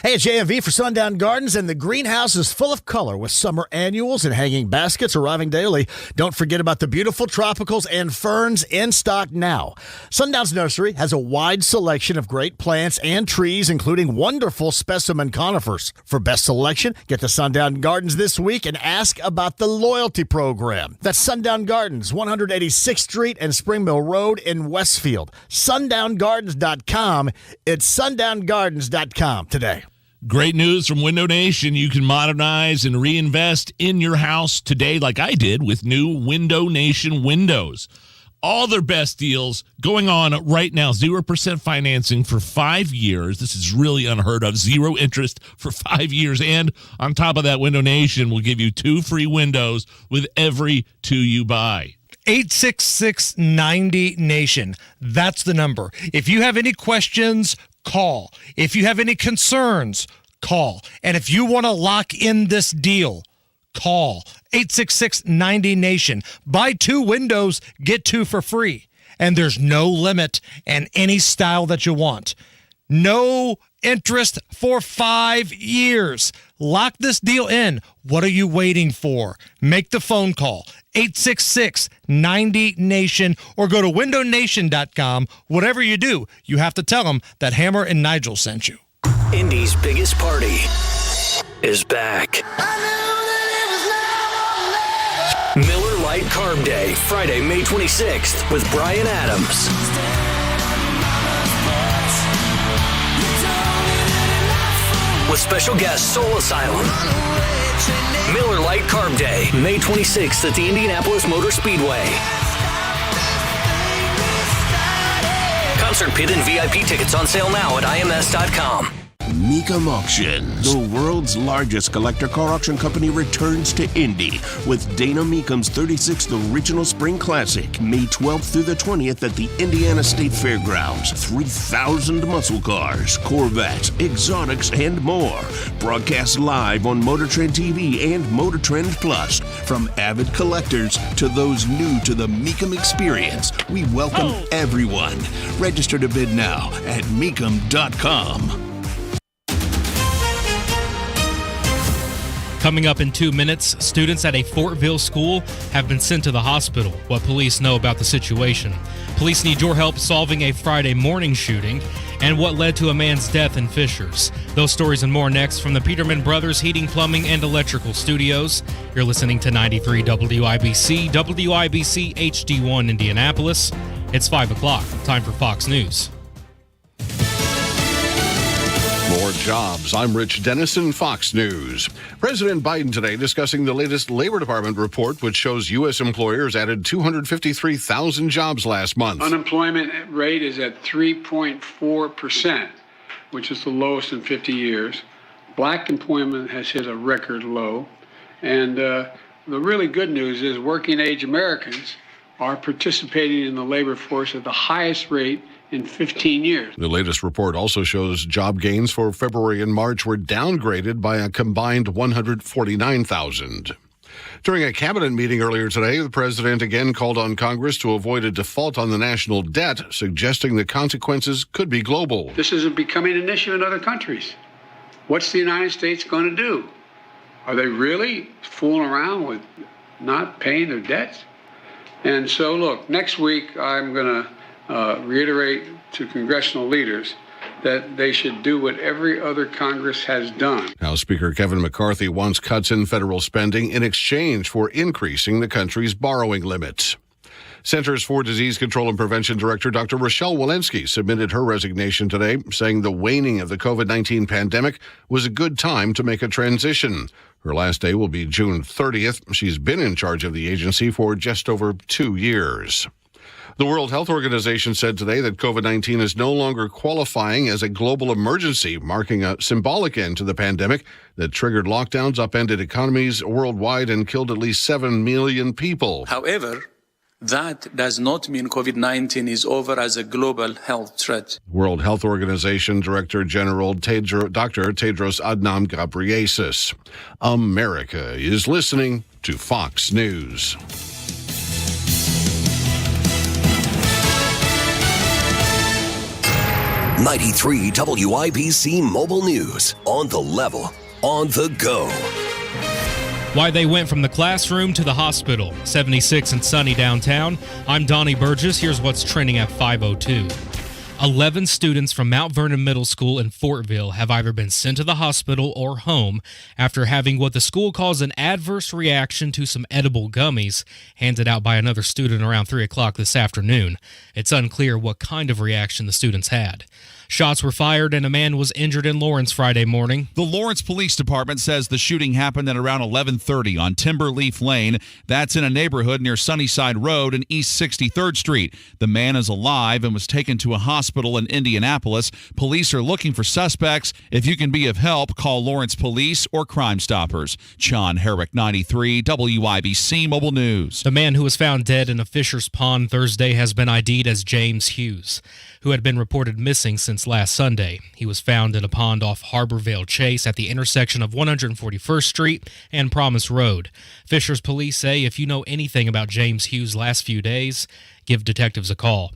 Hey, it's JMV for Sundown Gardens, and the greenhouse is full of color with summer annuals and hanging baskets arriving daily. Don't forget about the beautiful tropicals and ferns in stock now. Sundown's nursery has a wide selection of great plants and trees, including wonderful specimen conifers. For best selection, get to Sundown Gardens this week and ask about the loyalty program. That's Sundown Gardens, 186th Street and Spring Mill Road in Westfield. SundownGardens.com. It's SundownGardens.com today. Great news from Window Nation. You can modernize and reinvest in your house today like I did with new Window Nation windows. All their best deals going on right now. 0% financing for 5 years. This is really unheard of. 0 interest for 5 years. And on top of that, Window Nation will give you 2 free windows with every 2 you buy. 866-90-NATION. That's the number. If you have any questions, call. If you have any concerns, call. And if you want to lock in this deal, call 866-90-NATION. Buy 2 windows, get 2 for free. and there's no limit and any style that you want. No interest for 5 years. Lock this deal in. What are you waiting for? Make the phone call, 866-90-NATION, or go to windownation.com. Whatever you do, you have to tell them that Hammer and Nigel sent you. Indy's biggest party is back. Miller Lite Carb Day, Friday, May 26th, with Brian Adams. With special guest Soul Asylum. Miller Lite Carb Day, May 26th at the Indianapolis Motor Speedway. Concert pit and VIP tickets on sale now at ims.com. Mecum Auction, the world's largest collector car auction company, returns to Indy with Dana Mecum's 36th Original Spring Classic, May 12th through the 20th at the Indiana State Fairgrounds. 3,000 muscle cars, Corvettes, exotics, and more. Broadcast live on Motor Trend TV and Motor Trend Plus. From avid collectors to those new to the Mecum experience, we welcome everyone. Register to bid now at mecum.com. Coming up in 2 minutes, students at a Fortville school have been sent to the hospital. What police know about the situation. Police need your help solving a Friday morning shooting and what led to a man's death in Fishers. Those stories and more next from the Peterman Brothers Heating, Plumbing, and Electrical Studios. You're listening to 93 WIBC, WIBC HD1 Indianapolis. It's 5 o'clock. Time for Fox News. More jobs. I'm Rich Dennison, Fox News. President Biden today discussing the latest Labor Department report, which shows U.S. employers added 253,000 jobs last month. Unemployment rate is at 3.4%, which is the lowest in 50 years. Black employment has hit a record low. And the really good news is working age Americans are participating in the labor force at the highest rate in 15 years. The latest report also shows job gains for February and March were downgraded by a combined 149,000. During a cabinet meeting earlier today, the president again called on Congress to avoid a default on the national debt, suggesting the consequences could be global. This isn't becoming an issue in other countries. What's the United States going to do? Are they really fooling around with not paying their debts? And so, look, next week I'm going to reiterate to congressional leaders that they should do what every other Congress has done. House Speaker Kevin McCarthy wants cuts in federal spending in exchange for increasing the country's borrowing limits. Centers for Disease Control and Prevention Director Dr. Rochelle Walensky submitted her resignation today, saying the waning of the COVID-19 pandemic was a good time to make a transition. Her last day will be June 30th. She's been in charge of the agency for just over 2 years. The World Health Organization said today that COVID-19 is no longer qualifying as a global emergency, marking a symbolic end to the pandemic that triggered lockdowns, upended economies worldwide, and killed at least 7 million people. However, that does not mean COVID-19 is over as a global health threat. World Health Organization Director General Dr. Tedros Adhanom Ghebreyesus. America is listening to Fox News. 93 WIBC Mobile News. On the level, on the go. Why they went from the classroom to the hospital. 76 and sunny downtown. I'm Donnie Burgess. Here's what's trending at 5:02. 11 students from Mount Vernon Middle School in Fortville have either been sent to the hospital or home after having what the school calls an adverse reaction to some edible gummies handed out by another student around 3 o'clock this afternoon. It's unclear what kind of reaction the students had. Shots were fired and a man was injured in Lawrence Friday morning. The Lawrence Police Department says the shooting happened at around 11:30 on Timberleaf Lane. That's in a neighborhood near Sunnyside Road and East 63rd Street. The man is alive and was taken to a hospital in Indianapolis. Police are looking for suspects. If you can be of help, call Lawrence Police or Crime Stoppers. John Herrick, 93 WIBC Mobile News. The man who was found dead in a Fisher's Pond Thursday has been ID'd as James Hughes, who had been reported missing since last Sunday. He was found in a pond off Harborvale Chase at the intersection of 141st Street and Promise Road. Fishers police say if you know anything about James Hughes' last few days, Give detectives a call.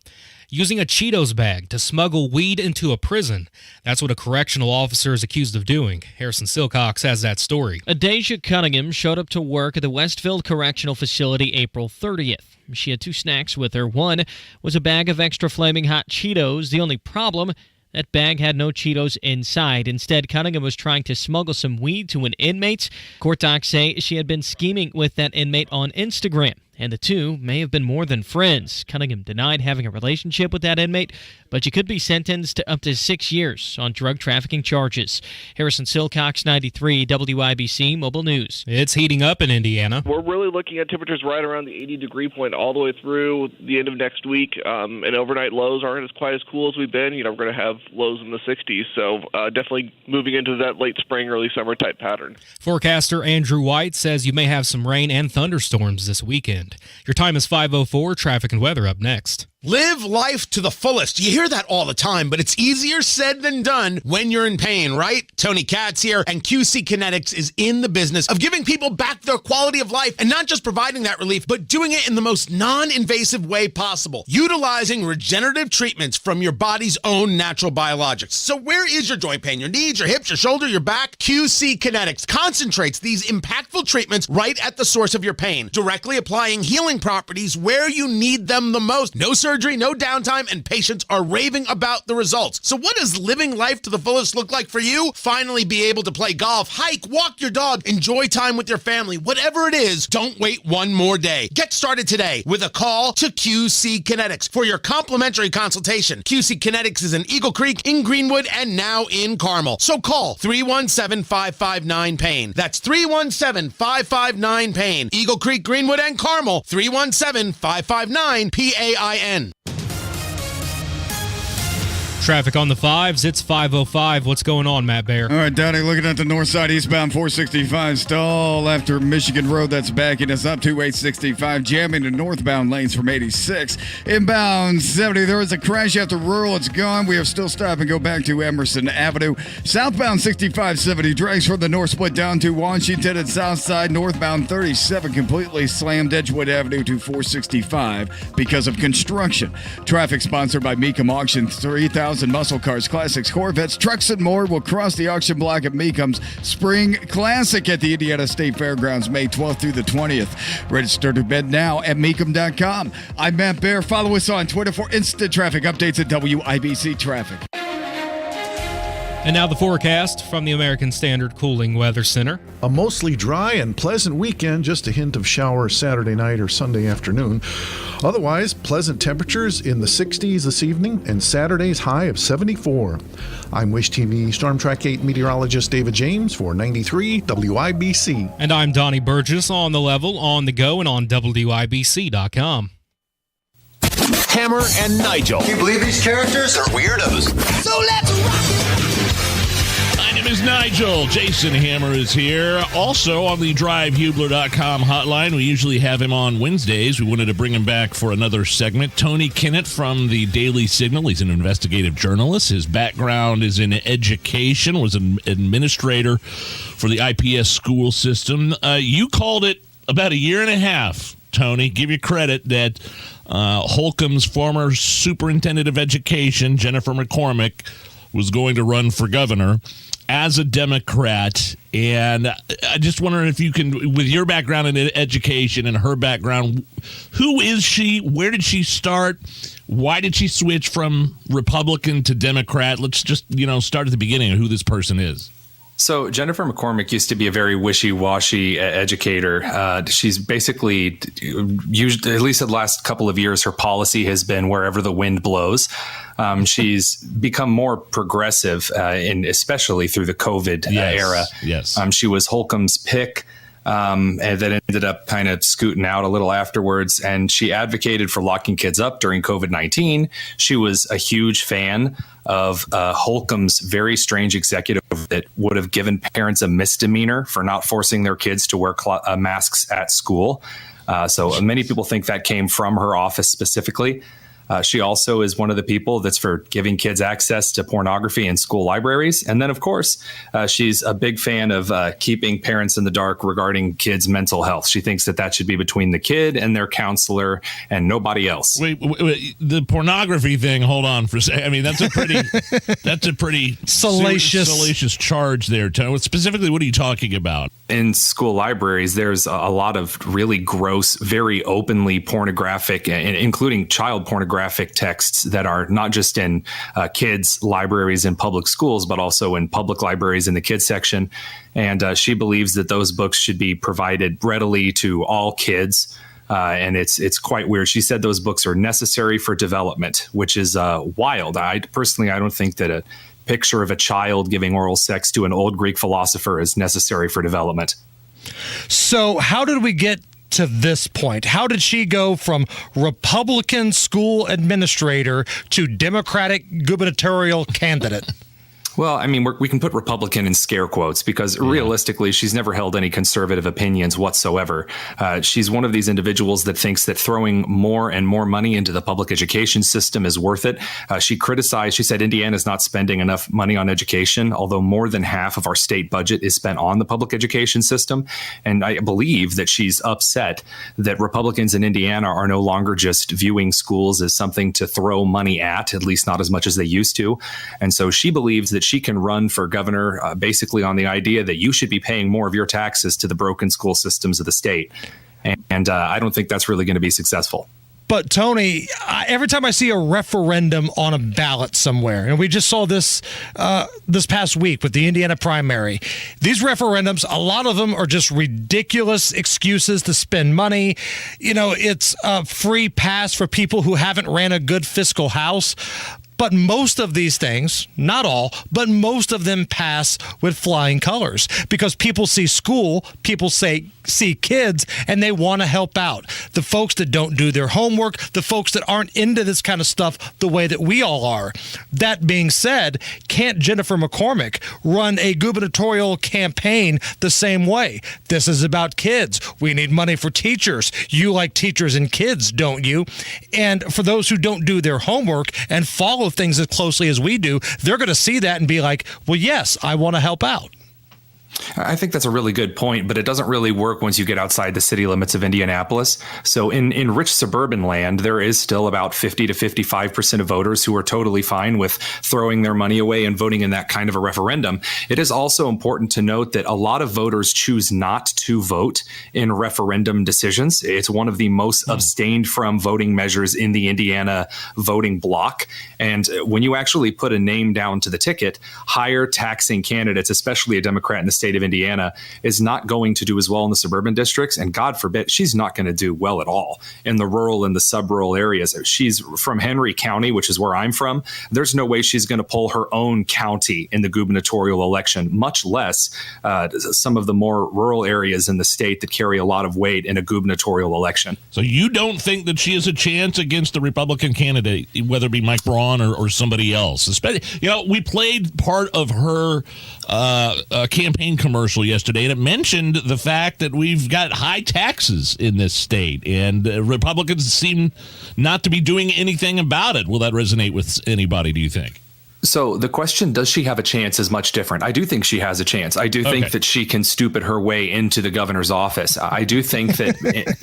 Using a Cheetos bag to smuggle weed into a prison. That's what a correctional officer is accused of doing. Harrison Silcox has that story. Adasia Cunningham showed up to work at the Westfield Correctional Facility April 30th. She had 2 snacks with her. One was a bag of extra flaming hot Cheetos. The only problem, that bag had no Cheetos inside. Instead, Cunningham was trying to smuggle some weed to an inmate. Court docs say she had been scheming with that inmate on Instagram, and the two may have been more than friends. Cunningham denied having a relationship with that inmate, but she could be sentenced to up to 6 years on drug trafficking charges. Harrison Silcox, 93 WIBC Mobile News. It's heating up in Indiana. We're really looking at temperatures right around the 80-degree point all the way through the end of next week, and overnight lows aren't quite as cool as we've been. We're going to have lows in the 60s, so definitely moving into that late spring, early summer type pattern. Forecaster Andrew White says you may have some rain and thunderstorms this weekend. Your time is 5:04. Traffic and weather up next. Live life to the fullest. You hear that all the time, but it's easier said than done when you're in pain, right? Tony Katz here, and QC Kinetics is in the business of giving people back their quality of life and not just providing that relief, but doing it in the most non-invasive way possible, utilizing regenerative treatments from your body's own natural biologics. So where is your joint pain? Your knees, your hips, your shoulder, your back? QC Kinetics concentrates these impactful treatments right at the source of your pain, directly applying healing properties where you need them the most. No surgery, no downtime, and patients are raving about the results. So what does living life to the fullest look like for you? Finally be able to play golf, hike, walk your dog, enjoy time with your family. Whatever it is, don't wait one more day. Get started today with a call to QC Kinetics for your complimentary consultation. QC Kinetics is in Eagle Creek, in Greenwood, and now in Carmel. So call 317-559-PAIN. That's 317-559-PAIN. Eagle Creek, Greenwood, and Carmel. 317-559-PAIN. Traffic on the 5s, it's 5:05. What's going on, Matt Bear? All right, Donnie, looking at the north side, eastbound 465 stall after Michigan Road. That's backing us up to 865, jamming the northbound lanes from 86. Inbound 70, there was a crash after rural. It's gone. We have still stop and go back to Emerson Avenue. Southbound 6570 drags from the north split down to Washington and south side. Northbound 37 completely slammed Edgewood Avenue to 465 because of construction. Traffic sponsored by Mecum Auction. 3,000 muscle cars, classics, Corvettes, trucks, and more will cross the auction block at Mecum's Spring Classic at the Indiana State Fairgrounds, May 12th through the 20th. Register to bid now at Mecum.com. I'm Matt Bear. Follow us on Twitter for instant traffic updates at WIBC Traffic. And now the forecast from the American Standard Cooling Weather Center. A mostly dry and pleasant weekend, just a hint of showers Saturday night or Sunday afternoon. Otherwise, pleasant temperatures in the 60s this evening and Saturday's high of 74. I'm Wish TV Storm Track 8 meteorologist David James for 93 WIBC. And I'm Donnie Burgess, on the level, on the go, and on WIBC.com. Hammer and Nigel. Can you believe these characters are weirdos? So let's rock it! My name is Nigel. Jason Hammer is here. Also on the DriveHubler.com hotline. We usually have him on Wednesdays. We wanted to bring him back for another segment. Tony Kinnett from the Daily Signal. He's an investigative journalist. His background is in education, was an administrator for the IPS school system. You called it about a year and a half, Tony. Give you credit that Holcomb's former superintendent of education, Jennifer McCormick, was going to run for governor as a Democrat. And I just wonder if you can, with your background in education and her background, who is she? Where did she start? Why did she switch from Republican to Democrat? Let's just, start at the beginning of who this person is. So Jennifer McCormick used to be a very wishy-washy educator. She's basically, used, at least the last couple of years, her policy has been wherever the wind blows. She's become more progressive, especially through the COVID era. Yes. She was Holcomb's pick. And then ended up kind of scooting out a little afterwards. And she advocated for locking kids up during COVID-19. She was a huge fan of Holcomb's very strange executive that would have given parents a misdemeanor for not forcing their kids to wear masks at school. So many people think that came from her office specifically. She also is one of the people that's for giving kids access to pornography in school libraries. And then, of course, she's a big fan of keeping parents in the dark regarding kids' mental health. She thinks that should be between the kid and their counselor and nobody else. Wait, the pornography thing, hold on for a second. I mean, that's a pretty salacious charge there, Tony. Specifically, what are you talking about? In school libraries, there's a lot of really gross, very openly pornographic, including child pornographic texts that are not just in kids' libraries in public schools, but also in public libraries in the kids section. And she believes that those books should be provided readily to all kids. And it's quite weird. She said those books are necessary for development, which is wild. I don't think that a picture of a child giving oral sex to an old Greek philosopher is necessary for development. So how did we get to this point? How did she go from Republican school administrator to Democratic gubernatorial candidate? Well, I mean, we can put Republican in scare quotes because realistically, she's never held any conservative opinions whatsoever. She's one of these individuals that thinks that throwing more and more money into the public education system is worth it. She said Indiana's not spending enough money on education, although more than half of our state budget is spent on the public education system. And I believe that she's upset that Republicans in Indiana are no longer just viewing schools as something to throw money at least not as much as they used to. And so she believes that she can run for governor basically on the idea that you should be paying more of your taxes to the broken school systems of the state. And I don't think that's really going to be successful. But Tony, every time I see a referendum on a ballot somewhere, and we just saw this this past week with the Indiana primary, these referendums, a lot of them are just ridiculous excuses to spend money. You know, it's a free pass for people who haven't ran a good fiscal house. But most of these things, not all, but most of them pass with flying colors because people see school, people see kids, and they want to help out. The folks that don't do their homework, the folks that aren't into this kind of stuff the way that we all are. That being said, can't Jennifer McCormick run a gubernatorial campaign the same way? This is about kids. We need money for teachers. You like teachers and kids, don't you? And for those who don't do their homework and follow things as closely as we do, they're going to see that and be like, well, yes, I want to help out. I think that's a really good point, but it doesn't really work once you get outside the city limits of Indianapolis. So in rich suburban land, there is still about 50 to 55% of voters who are totally fine with throwing their money away and voting in that kind of a referendum. It is also important to note that a lot of voters choose not to vote in referendum decisions. It's one of the most abstained from voting measures in the Indiana voting bloc. And when you actually put a name down to the ticket, higher taxing candidates, especially a Democrat in the state of Indiana, is not going to do as well in the suburban districts. And God forbid, she's not going to do well at all in the rural and the sub-rural areas. She's from Henry County, which is where I'm from. There's no way she's going to pull her own county in the gubernatorial election, much less some of the more rural areas in the state that carry a lot of weight in a gubernatorial election. So you don't think that she has a chance against the Republican candidate, whether it be Mike Braun or somebody else? Especially, we played part of her campaign commercial yesterday, and it mentioned the fact that we've got high taxes in this state, and Republicans seem not to be doing anything about it. Will that resonate with anybody, do you think? So the question, does she have a chance, is much different. I do think she has a chance. I do think that she can stupid her way into the governor's office. I do think that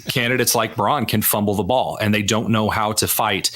candidates like Braun can fumble the ball, and they don't know how to fight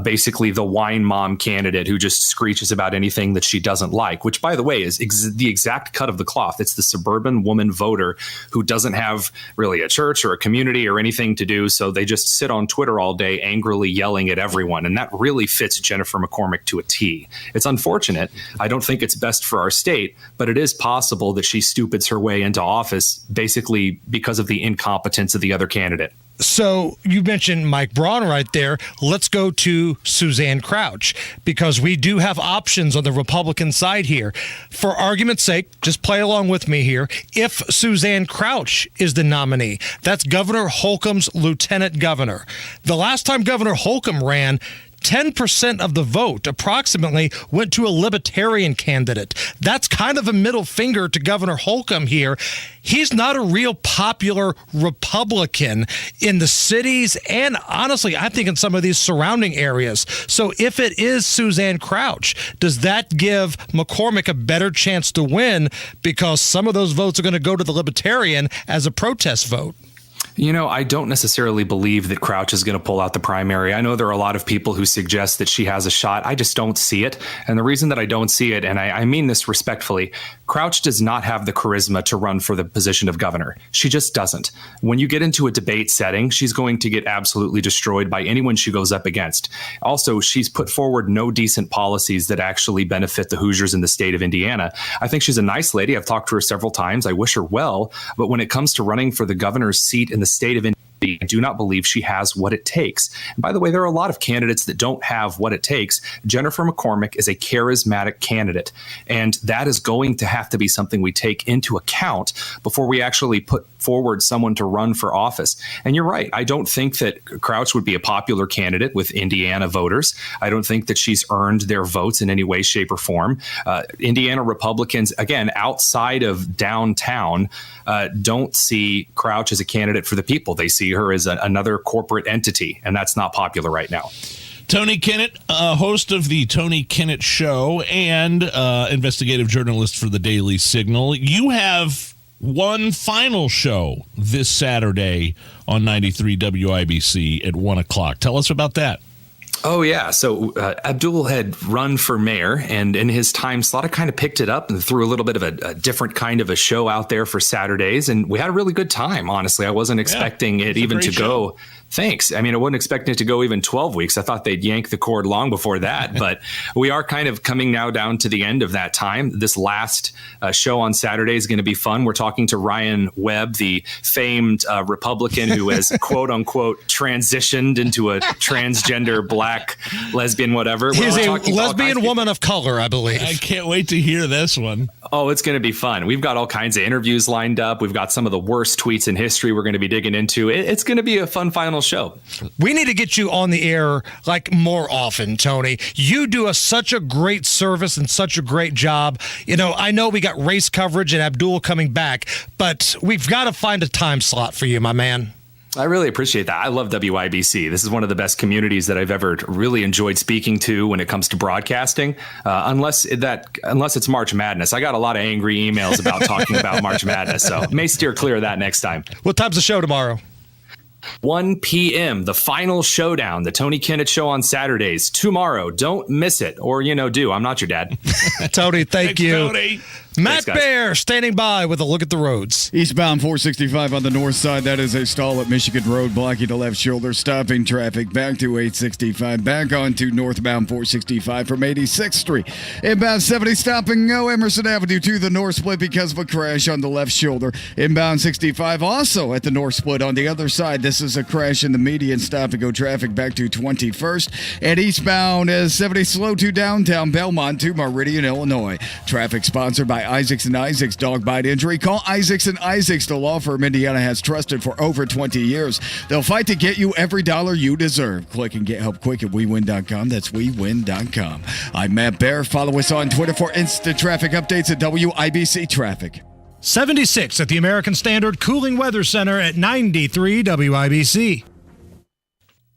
basically the wine mom candidate who just screeches about anything that she doesn't like, which, by the way, is the exact cut of the cloth. It's the suburban woman voter who doesn't have really a church or a community or anything to do, so they just sit on Twitter all day angrily yelling at everyone, and that really fits Jennifer McCormick to a T. It's unfortunate. I don't think it's best for our state, but it is possible that she stupids her way into office basically because of the incompetence of the other candidate. So you mentioned Mike Braun right there. Let's go to Suzanne Crouch, because we do have options on the Republican side here. For argument's sake, just play along with me here. If Suzanne Crouch is the nominee, that's Governor Holcomb's lieutenant governor. The last time Governor Holcomb ran, 10% of the vote approximately went to a libertarian candidate. That's kind of a middle finger to Governor Holcomb here. He's not a real popular Republican in the cities and honestly, I think in some of these surrounding areas. So if it is Suzanne Crouch, does that give McCormick a better chance to win because some of those votes are going to go to the Libertarian as a protest vote? You know, I don't necessarily believe that Crouch is going to pull out the primary. I know there are a lot of people who suggest that she has a shot. I just don't see it. And the reason that I don't see it, and I mean this respectfully, Crouch does not have the charisma to run for the position of governor. She just doesn't. When you get into a debate setting, she's going to get absolutely destroyed by anyone she goes up against. Also, she's put forward no decent policies that actually benefit the Hoosiers in the state of Indiana. I think she's a nice lady. I've talked to her several times. I wish her well. But when it comes to running for the governor's seat in the state of Indiana, I do not believe she has what it takes. And by the way, there are a lot of candidates that don't have what it takes. Jennifer McCormick is a charismatic candidate, and that is going to have to be something we take into account before we actually put forward someone to run for office. And you're right. I don't think that Crouch would be a popular candidate with Indiana voters. I don't think that she's earned their votes in any way, shape, or form. Indiana Republicans, again, outside of downtown, don't see Crouch as a candidate for the people. They see her as another corporate entity, and that's not popular right now. Tony Kinnett, host of the Tony Kinnett Show and investigative journalist for the Daily Signal. You have one final show this Saturday on 93 WIBC at 1 o'clock. Tell us about that. Oh, yeah. So Abdul had run for mayor, and in his time slot, I kind of picked it up and threw a little bit of a different kind of a show out there for Saturdays. And we had a really good time, honestly. I wasn't expecting it even to go. Thanks. I mean, I wasn't expecting it to go even 12 weeks. I thought they'd yank the cord long before that. But we are kind of coming now down to the end of that time. This last show on Saturday is going to be fun. We're talking to Ryan Webb, the famed Republican who has, quote unquote, transitioned into a transgender black lesbian, whatever. He's a lesbian woman of color, I believe. I can't wait to hear this one. Oh, it's going to be fun. We've got all kinds of interviews lined up. We've got some of the worst tweets in history we're going to be digging into. It's going to be a fun final show. We need to get you on the air like more often, Tony. You do such a great service and such a great job. You know, I know we got race coverage and Abdul coming back, but we've got to find a time slot for you, my man. I really appreciate that. I love WIBC. This is one of the best communities that I've ever really enjoyed speaking to when it comes to broadcasting. Unless it's March Madness. I got a lot of angry emails about talking about March Madness, so may steer clear of that next time. What time's the show tomorrow? 1 p.m., the final showdown, the Tony Kinnett Show on Saturdays. Tomorrow. Don't miss it. Or, do. I'm not your dad. Tony, thank you. Tony. Matt Bear standing by with a look at the roads. Eastbound 465 on the north side. That is a stall at Michigan Road, blocking the left shoulder, stopping traffic back to 865. Back onto northbound 465 from 86th Street. Inbound 70 stopping no Emerson Avenue to the north split because of a crash on the left shoulder. Inbound 65 also at the north split on the other side. This is a crash in the median. Stop and go traffic back to 21st. And eastbound is 70 slow to downtown Belmont to Meridian, Illinois. Traffic sponsored by Isaacs and Isaacs dog bite injury. Call Isaacs and Isaacs. The law firm Indiana has trusted for over 20 years. They'll fight to get you every dollar you deserve. Click and get help quick at WeWin.com. That's WeWin.com. I'm Matt Bear. Follow us on Twitter for instant traffic updates at WIBC Traffic. 76 at the American Standard Cooling Weather Center at 93 WIBC.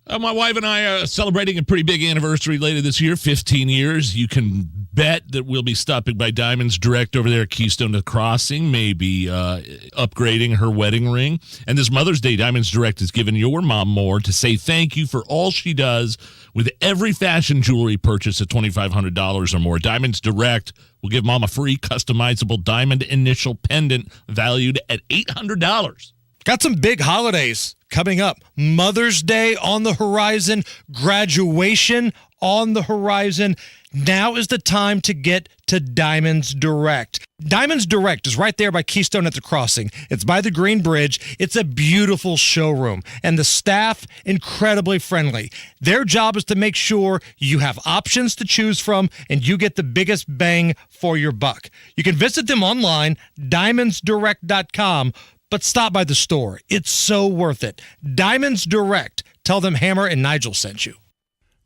My wife and I are celebrating a pretty big anniversary later this year, 15 years. You can bet that we'll be stopping by Diamonds Direct over there at Keystone to Crossing, maybe upgrading her wedding ring. And this Mother's Day, Diamonds Direct is giving your mom more to say thank you for all she does with every fashion jewelry purchase at $2,500 or more. Diamonds Direct will give mom a free customizable diamond initial pendant valued at $800. Got some big holidays coming up. Mother's Day on the horizon, graduation on the horizon. Now is the time to get to Diamonds Direct. Diamonds Direct is right there by Keystone at the Crossing. It's by the Green Bridge. It's a beautiful showroom, and the staff, incredibly friendly. Their job is to make sure you have options to choose from and you get the biggest bang for your buck. You can visit them online, diamondsdirect.com, but stop by the store. It's so worth it. Diamonds Direct. Tell them Hammer and Nigel sent you.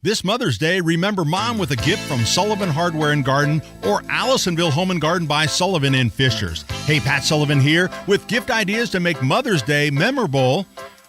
This Mother's Day, remember Mom with a gift from Sullivan Hardware and Garden or Allisonville Home and Garden by Sullivan in Fishers. Hey, Pat Sullivan here with gift ideas to make Mother's Day memorable.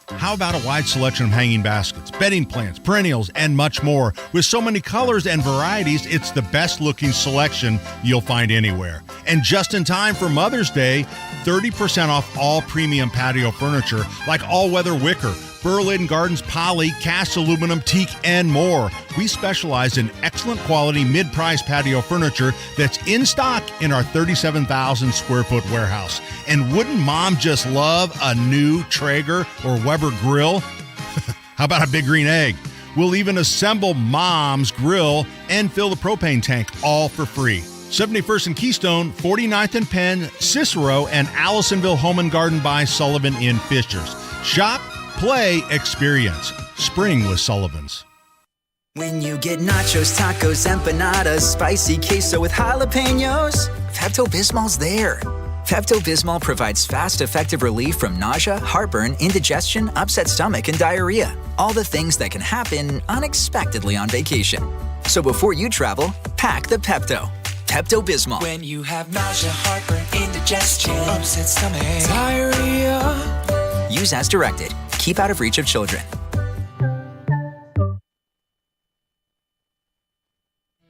How about a wide selection of hanging baskets, bedding plants, perennials, and much more? With so many colors and varieties, it's the best-looking selection you'll find anywhere. And just in time for Mother's Day, 30% off all premium patio furniture like all-weather wicker, Burlington Gardens poly, cast aluminum, teak, and more. We specialize in excellent quality mid-price patio furniture that's in stock in our 37,000 square foot warehouse. And wouldn't Mom just love a new Traeger or Weber grill? How about a big green egg? We'll even assemble Mom's grill and fill the propane tank, all for free. 71st and Keystone, 49th and Penn, Cicero, and Allisonville Home and Garden by Sullivan in Fishers. Shop, play, experience. Spring with Sullivan's. When you get nachos, tacos, empanadas, spicy queso with jalapenos, Pepto-Bismol's there. Pepto-Bismol provides fast, effective relief from nausea, heartburn, indigestion, upset stomach, and diarrhea. All the things that can happen unexpectedly on vacation. So before you travel, pack the Pepto. Pepto-Bismol. When you have nausea, heartburn, indigestion, upset stomach, diarrhea. Use as directed. Keep out of reach of children.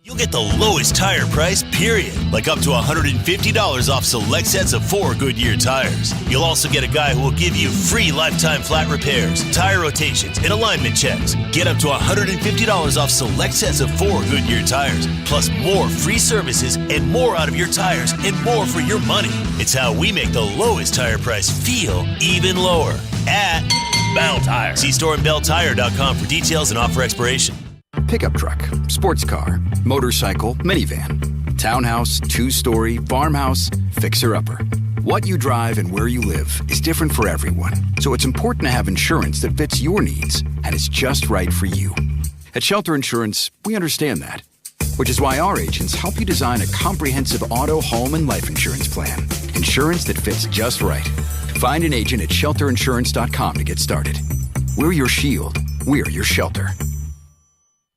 You'll get the lowest tire price, period. Like up to $150 off select sets of 4 Goodyear tires. You'll also get a guy who will give you free lifetime flat repairs, tire rotations, and alignment checks. Get up to $150 off select sets of 4 Goodyear tires, plus more free services and more out of your tires and more for your money. It's how we make the lowest tire price feel even lower at Bell Tire. See store and belltire.com for details and offer expiration. Pickup truck, sports car, motorcycle, minivan, townhouse, 2-story, farmhouse, fixer-upper. What you drive and where you live is different for everyone, so it's important to have insurance that fits your needs and is just right for you. At Shelter Insurance, we understand that, which is why our agents help you design a comprehensive auto, home, and life insurance plan. Insurance that fits just right. Find an agent at shelterinsurance.com to get started. We're your shield. We're your shelter.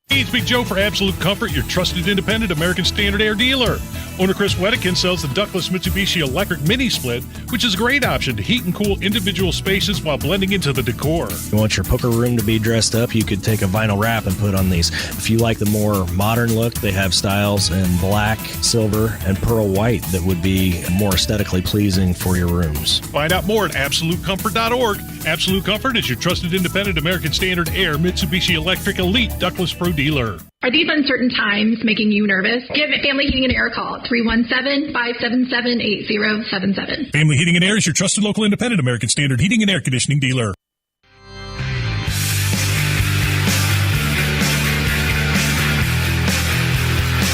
Hey, it's Big Joe for Absolute Comfort, your trusted independent American Standard Air dealer. Owner Chris Wedekin sells the ductless Mitsubishi Electric Mini Split, which is a great option to heat and cool individual spaces while blending into the decor. You want your poker room to be dressed up, you could take a vinyl wrap and put on these. If you like the more modern look, they have styles in black, silver, and pearl white that would be more aesthetically pleasing for your rooms. Find out more at AbsoluteComfort.org. Absolute Comfort is your trusted independent American Standard Air Mitsubishi Electric Elite Ductless Pro dealer. Are these uncertain times making you nervous? Give Family Heating and Air a call, 317-577-8077. Family Heating and Air is your trusted local independent American Standard Heating and Air Conditioning dealer.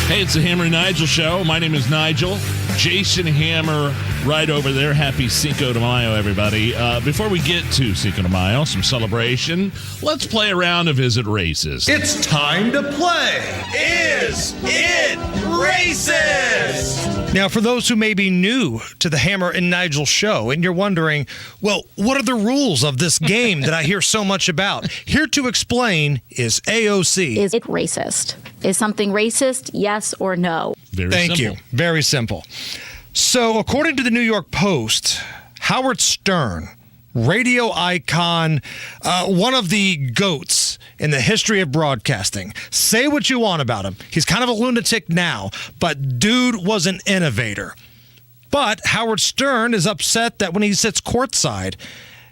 Hey, it's the Hammer and Nigel show. My name is Nigel. Jason Hammer right over there. Happy Cinco de Mayo, everybody. Before we get to Cinco de Mayo, some celebration, let's play a round of Is It Racist? It's time to play Is It Racist? Now, for those who may be new to the Hammer and Nigel show, and you're wondering, well, what are the rules of this game that I hear so much about? Here to explain is AOC. Is it racist? Is something racist, yes or no? Thank you. Very simple. So, according to the New York Post, Howard Stern, radio icon, one of the GOATs in the history of broadcasting. Say what you want about him. He's kind of a lunatic now, but dude was an innovator. But Howard Stern is upset that when he sits courtside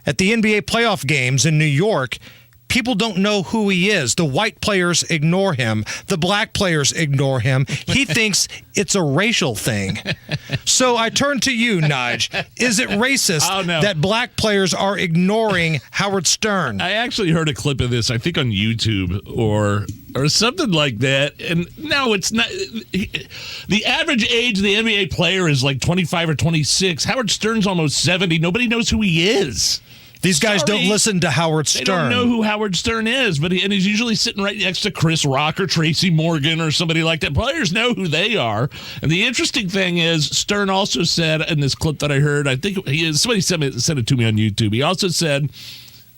at the NBA playoff games in New York, people don't know who he is. The white players ignore him. The black players ignore him. He thinks it's a racial thing. So I turn to you, Nige. Is it racist that black players are ignoring Howard Stern? I actually heard a clip of this, I think on YouTube or something like that. And no, it's not. The average age of the NBA player is like 25 or 26. Howard Stern's almost 70. Nobody knows who he is. These guys don't listen to Howard Stern. They don't know who Howard Stern is, but he's usually sitting right next to Chris Rock or Tracy Morgan or somebody like that. Players know who they are. And the interesting thing is, Stern also said in this clip that I heard, I think somebody sent it to me on YouTube. He also said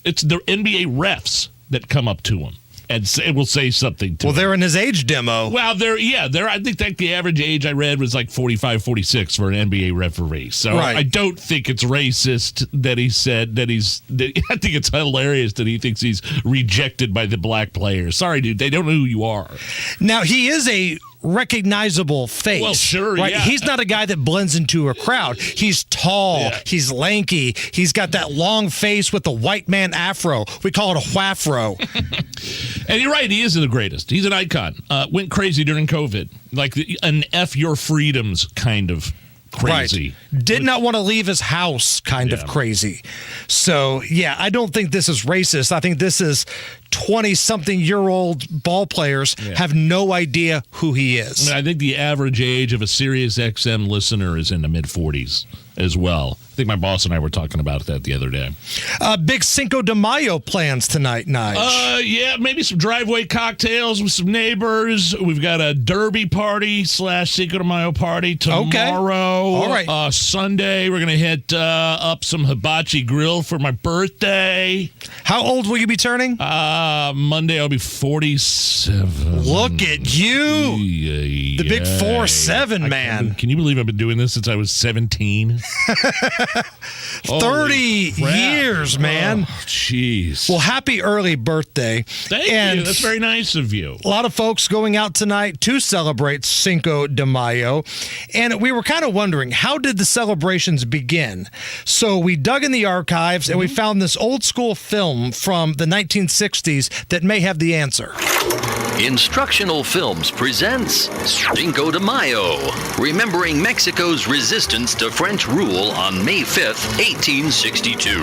it's the NBA refs that come up to him and it will say something to Well, him. they're in his age demo. Well, I think that the average age I read was like 45, 46 for an NBA referee. So Right. I don't think it's racist that he said that I think it's hilarious that he thinks he's rejected by the black players. Sorry, dude, they don't know who you are. Now, he is a recognizable face. Well, sure, right? yeah. He's not a guy that blends into a crowd. He's tall. Yeah. He's lanky. He's got that long face with the white man afro. We call it a whaffro. And you're right, he isn't the greatest. He's an icon. Went crazy during COVID. Like an F your freedoms kind of crazy. Right. Did not want to leave his house kind of crazy. So, yeah, I don't think this is racist. I think this is 20-something-year-old ball players have no idea who he is. I think the average age of a Sirius XM listener is in the mid-40s as well. I think my boss and I were talking about that the other day. Big Cinco de Mayo plans tonight, Nige. Yeah, maybe some driveway cocktails with some neighbors. We've got a derby party / Cinco de Mayo party tomorrow. Okay. All right. Sunday, we're going to hit up some hibachi grill for my birthday. How old will you be turning? Monday, I'll be 47. Look at you. The big 4-7, man. Can you believe I've been doing this since I was 17? 30 years, man. Jeez. Well, happy early birthday. Thank you. That's very nice of you. A lot of folks going out tonight to celebrate Cinco de Mayo. And we were kind of wondering, how did the celebrations begin? So we dug in the archives and we found this old school film from the 1960s that may have the answer. Instructional Films presents Cinco de Mayo, remembering Mexico's resistance to French rule on May 5th, 1862.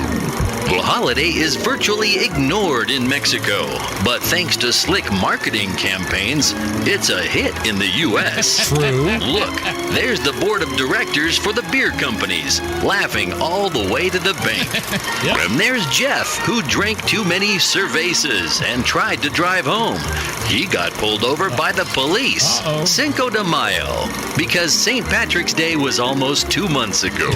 The holiday is virtually ignored in Mexico, but thanks to slick marketing campaigns, it's a hit in the U.S. True. Look, there's the board of directors for the beer companies, laughing all the way to the bank. And there's Jeff, who drank too many cervezas and tried to drive home. He got pulled over by the police. Cinco de Mayo, because St. Patrick's Day was almost 2 months ago.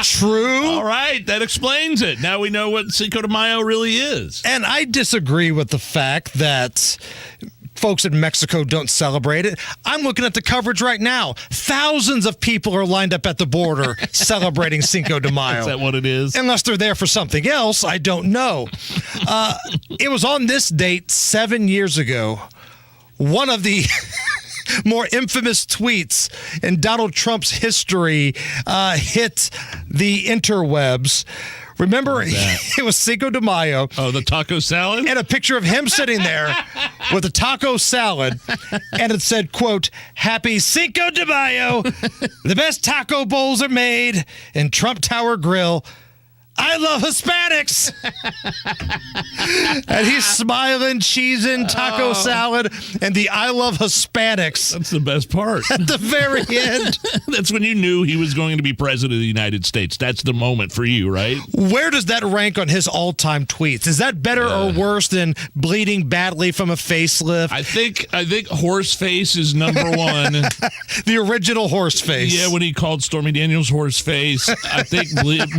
True. All right, that explains it. Now we know what Cinco de Mayo really is. And I disagree with the fact that folks in Mexico don't celebrate it. I'm looking at the coverage right now. Thousands of people are lined up at the border celebrating Cinco de Mayo. Is that what it is? Unless they're there for something else, I don't know. It was on this date 7 years ago. One of the more infamous tweets in Donald Trump's history hit the interwebs. Remember, it was Cinco de Mayo. Oh, the taco salad? And a picture of him sitting there with a taco salad. And it said, quote, "Happy Cinco de Mayo. The best taco bowls are made in Trump Tower Grill. I love Hispanics." And he's smiling, cheesing, taco salad, and the I love Hispanics. That's the best part. At the very end. That's when you knew he was going to be president of the United States. That's the moment for you, right? Where does that rank on his all-time tweets? Is that better or worse than bleeding badly from a facelift? I think horse face is number one. The original horse face. Yeah, when he called Stormy Daniels horse face. I think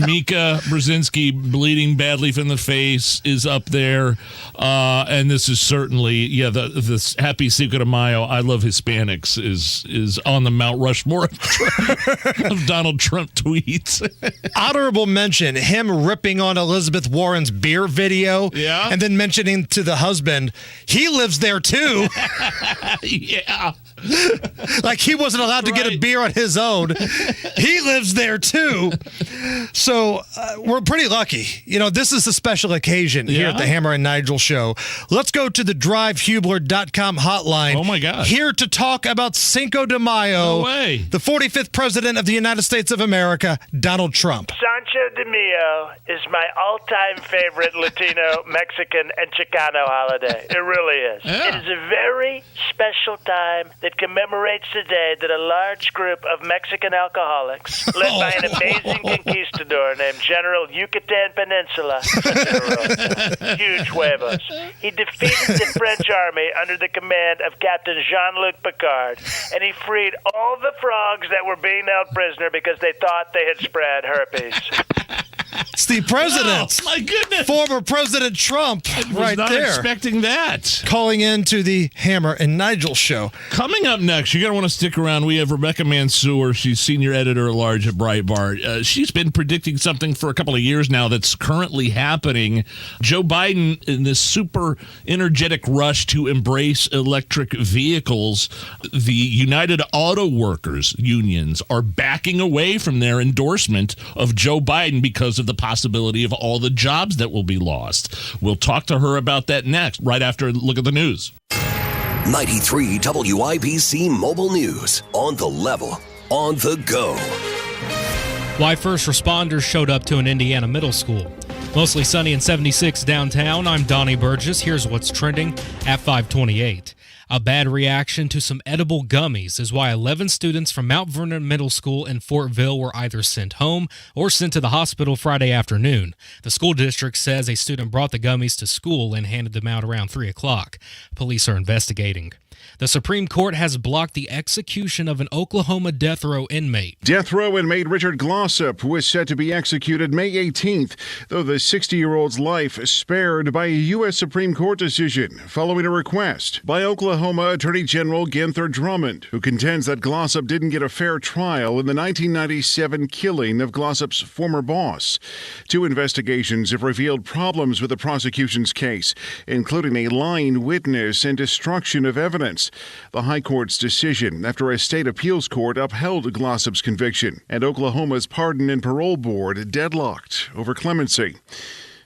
Mika Brzezinski bleeding badly from the face is up there. And this is certainly, this Happy Cinco de Mayo, I love Hispanics is on the Mount Rushmore of Donald Trump tweets. Honorable mention, him ripping on Elizabeth Warren's beer video. Yeah. And then mentioning to the husband, he lives there too. Yeah. Like he wasn't allowed to get a beer on his own. He lives there too. So we're pretty lucky. You know, this is a special occasion here at the Hammer and Nigel show. Let's go to the drivehubler.com hotline. Oh my God. Here to talk about Cinco de Mayo. No way. The 45th president of the United States of America, Donald Trump. Sancho de Mayo is my all-time favorite Latino, Mexican, and Chicano holiday. It really is. Yeah. It is a very special time that commemorates the day that a large group of Mexican alcoholics, led by an amazing conquistador named General Yucatan Peninsula, huge huevos, he defeated the French army under the command of Captain Jean-Luc Picard, and he freed all the frogs that were being held prisoner because they thought they had spread herpes. It's the president. Oh, my goodness. Former President Trump. I was right not there. expecting that. Calling into the Hammer and Nigel show. Coming up next, you're going to want to stick around. We have Rebecca Mansour. She's senior editor-at-large at Breitbart. She's been predicting something for a couple of years now that's currently happening. Joe Biden, in this super energetic rush to embrace electric vehicles, the United Auto Workers unions are backing away from their endorsement of Joe Biden because of the possibility of all the jobs that will be lost. We'll talk to her about that next, right after a look at the news. 93 WIBC Mobile News. On the level, on the go. Why first responders showed up to an Indiana middle school. Mostly sunny and 76 downtown. I'm Donnie Burgess. Here's what's trending at 528. A bad reaction to some edible gummies is why 11 students from Mount Vernon Middle School in Fortville were either sent home or sent to the hospital Friday afternoon. The school district says a student brought the gummies to school and handed them out around 3 o'clock. Police are investigating. The Supreme Court has blocked the execution of an Oklahoma death row inmate. Death row inmate Richard Glossop was set to be executed May 18th, though the 60-year-old's life spared by a U.S. Supreme Court decision following a request by Oklahoma Attorney General Ginther Drummond, who contends that Glossop didn't get a fair trial in the 1997 killing of Glossop's former boss. 2 investigations have revealed problems with the prosecution's case, including a lying witness and destruction of evidence. The High Court's decision after a state appeals court upheld Glossop's conviction and Oklahoma's Pardon and Parole Board deadlocked over clemency.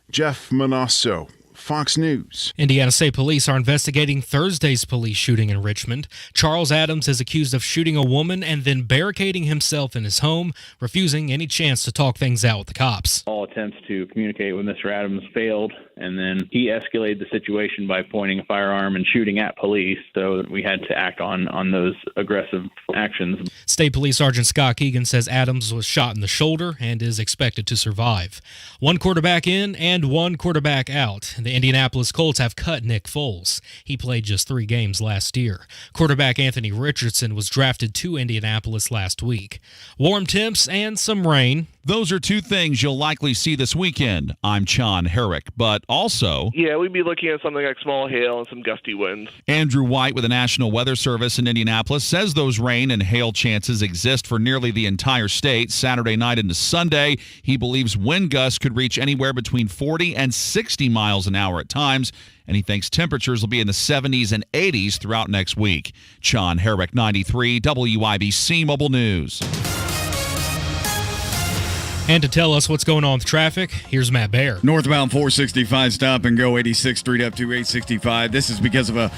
Jeff Manasso, Fox News. Indiana State Police are investigating Thursday's police shooting in Richmond. Charles Adams is accused of shooting a woman and then barricading himself in his home, refusing any chance to talk things out with the cops. All attempts to communicate with Mr. Adams failed, and then he escalated the situation by pointing a firearm and shooting at police, so we had to act on those aggressive actions. State Police Sergeant Scott Keegan says Adams was shot in the shoulder and is expected to survive. 1 quarterback in and 1 quarterback out. The Indianapolis Colts have cut Nick Foles. He played just 3 games last year. Quarterback Anthony Richardson was drafted to Indianapolis last week. Warm temps and some rain. Those are 2 things you'll likely see this weekend. I'm Sean Herrick, but also... Yeah, we'd be looking at something like small hail and some gusty winds. Andrew White with the National Weather Service in Indianapolis says those rain and hail chances exist for nearly the entire state. Saturday night into Sunday, he believes wind gusts could reach anywhere between 40 and 60 miles an hour at times, and he thinks temperatures will be in the 70s and 80s throughout next week. Sean Herrick, 93 WIBC Mobile News. And to tell us what's going on with traffic, here's Matt Baer. Northbound 465 stop and go 86th Street up to 865. This is because of a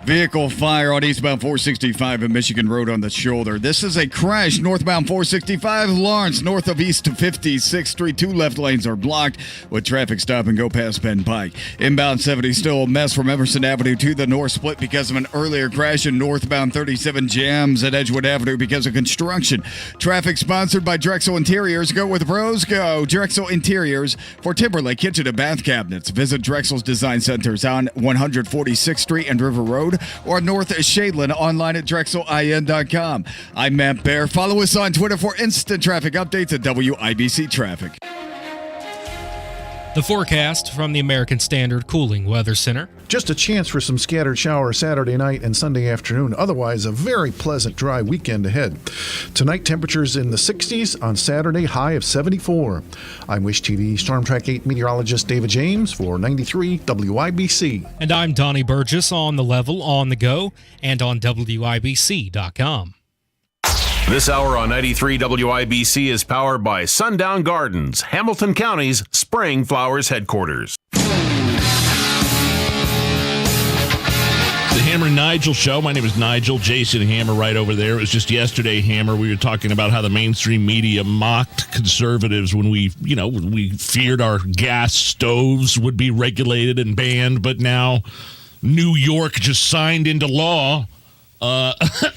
vehicle fire on eastbound 465 and Michigan Road on the shoulder. This is a crash northbound 465 Lawrence north of East 56th Street. 2 left lanes are blocked with traffic stop and go past Penn Pike. Inbound 70 still a mess from Emerson Avenue to the north split because of an earlier crash, and northbound 37 jams at Edgewood Avenue because of construction. Traffic sponsored by Drexel Interiors. Go with Rose. Go Drexel Interiors for Timberlake kitchen and bath cabinets. Visit Drexel's Design Centers on 146th Street and River Road, or North Shadeland online at drexelin.com. I'm Matt Baer. Follow us on Twitter for instant traffic updates at WIBC Traffic. The forecast from the American Standard Cooling Weather Center. Just a chance for some scattered showers Saturday night and Sunday afternoon. Otherwise, a very pleasant, dry weekend ahead. Tonight, temperatures in the 60s. On Saturday, high of 74. I'm Wish TV Storm Track 8 meteorologist David James for 93 WIBC. And I'm Donnie Burgess on the level, on the go, and on WIBC.com. This hour on 93 WIBC is powered by Sundown Gardens, Hamilton County's spring flowers headquarters. The Hammer and Nigel show. My name is Nigel. Jason Hammer right over there. It was just yesterday, Hammer. We were talking about how the mainstream media mocked conservatives when we feared our gas stoves would be regulated and banned, but now New York just signed into law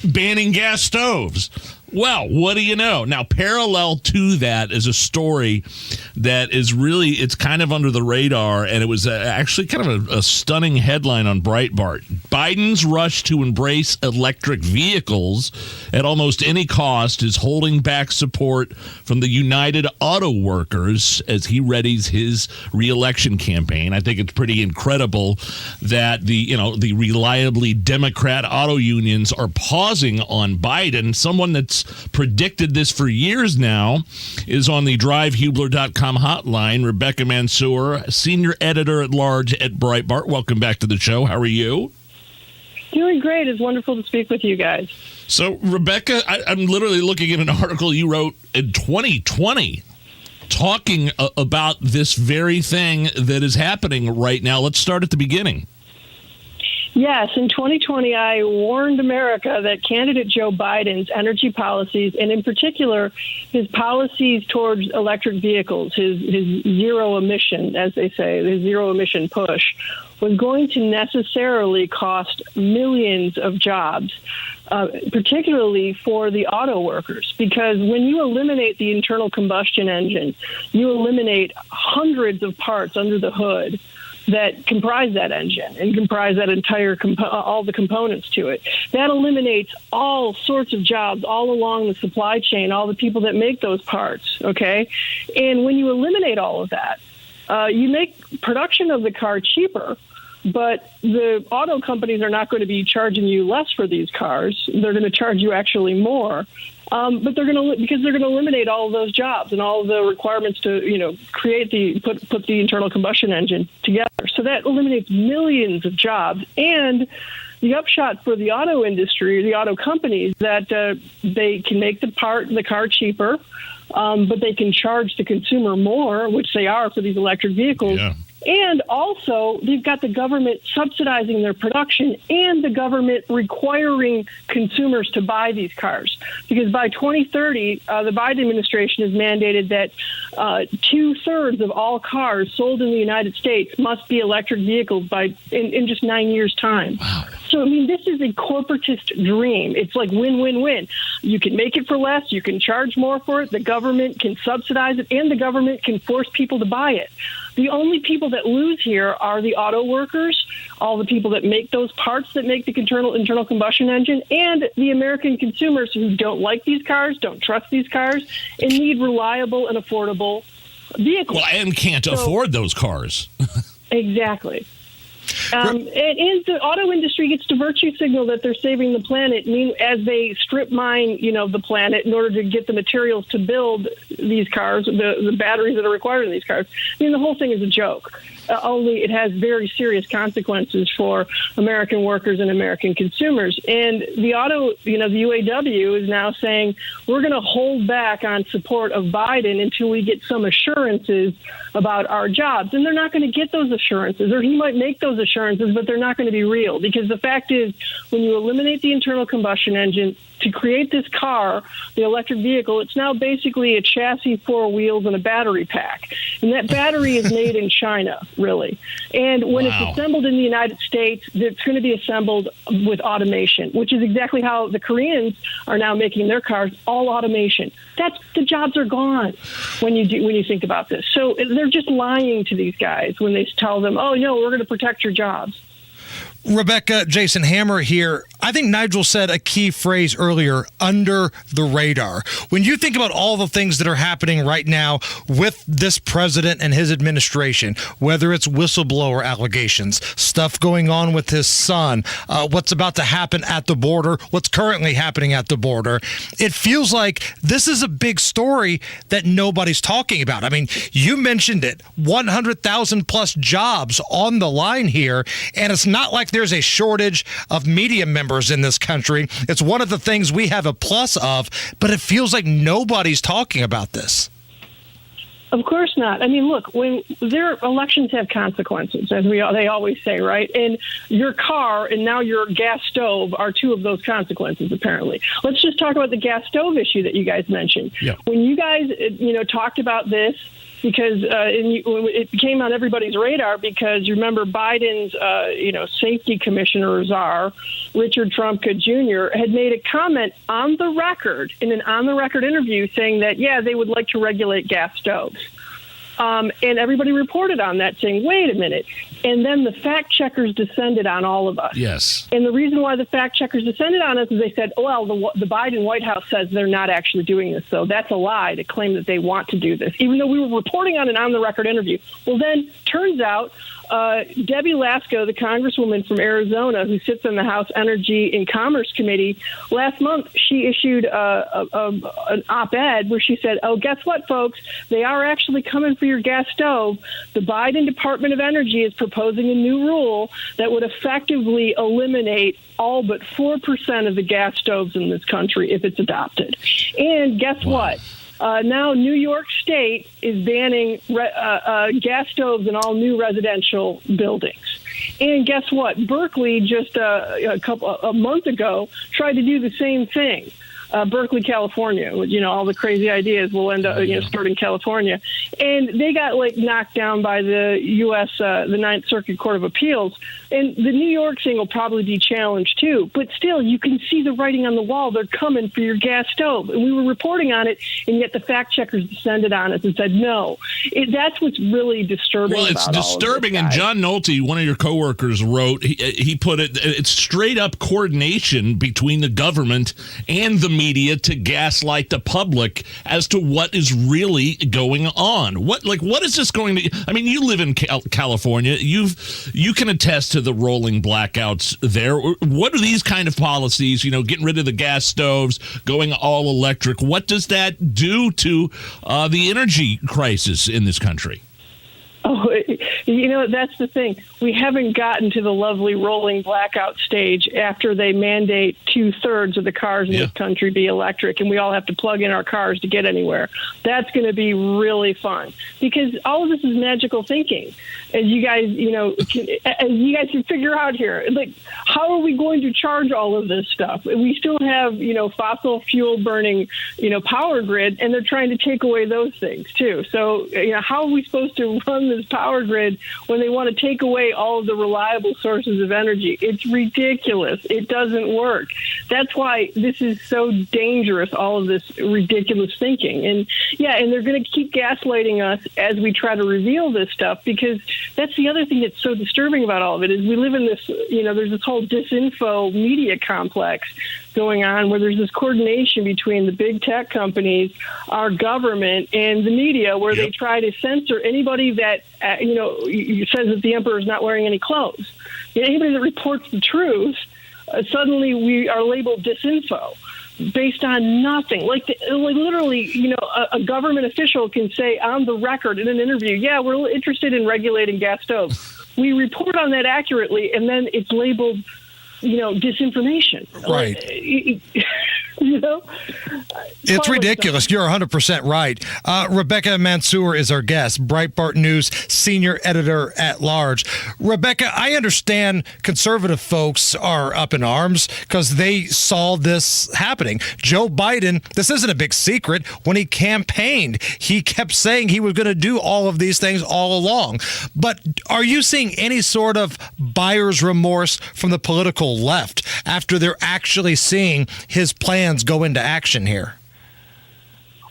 banning gas stoves. Well, what do you know? Now, parallel to that is a story that is really, it's kind of under the radar, and it was actually kind of a stunning headline on Breitbart. Biden's rush to embrace electric vehicles at almost any cost is holding back support from the United Auto Workers as he readies his re-election campaign. I think it's pretty incredible that the reliably Democrat auto unions are pausing on Biden. Someone that's predicted this for years now is on the drivehubler.com hotline. Rebecca Mansour, senior editor at large at Breitbart. Welcome back to the show. How are you? Doing great. It's wonderful to speak with you guys. So, Rebecca, I'm literally looking at an article you wrote in 2020 talking about this very thing that is happening right now. Let's start at the beginning. Yes, in 2020, I warned America that candidate Joe Biden's energy policies, and in particular, his policies towards electric vehicles, his zero emission, as they say, his zero emission push, was going to necessarily cost millions of jobs, particularly for the auto workers. Because when you eliminate the internal combustion engine, you eliminate hundreds of parts under the hood that comprise that engine and comprise that entire all the components to it. That eliminates all sorts of jobs all along the supply chain, all the people that make those parts, okay? And when you eliminate all of that, you make production of the car cheaper, but the auto companies are not going to be charging you less for these cars. They're going to charge you actually more. But they're going to eliminate all of those jobs and all of the requirements to, create put the internal combustion engine together. So that eliminates millions of jobs. And the upshot for the auto industry, the auto companies, that they can make the car cheaper, but they can charge the consumer more, which they are for these electric vehicles. Yeah. And also, they've got the government subsidizing their production and the government requiring consumers to buy these cars. Because by 2030, the Biden administration has mandated that 2/3 of all cars sold in the United States must be electric vehicles in just 9 years' time. Wow. So, this is a corporatist dream. It's like win-win-win. You can make it for less. You can charge more for it. The government can subsidize it, and the government can force people to buy it. The only people that lose here are the auto workers, all the people that make those parts that make the internal combustion engine, and the American consumers who don't like these cars, don't trust these cars, and need reliable and affordable vehicles. Well, and can't afford those cars. Exactly. And the auto industry gets to virtue signal that they're saving the planet as they strip mine, the planet in order to get the materials to build these cars, the batteries that are required in these cars. The whole thing is a joke. Only it has very serious consequences for American workers and American consumers. And the UAW is now saying we're going to hold back on support of Biden until we get some assurances about our jobs. And they're not going to get those assurances, or he might make those assurances, but they're not going to be real. Because the fact is, when you eliminate the internal combustion engine to create this car, the electric vehicle, it's now basically a chassis, 4 wheels, and a battery pack. And that battery is made in China, really. And when it's assembled in the United States, it's going to be assembled with automation, which is exactly how the Koreans are now making their cars, all automation. The jobs are gone when you think about this. So they're just lying to these guys when they tell them, oh, no, we're going to protect your jobs. Rebecca, Jason Hammer here. I think Nigel said a key phrase earlier, under the radar. When you think about all the things that are happening right now with this president and his administration, whether it's whistleblower allegations, stuff going on with his son, what's about to happen at the border, what's currently happening at the border, it feels like this is a big story that nobody's talking about. You mentioned it, 100,000 plus jobs on the line here, and it's not like there's a shortage of media members in this country. It's one of the things we have a plus of, but it feels like nobody's talking about this. Of course not. Look, when their elections have consequences, as they always say, right? And your car and now your gas stove are two of those consequences, apparently. Let's just talk about the gas stove issue that you guys mentioned. Yeah. When you guys, talked about this, because it came on everybody's radar because remember Biden's safety commissioner czar Richard Trumka Jr. had made a comment on the record in an on-the-record interview saying that they would like to regulate gas stoves. And everybody reported on that saying, wait a minute. And then the fact checkers descended on all of us. Yes. And the reason why the fact checkers descended on us is they said, well, the Biden White House says they're not actually doing this. So that's a lie to claim that they want to do this, even though we were reporting on an on-the-record interview. Well, then turns out Debbie Lasko, the congresswoman from Arizona who sits on the House Energy and Commerce Committee, last month she issued an op-ed where she said, oh, guess what, folks? They are actually coming for your gas stove. The Biden Department of Energy is proposing a new rule that would effectively eliminate all but 4% of the gas stoves in this country if it's adopted. And guess what? Now New York State is banning gas stoves in all new residential buildings. And guess what? Berkeley just a month ago tried to do the same thing. Berkeley, California, all the crazy ideas will end up, start in California. And they got knocked down by the U.S., the Ninth Circuit Court of Appeals. And the New York thing will probably be challenged too. But still, you can see the writing on the wall. They're coming for your gas stove. And we were reporting on it, and yet the fact checkers descended on us and said, no. That's what's really disturbing. Well, it's disturbing. And John Nolte, one of your coworkers, wrote, he put it, it's straight up coordination between the government and the media to gaslight the public as to what is really going on. What is this going to? I mean, you live in California. You can attest to the rolling blackouts there. What are these kind of policies? Getting rid of the gas stoves, going all electric. What does that do to the energy crisis in this country? Oh, that's the thing. We haven't gotten to the lovely rolling blackout stage after they mandate 2/3 of the cars in this country be electric, and we all have to plug in our cars to get anywhere. That's going to be really fun because all of this is magical thinking. As you guys, can figure out here, how are we going to charge all of this stuff? We still have, fossil fuel burning, power grid, and they're trying to take away those things too. So, how are we supposed to run this power grid when they want to take away all of the reliable sources of energy? It's ridiculous. It doesn't work. That's why this is so dangerous, all of this ridiculous thinking. And they're going to keep gaslighting us as we try to reveal this stuff, because that's the other thing that's so disturbing about all of it is we live in this, there's this whole disinfo media complex going on where there's this coordination between the big tech companies, our government, and the media where they try to censor anybody that, says that the emperor is not wearing any clothes. Anybody that reports the truth, suddenly we are labeled disinfo based on nothing. Literally, a government official can say on the record in an interview, we're interested in regulating gas stoves. We report on that accurately, and then it's labeled disinformation. Right. It's ridiculous. You're 100% right. Rebecca Mansour is our guest, Breitbart News senior editor at large. Rebecca, I understand conservative folks are up in arms because they saw this happening. Joe Biden, this isn't a big secret. When he campaigned, he kept saying he was going to do all of these things all along. But are you seeing any sort of buyer's remorse from the political left after they're actually seeing his plans go into action here?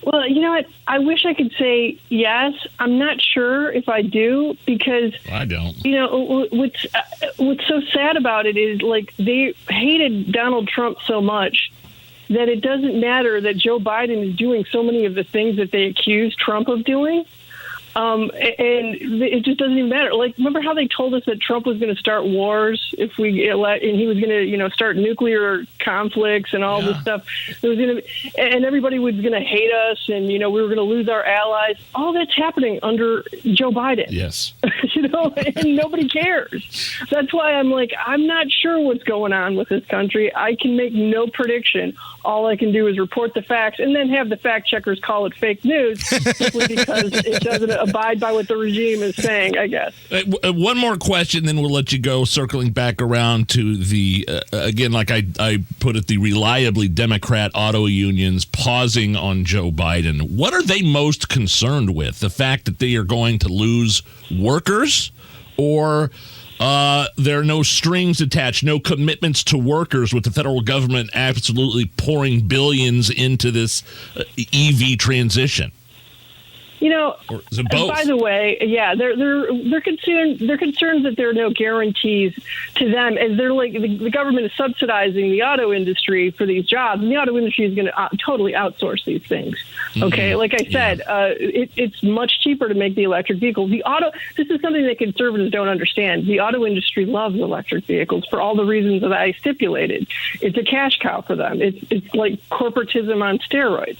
Well, you know what? I wish I could say yes. I'm not sure if I do, because I don't. What's so sad about it is they hated Donald Trump so much that it doesn't matter that Joe Biden is doing so many of the things that they accused Trump of doing. And it just doesn't even matter. Remember how they told us that Trump was going to start wars if we and he was going to, start nuclear conflicts and all this stuff. It was going to, and everybody was going to hate us, and we were going to lose our allies. All that's happening under Joe Biden. Yes. and nobody cares. That's why I'm like, I'm not sure what's going on with this country. I can make no prediction. All I can do is report the facts and then have the fact checkers call it fake news simply because it doesn't abide by what the regime is saying, I guess. One more question, then we'll let you go, circling back around to the, again, like I put it, the reliably Democrat auto unions pausing on Joe Biden. What are they most concerned with? The fact that they are going to lose workers, or there are no strings attached, no commitments to workers, with the federal government absolutely pouring billions into this EV transition? Or is it both? By the way, yeah, they're concerned that there are no guarantees to them, as they're like the government is subsidizing the auto industry for these jobs, and the auto industry is going to totally outsource these things. Okay, like I said, it's much cheaper to make the electric vehicle. This is something that conservatives don't understand. The auto industry loves electric vehicles for all the reasons that I stipulated. It's a cash cow for them. It's like corporatism on steroids.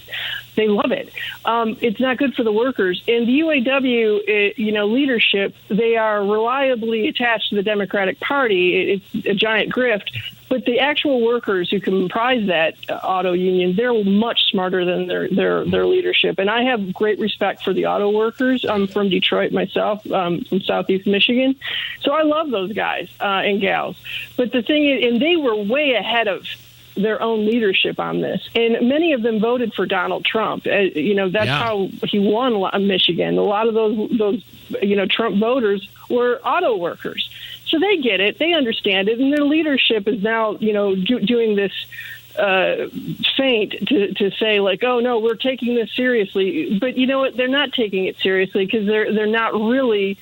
They love it. It's not good for the workers. And the UAW, leadership, they are reliably attached to the Democratic Party. It's a giant grift. But the actual workers who comprise that auto union, they're much smarter than their leadership. And I have great respect for the auto workers. I'm from Detroit myself, from Southeast Michigan. So I love those guys and gals. But the thing is, and they were way ahead of their own leadership on this. And many of them voted for Donald Trump. That's how he won Michigan. A lot of those Trump voters were auto workers. So they get it. They understand it. And their leadership is now, doing this feint to say like, oh, no, we're taking this seriously. But you know what? They're not taking it seriously because they're not really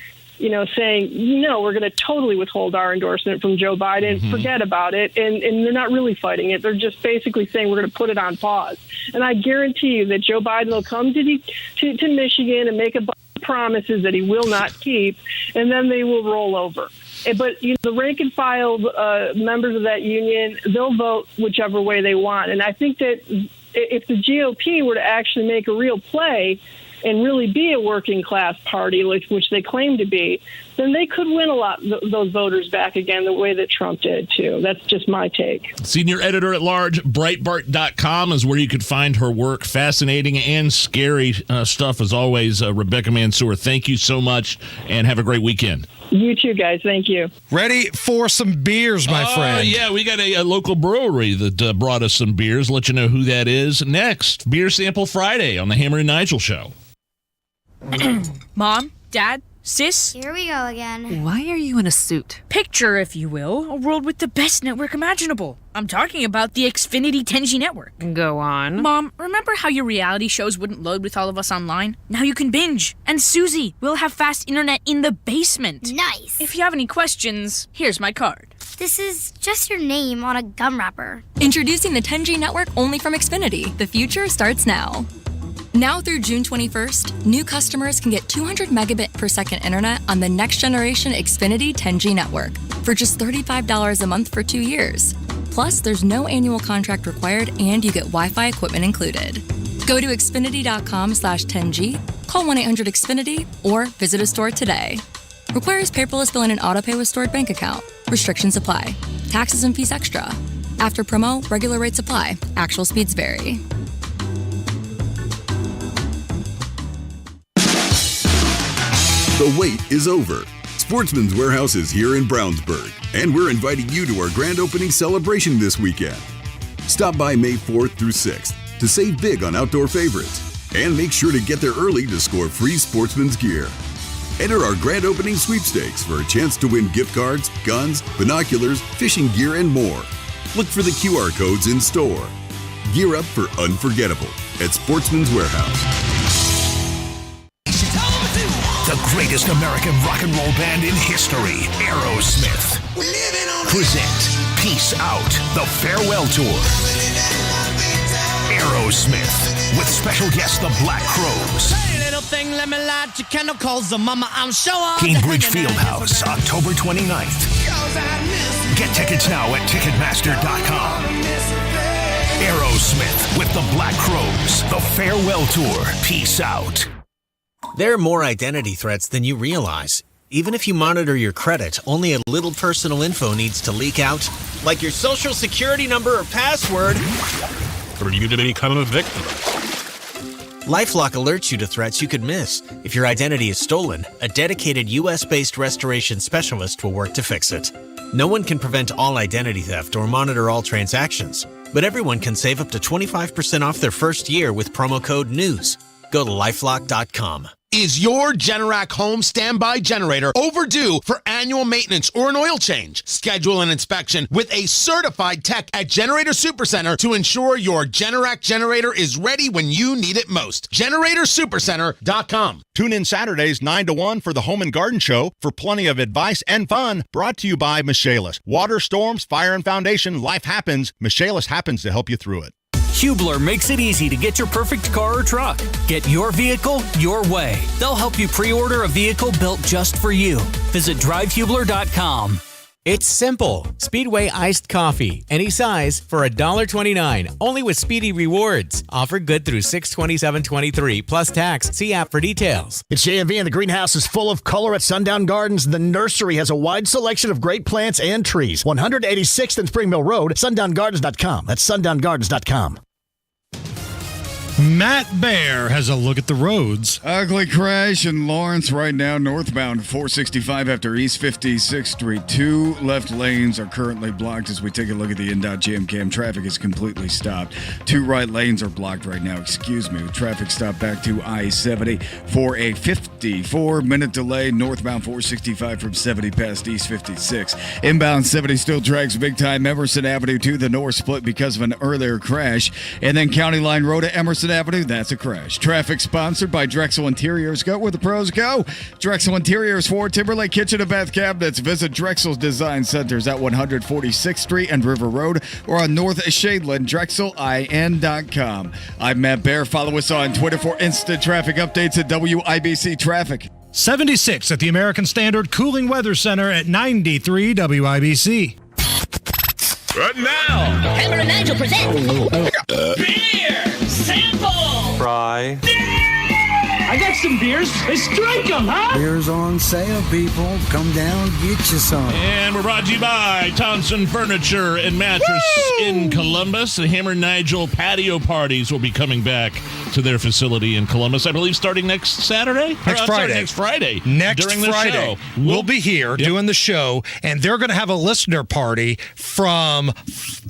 saying, we're going to totally withhold our endorsement from Joe Biden, forget about it. And they're not really fighting it. They're just basically saying we're going to put it on pause. And I guarantee you that Joe Biden will come to Michigan and make a bunch of promises that he will not keep, and then they will roll over. But the rank and file members of that union, they'll vote whichever way they want. And I think that if the GOP were to actually make a real play and really be a working class party, which they claim to be, then they could win a lot those voters back again the way that Trump did, too. That's just my take. Senior editor-at-large, Breitbart.com is where you could find her work. Fascinating and scary stuff, as always. Rebecca Mansour, thank you so much, and have a great weekend. You too, guys. Thank you. Ready for some beers, my friend? Yeah, we got a local brewery that brought us some beers. Let you know who that is next. Beer Sample Friday on the Hammer and Nigel Show. Mom, Dad, Sis? Here we go again. Why are you in a suit? Picture, if you will, a world with the best network imaginable. I'm talking about the Xfinity 10G network. Go on. Mom, remember how your reality shows wouldn't load with all of us online? Now you can binge. And Susie, we'll have fast internet in the basement. Nice. If you have any questions, here's my card. This is just your name on a gum wrapper. Introducing the 10G network only from Xfinity. The future starts now. Now through June 21st, new customers can get 200 megabit per second internet on the next generation Xfinity 10G network for just $35 a month for 2 years. Plus, there's no annual contract required and you get Wi-Fi equipment included. Go to Xfinity.com/10G, call 1-800-XFINITY, or visit a store today. Requires paperless billing and autopay with stored bank account. Restrictions apply. Taxes and fees extra. After promo, regular rates apply. Actual speeds vary. The wait is over. Sportsman's Warehouse is here in Brownsburg, and we're inviting you to our grand opening celebration this weekend. Stop by May 4th through 6th to save big on outdoor favorites, and make sure to get there early to score free Sportsman's gear. Enter our grand opening sweepstakes for a chance to win gift cards, guns, binoculars, fishing gear, and more. Look for the QR codes in store. Gear up for unforgettable at Sportsman's Warehouse. The greatest American rock and roll band in history, Aerosmith, present Peace Out, the Farewell Tour. Aerosmith, with special guest the Black Crows. Hey, little thing, let me light your candle, cause the mama I'm sure. Cambridge Fieldhouse, October 29th. Get tickets now at Ticketmaster.com. Aerosmith with the Black Crows, the Farewell Tour. Peace Out. There are more identity threats than you realize. Even if you monitor your credit, only a little personal info needs to leak out, like your social security number or password. Or you to become a victim. LifeLock alerts you to threats you could miss. If your identity is stolen, a dedicated U.S.-based restoration specialist will work to fix it. No one can prevent all identity theft or monitor all transactions, but everyone can save up to 25% off their first year with promo code NEWS. Go to LifeLock.com. Is your Generac home standby generator overdue for annual maintenance or an oil change? Schedule an inspection with a certified tech at Generator Supercenter to ensure your Generac generator is ready when you need it most. GeneratorSupercenter.com. Tune in Saturdays 9 to 1 for the Home and Garden Show for plenty of advice and fun. Brought to you by Michaelis. Water, storms, fire, and foundation, life happens. Michaelis happens to help you through it. Hubler makes it easy to get your perfect car or truck. Get your vehicle your way. They'll help you pre-order a vehicle built just for you. Visit drivehubler.com. It's simple. Speedway iced coffee, any size, for $1.29. Only with Speedy Rewards. Offer good through 6/27/23 plus tax. See app for details. It's JMV and the greenhouse is full of color at Sundown Gardens. The nursery has a wide selection of great plants and trees. 186th and Spring Mill Road, sundown.gardens.com. That's sundown.gardens.com. Matt Bear has a look at the roads. Ugly crash in Lawrence right now, northbound 465 after East 56th Street. 2 left lanes are currently blocked as we take a look at the NDOT jam cam. Traffic is completely stopped. 2 right lanes are blocked right now. Excuse me. Traffic stop back to I-70 for a 54-minute delay. Northbound 465 from 70 past East 56. Inbound 70 still drags big time. Emerson Avenue to the north split because of an earlier crash. And then County Line Road to Emerson Avenue, that's a crash. Traffic sponsored by Drexel Interiors. Go where the pros go. Drexel Interiors for Timberlake Kitchen and Bath Cabinets. Visit Drexel's Design Centers at 146th Street and River Road or on North Shadeland, DrexelIN.com. I'm Matt Bear. Follow us on Twitter for instant traffic updates at WIBC Traffic. 76 at the American Standard Cooling Weather Center at 93 WIBC. Right now, Hammer and Nigel present beer sample. Fry. I got some beers. Let's drink them, huh? Beers on sale, people. Come down, get you some. And we're brought to you by Thompson Furniture and Mattress in Columbus. The Hammer and Nigel patio parties will be coming back to their facility in Columbus, I believe, starting next Saturday? Next Friday. Next Friday. Next during the Friday. show. We'll be here doing the show, and they're going to have a listener party from,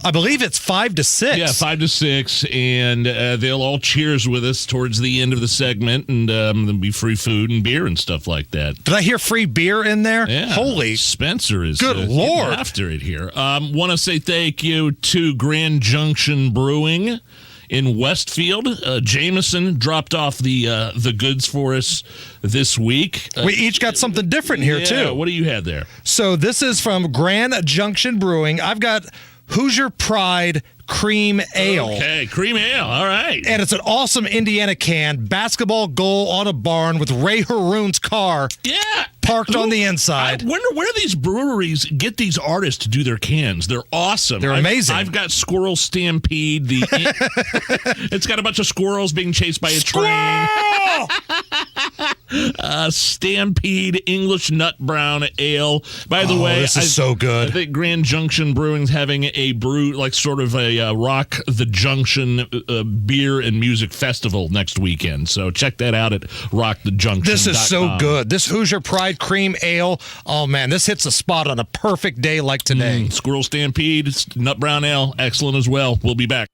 I believe it's 5 to 6. Yeah, 5 to 6, and they'll all cheers with us towards the end of the segment, and there'll be free food and beer and stuff like that. Did I hear free beer in there? Yeah. Holy. Spencer is good Lord. after it here. Want to say thank you to Grand Junction Brewing in Westfield. Jameson dropped off the goods for us this week. We each got something different here, too. What do you have there? So this is from Grand Junction Brewing. I've got Hoosier Pride Cream Ale. Okay, cream ale. All right. And it's an awesome Indiana can. Basketball goal on a barn with Ray Haroon's car. Yeah. Parked on the inside. I wonder where these breweries get these artists to do their cans. They're awesome. They're amazing. I've got Squirrel Stampede. It's got a bunch of squirrels being chased by a train. Stampede English Nut Brown Ale. By the way, this is so good. I think Grand Junction Brewing's having a brew, like sort of a Rock the Junction beer and music festival next weekend. So check that out at rockthejunction.com. This is so good. This Hoosier Pride Cream Ale. Oh, man, this hits the spot on a perfect day like today. Squirrel Stampede, Nut Brown Ale, excellent as well. We'll be back.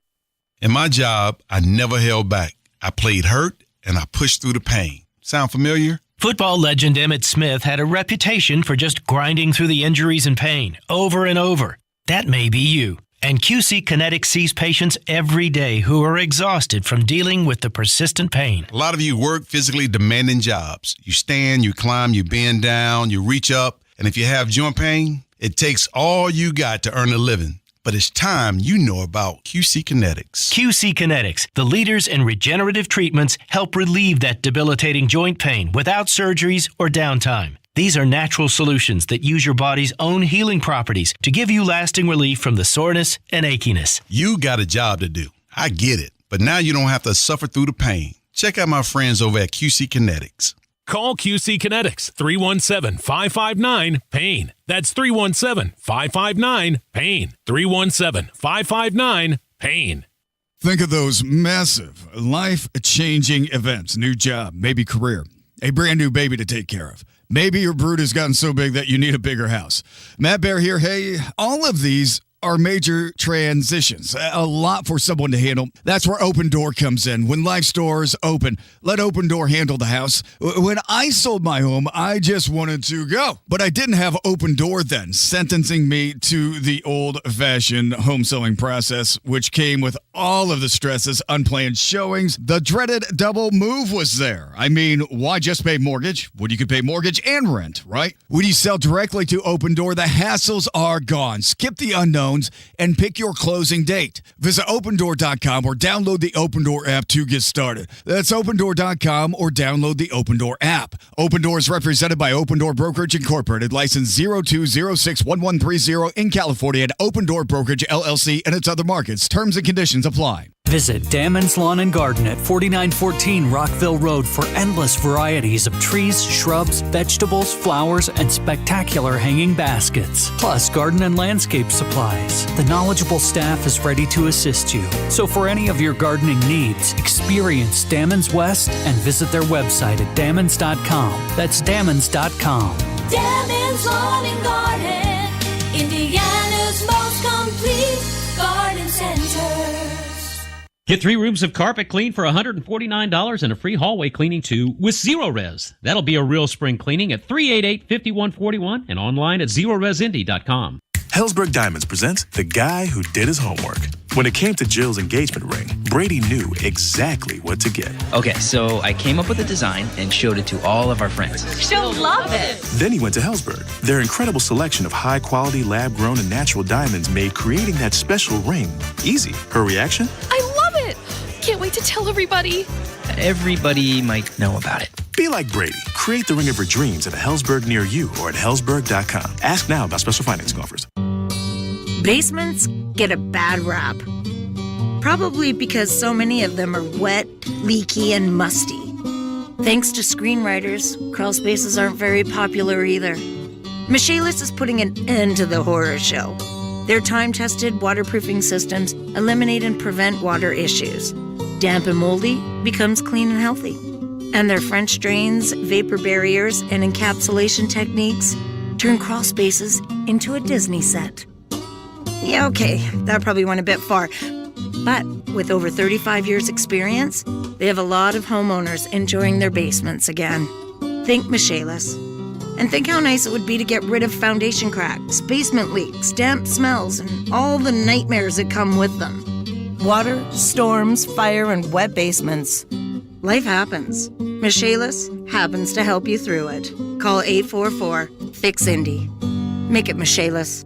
In my job, I never held back. I played hurt, and I pushed through the pain. Sound familiar? Football legend Emmitt Smith had a reputation for just grinding through the injuries and pain over and over. That may be you. And QC Kinetics sees patients every day who are exhausted from dealing with the persistent pain. A lot of you work physically demanding jobs. You stand, you climb, you bend down, you reach up, and if you have joint pain, it takes all you got to earn a living. But it's time you know about QC Kinetics. QC Kinetics, the leaders in regenerative treatments, help relieve that debilitating joint pain without surgeries or downtime. These are natural solutions that use your body's own healing properties to give you lasting relief from the soreness and achiness. You got a job to do. I get it. But now you don't have to suffer through the pain. Check out my friends over at QC Kinetics. Call QC Kinetics 317-559-PAIN. That's 317-559-PAIN. 317-559-PAIN. Think of those massive, life-changing events. New job, maybe career. A brand new baby to take care of. Maybe your brood has gotten so big that you need a bigger house. Matt Bear here. Hey, all of these are major transitions. A lot for someone to handle. That's where Open Door comes in. When life stores open, let Open Door handle the house. When I sold my home, I just wanted to go. But I didn't have Open Door then, sentencing me to the old-fashioned home selling process, which came with all of the stresses, unplanned showings. The dreaded double move was there. I mean, why just pay mortgage when you could pay mortgage and rent, right? When you sell directly to Open Door, the hassles are gone. Skip the unknown and pick your closing date. Visit opendoor.com or download the Open Door app to get started. That's opendoor.com or download the Open Door app. Open Door is represented by Open Door Brokerage Incorporated, license 02061130 in California, and Open Door Brokerage LLC and its other markets. Terms and conditions apply. Visit Damon's Lawn and Garden at 4914 Rockville Road for endless varieties of trees, shrubs, vegetables, flowers, and spectacular hanging baskets. Plus garden and landscape supplies. The knowledgeable staff is ready to assist you. So for any of your gardening needs, experience Damon's West and visit their website at dammons.com. That's dammons.com. Damon's Lawn and Garden, Indiana's most complete garden center. Get 3 rooms of carpet clean for $149 and a free hallway cleaning too with Zero Res. That'll be a real spring cleaning at 388-5141 and online at zeroresindy.com. Helzberg Diamonds presents The Guy Who Did His Homework. When it came to Jill's engagement ring, Brady knew exactly what to get. Okay, so I came up with a design and showed it to all of our friends. She'll love it. Then he went to Helzberg. Their incredible selection of high-quality, lab-grown, and natural diamonds made creating that special ring easy. Her reaction? I love it! Can't wait to tell everybody. Everybody might know about it. Be like Brady. Create the ring of her dreams at a Helzberg near you or at helzberg.com. Ask now about special financing offers. Basements get a bad rap. Probably because so many of them are wet, leaky, and musty. Thanks to screenwriters, crawl spaces aren't very popular either. Michaelis is putting an end to the horror show. Their time-tested waterproofing systems eliminate and prevent water issues. Damp and moldy becomes clean and healthy. And their French drains, vapor barriers, and encapsulation techniques turn crawl spaces into a Disney set. Yeah, okay, that probably went a bit far. But with over 35 years experience, they have a lot of homeowners enjoying their basements again. Think Michaelis. And think how nice it would be to get rid of foundation cracks, basement leaks, damp smells, and all the nightmares that come with them. Water, storms, fire, and wet basements. Life happens. Michaelis happens to help you through it. Call 844-FIX-INDY. Make it Michaelis.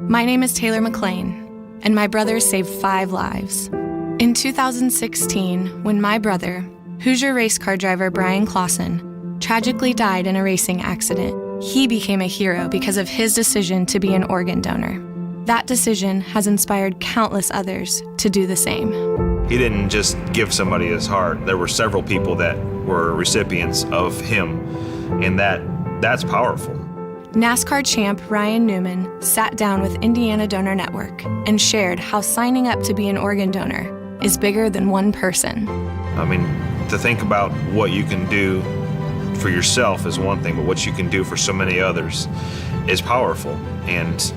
My name is Taylor McLean, and my brother saved 5 lives. In 2016, when my brother, Hoosier race car driver Brian Clausen, tragically died in a racing accident, he became a hero because of his decision to be an organ donor. That decision has inspired countless others to do the same. He didn't just give somebody his heart. There were several people that were recipients of him, and that's powerful. NASCAR champ Ryan Newman sat down with Indiana Donor Network and shared how signing up to be an organ donor is bigger than one person. I mean, to think about what you can do for yourself is one thing, but what you can do for so many others is powerful. And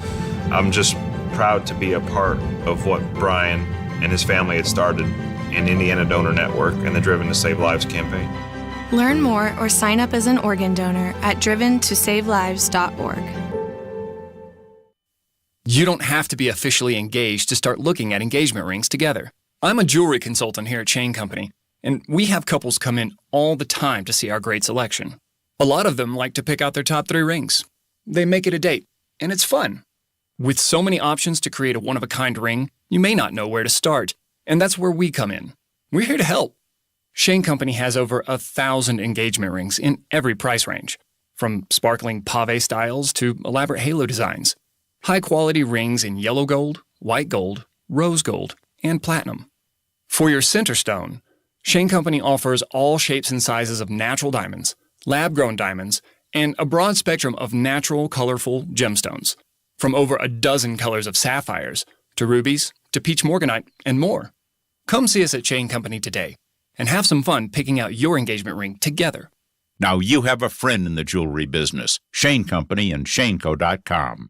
I'm just proud to be a part of what Brian and his family had started in Indiana Donor Network and the Driven to Save Lives campaign. Learn more or sign up as an organ donor at driventosavelives.org. You don't have to be officially engaged to start looking at engagement rings together. I'm a jewelry consultant here at Chain Company, and we have couples come in all the time to see our great selection. A lot of them like to pick out their top 3 rings. They make it a date, and it's fun. With so many options to create a one-of-a-kind ring, you may not know where to start, and that's where we come in. We're here to help. Shane Company has over 1,000 engagement rings in every price range, from sparkling pave styles to elaborate halo designs. High-quality rings in yellow gold, white gold, rose gold, and platinum. For your center stone, Shane Company offers all shapes and sizes of natural diamonds, lab-grown diamonds, and a broad spectrum of natural, colorful gemstones, from over a dozen colors of sapphires, to rubies, to peach morganite, and more. Come see us at Shane Company today, and have some fun picking out your engagement ring together. Now you have a friend in the jewelry business. Shane Company and ShaneCo.com.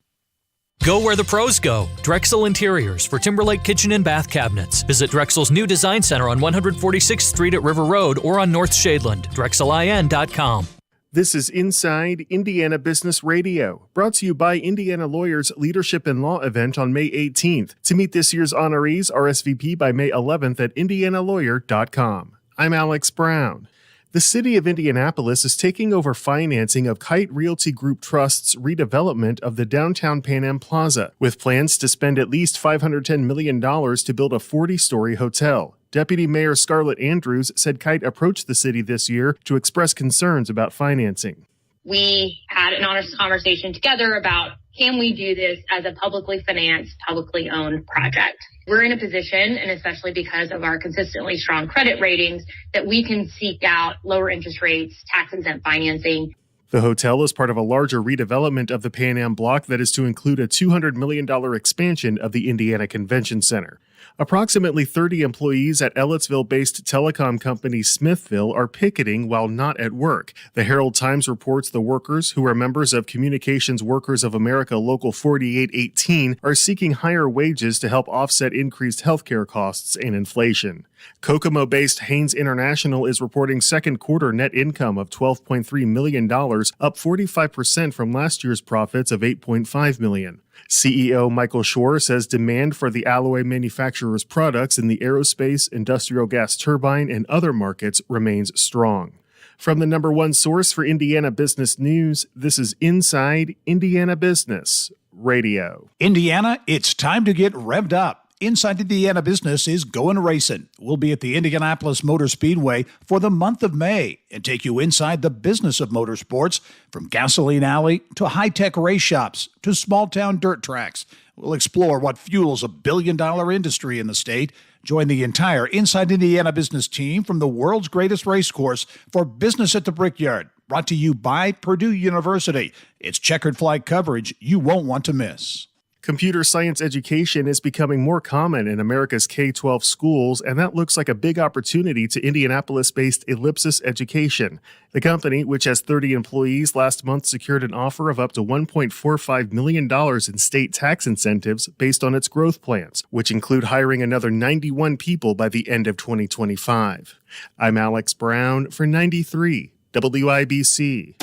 Go where the pros go. Drexel Interiors for Timberlake kitchen and bath cabinets. Visit Drexel's new design center on 146th Street at River Road or on North Shadeland. DrexelIN.com. This is Inside Indiana Business Radio, brought to you by Indiana Lawyers Leadership in Law event on May 18th. To meet this year's honorees, RSVP by May 11th at indianalawyer.com. I'm Alex Brown. The city of Indianapolis is taking over financing of Kite Realty Group Trust's redevelopment of the downtown Pan Am Plaza, with plans to spend at least $510 million to build a 40-story hotel. Deputy Mayor Scarlett Andrews said Kite approached the city this year to express concerns about financing. We had an honest conversation together about, can we do this as a publicly financed, publicly owned project? We're in a position, and especially because of our consistently strong credit ratings, that we can seek out lower interest rates, tax-exempt financing. The hotel is part of a larger redevelopment of the Pan Am block that is to include a $200 million expansion of the Indiana Convention Center. Approximately 30 employees at Ellettsville-based telecom company Smithville are picketing while not at work. The Herald Times reports the workers, who are members of Communications Workers of America Local 4818, are seeking higher wages to help offset increased healthcare costs and inflation. Kokomo-based Haynes International is reporting second quarter net income of $12.3 million, up 45% from last year's profits of $8.5 million. CEO Michael Shore says demand for the alloy manufacturer's products in the aerospace, industrial gas turbine, and other markets remains strong. From the number one source for Indiana business news, this is Inside Indiana Business Radio. Indiana, it's time to get revved up. Inside Indiana Business is going racing. We'll be at the Indianapolis Motor Speedway for the month of May and take you inside the business of motorsports, from gasoline alley to high-tech race shops to small-town dirt tracks. We'll explore what fuels a billion-dollar industry in the state. Join the entire Inside Indiana Business team from the world's greatest race course for Business at the Brickyard, brought to you by Purdue University. It's checkered flag coverage you won't want to miss. Computer science education is becoming more common in America's K-12 schools, and that looks like a big opportunity to Indianapolis-based Ellipsis Education. The company, which has 30 employees, last month secured an offer of up to $1.45 million in state tax incentives based on its growth plans, which include hiring another 91 people by the end of 2025. I'm Alex Brown for 93 WIBC.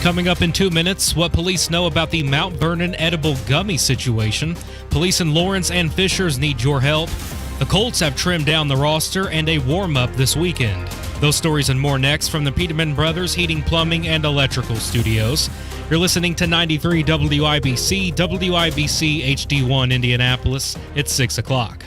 Coming up in 2 minutes, what police know about the Mount Vernon edible gummy situation. Police in Lawrence and Fishers need your help. The Colts have trimmed down the roster and a warm-up this weekend. Those stories and more next from the Peterman Brothers Heating, Plumbing, and Electrical Studios. You're listening to 93 WIBC, WIBC HD1 Indianapolis. It's 6 o'clock.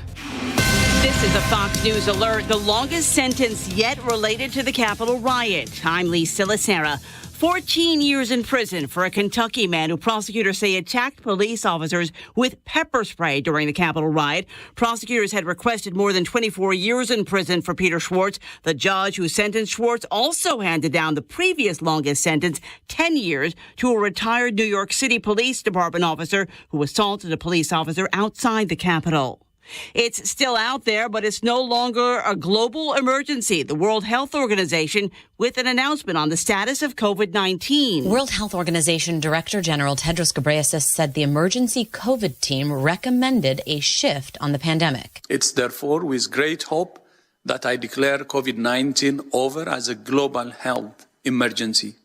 This is a Fox News alert. The longest sentence yet related to the Capitol riot. I'm Lee Silasera. 14 years in prison for a Kentucky man who prosecutors say attacked police officers with pepper spray during the Capitol riot. Prosecutors had requested more than 24 years in prison for Peter Schwartz. The judge who sentenced Schwartz also handed down the previous longest sentence, 10 years, to a retired New York City Police Department officer who assaulted a police officer outside the Capitol. It's still out there, but it's no longer a global emergency. The World Health Organization with an announcement on the status of COVID-19. World Health Organization Director General Tedros Ghebreyesus said the emergency COVID team recommended a shift on the pandemic. It's therefore with great hope that I declare COVID-19 over as a global health emergency.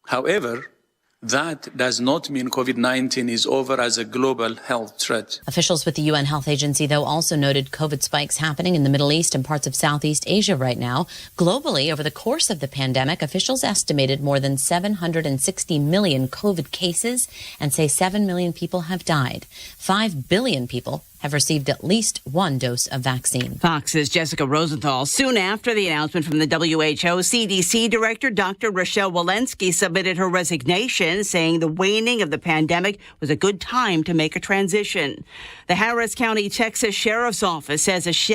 However, that does not mean COVID-19 is over as a global health threat. Officials with the UN Health Agency, though, also noted COVID spikes happening in the Middle East and parts of Southeast Asia right now. Globally, over the course of the pandemic, officials estimated more than 760 million COVID cases and say 7 million people have died. 5 billion people have received at least one dose of vaccine. Fox's Jessica Rosenthal. Soon after the announcement from the WHO, CDC Director Dr. Rochelle Walensky submitted her resignation, saying the waning of the pandemic was a good time to make a transition. The Harris County, Texas Sheriff's Office says a shell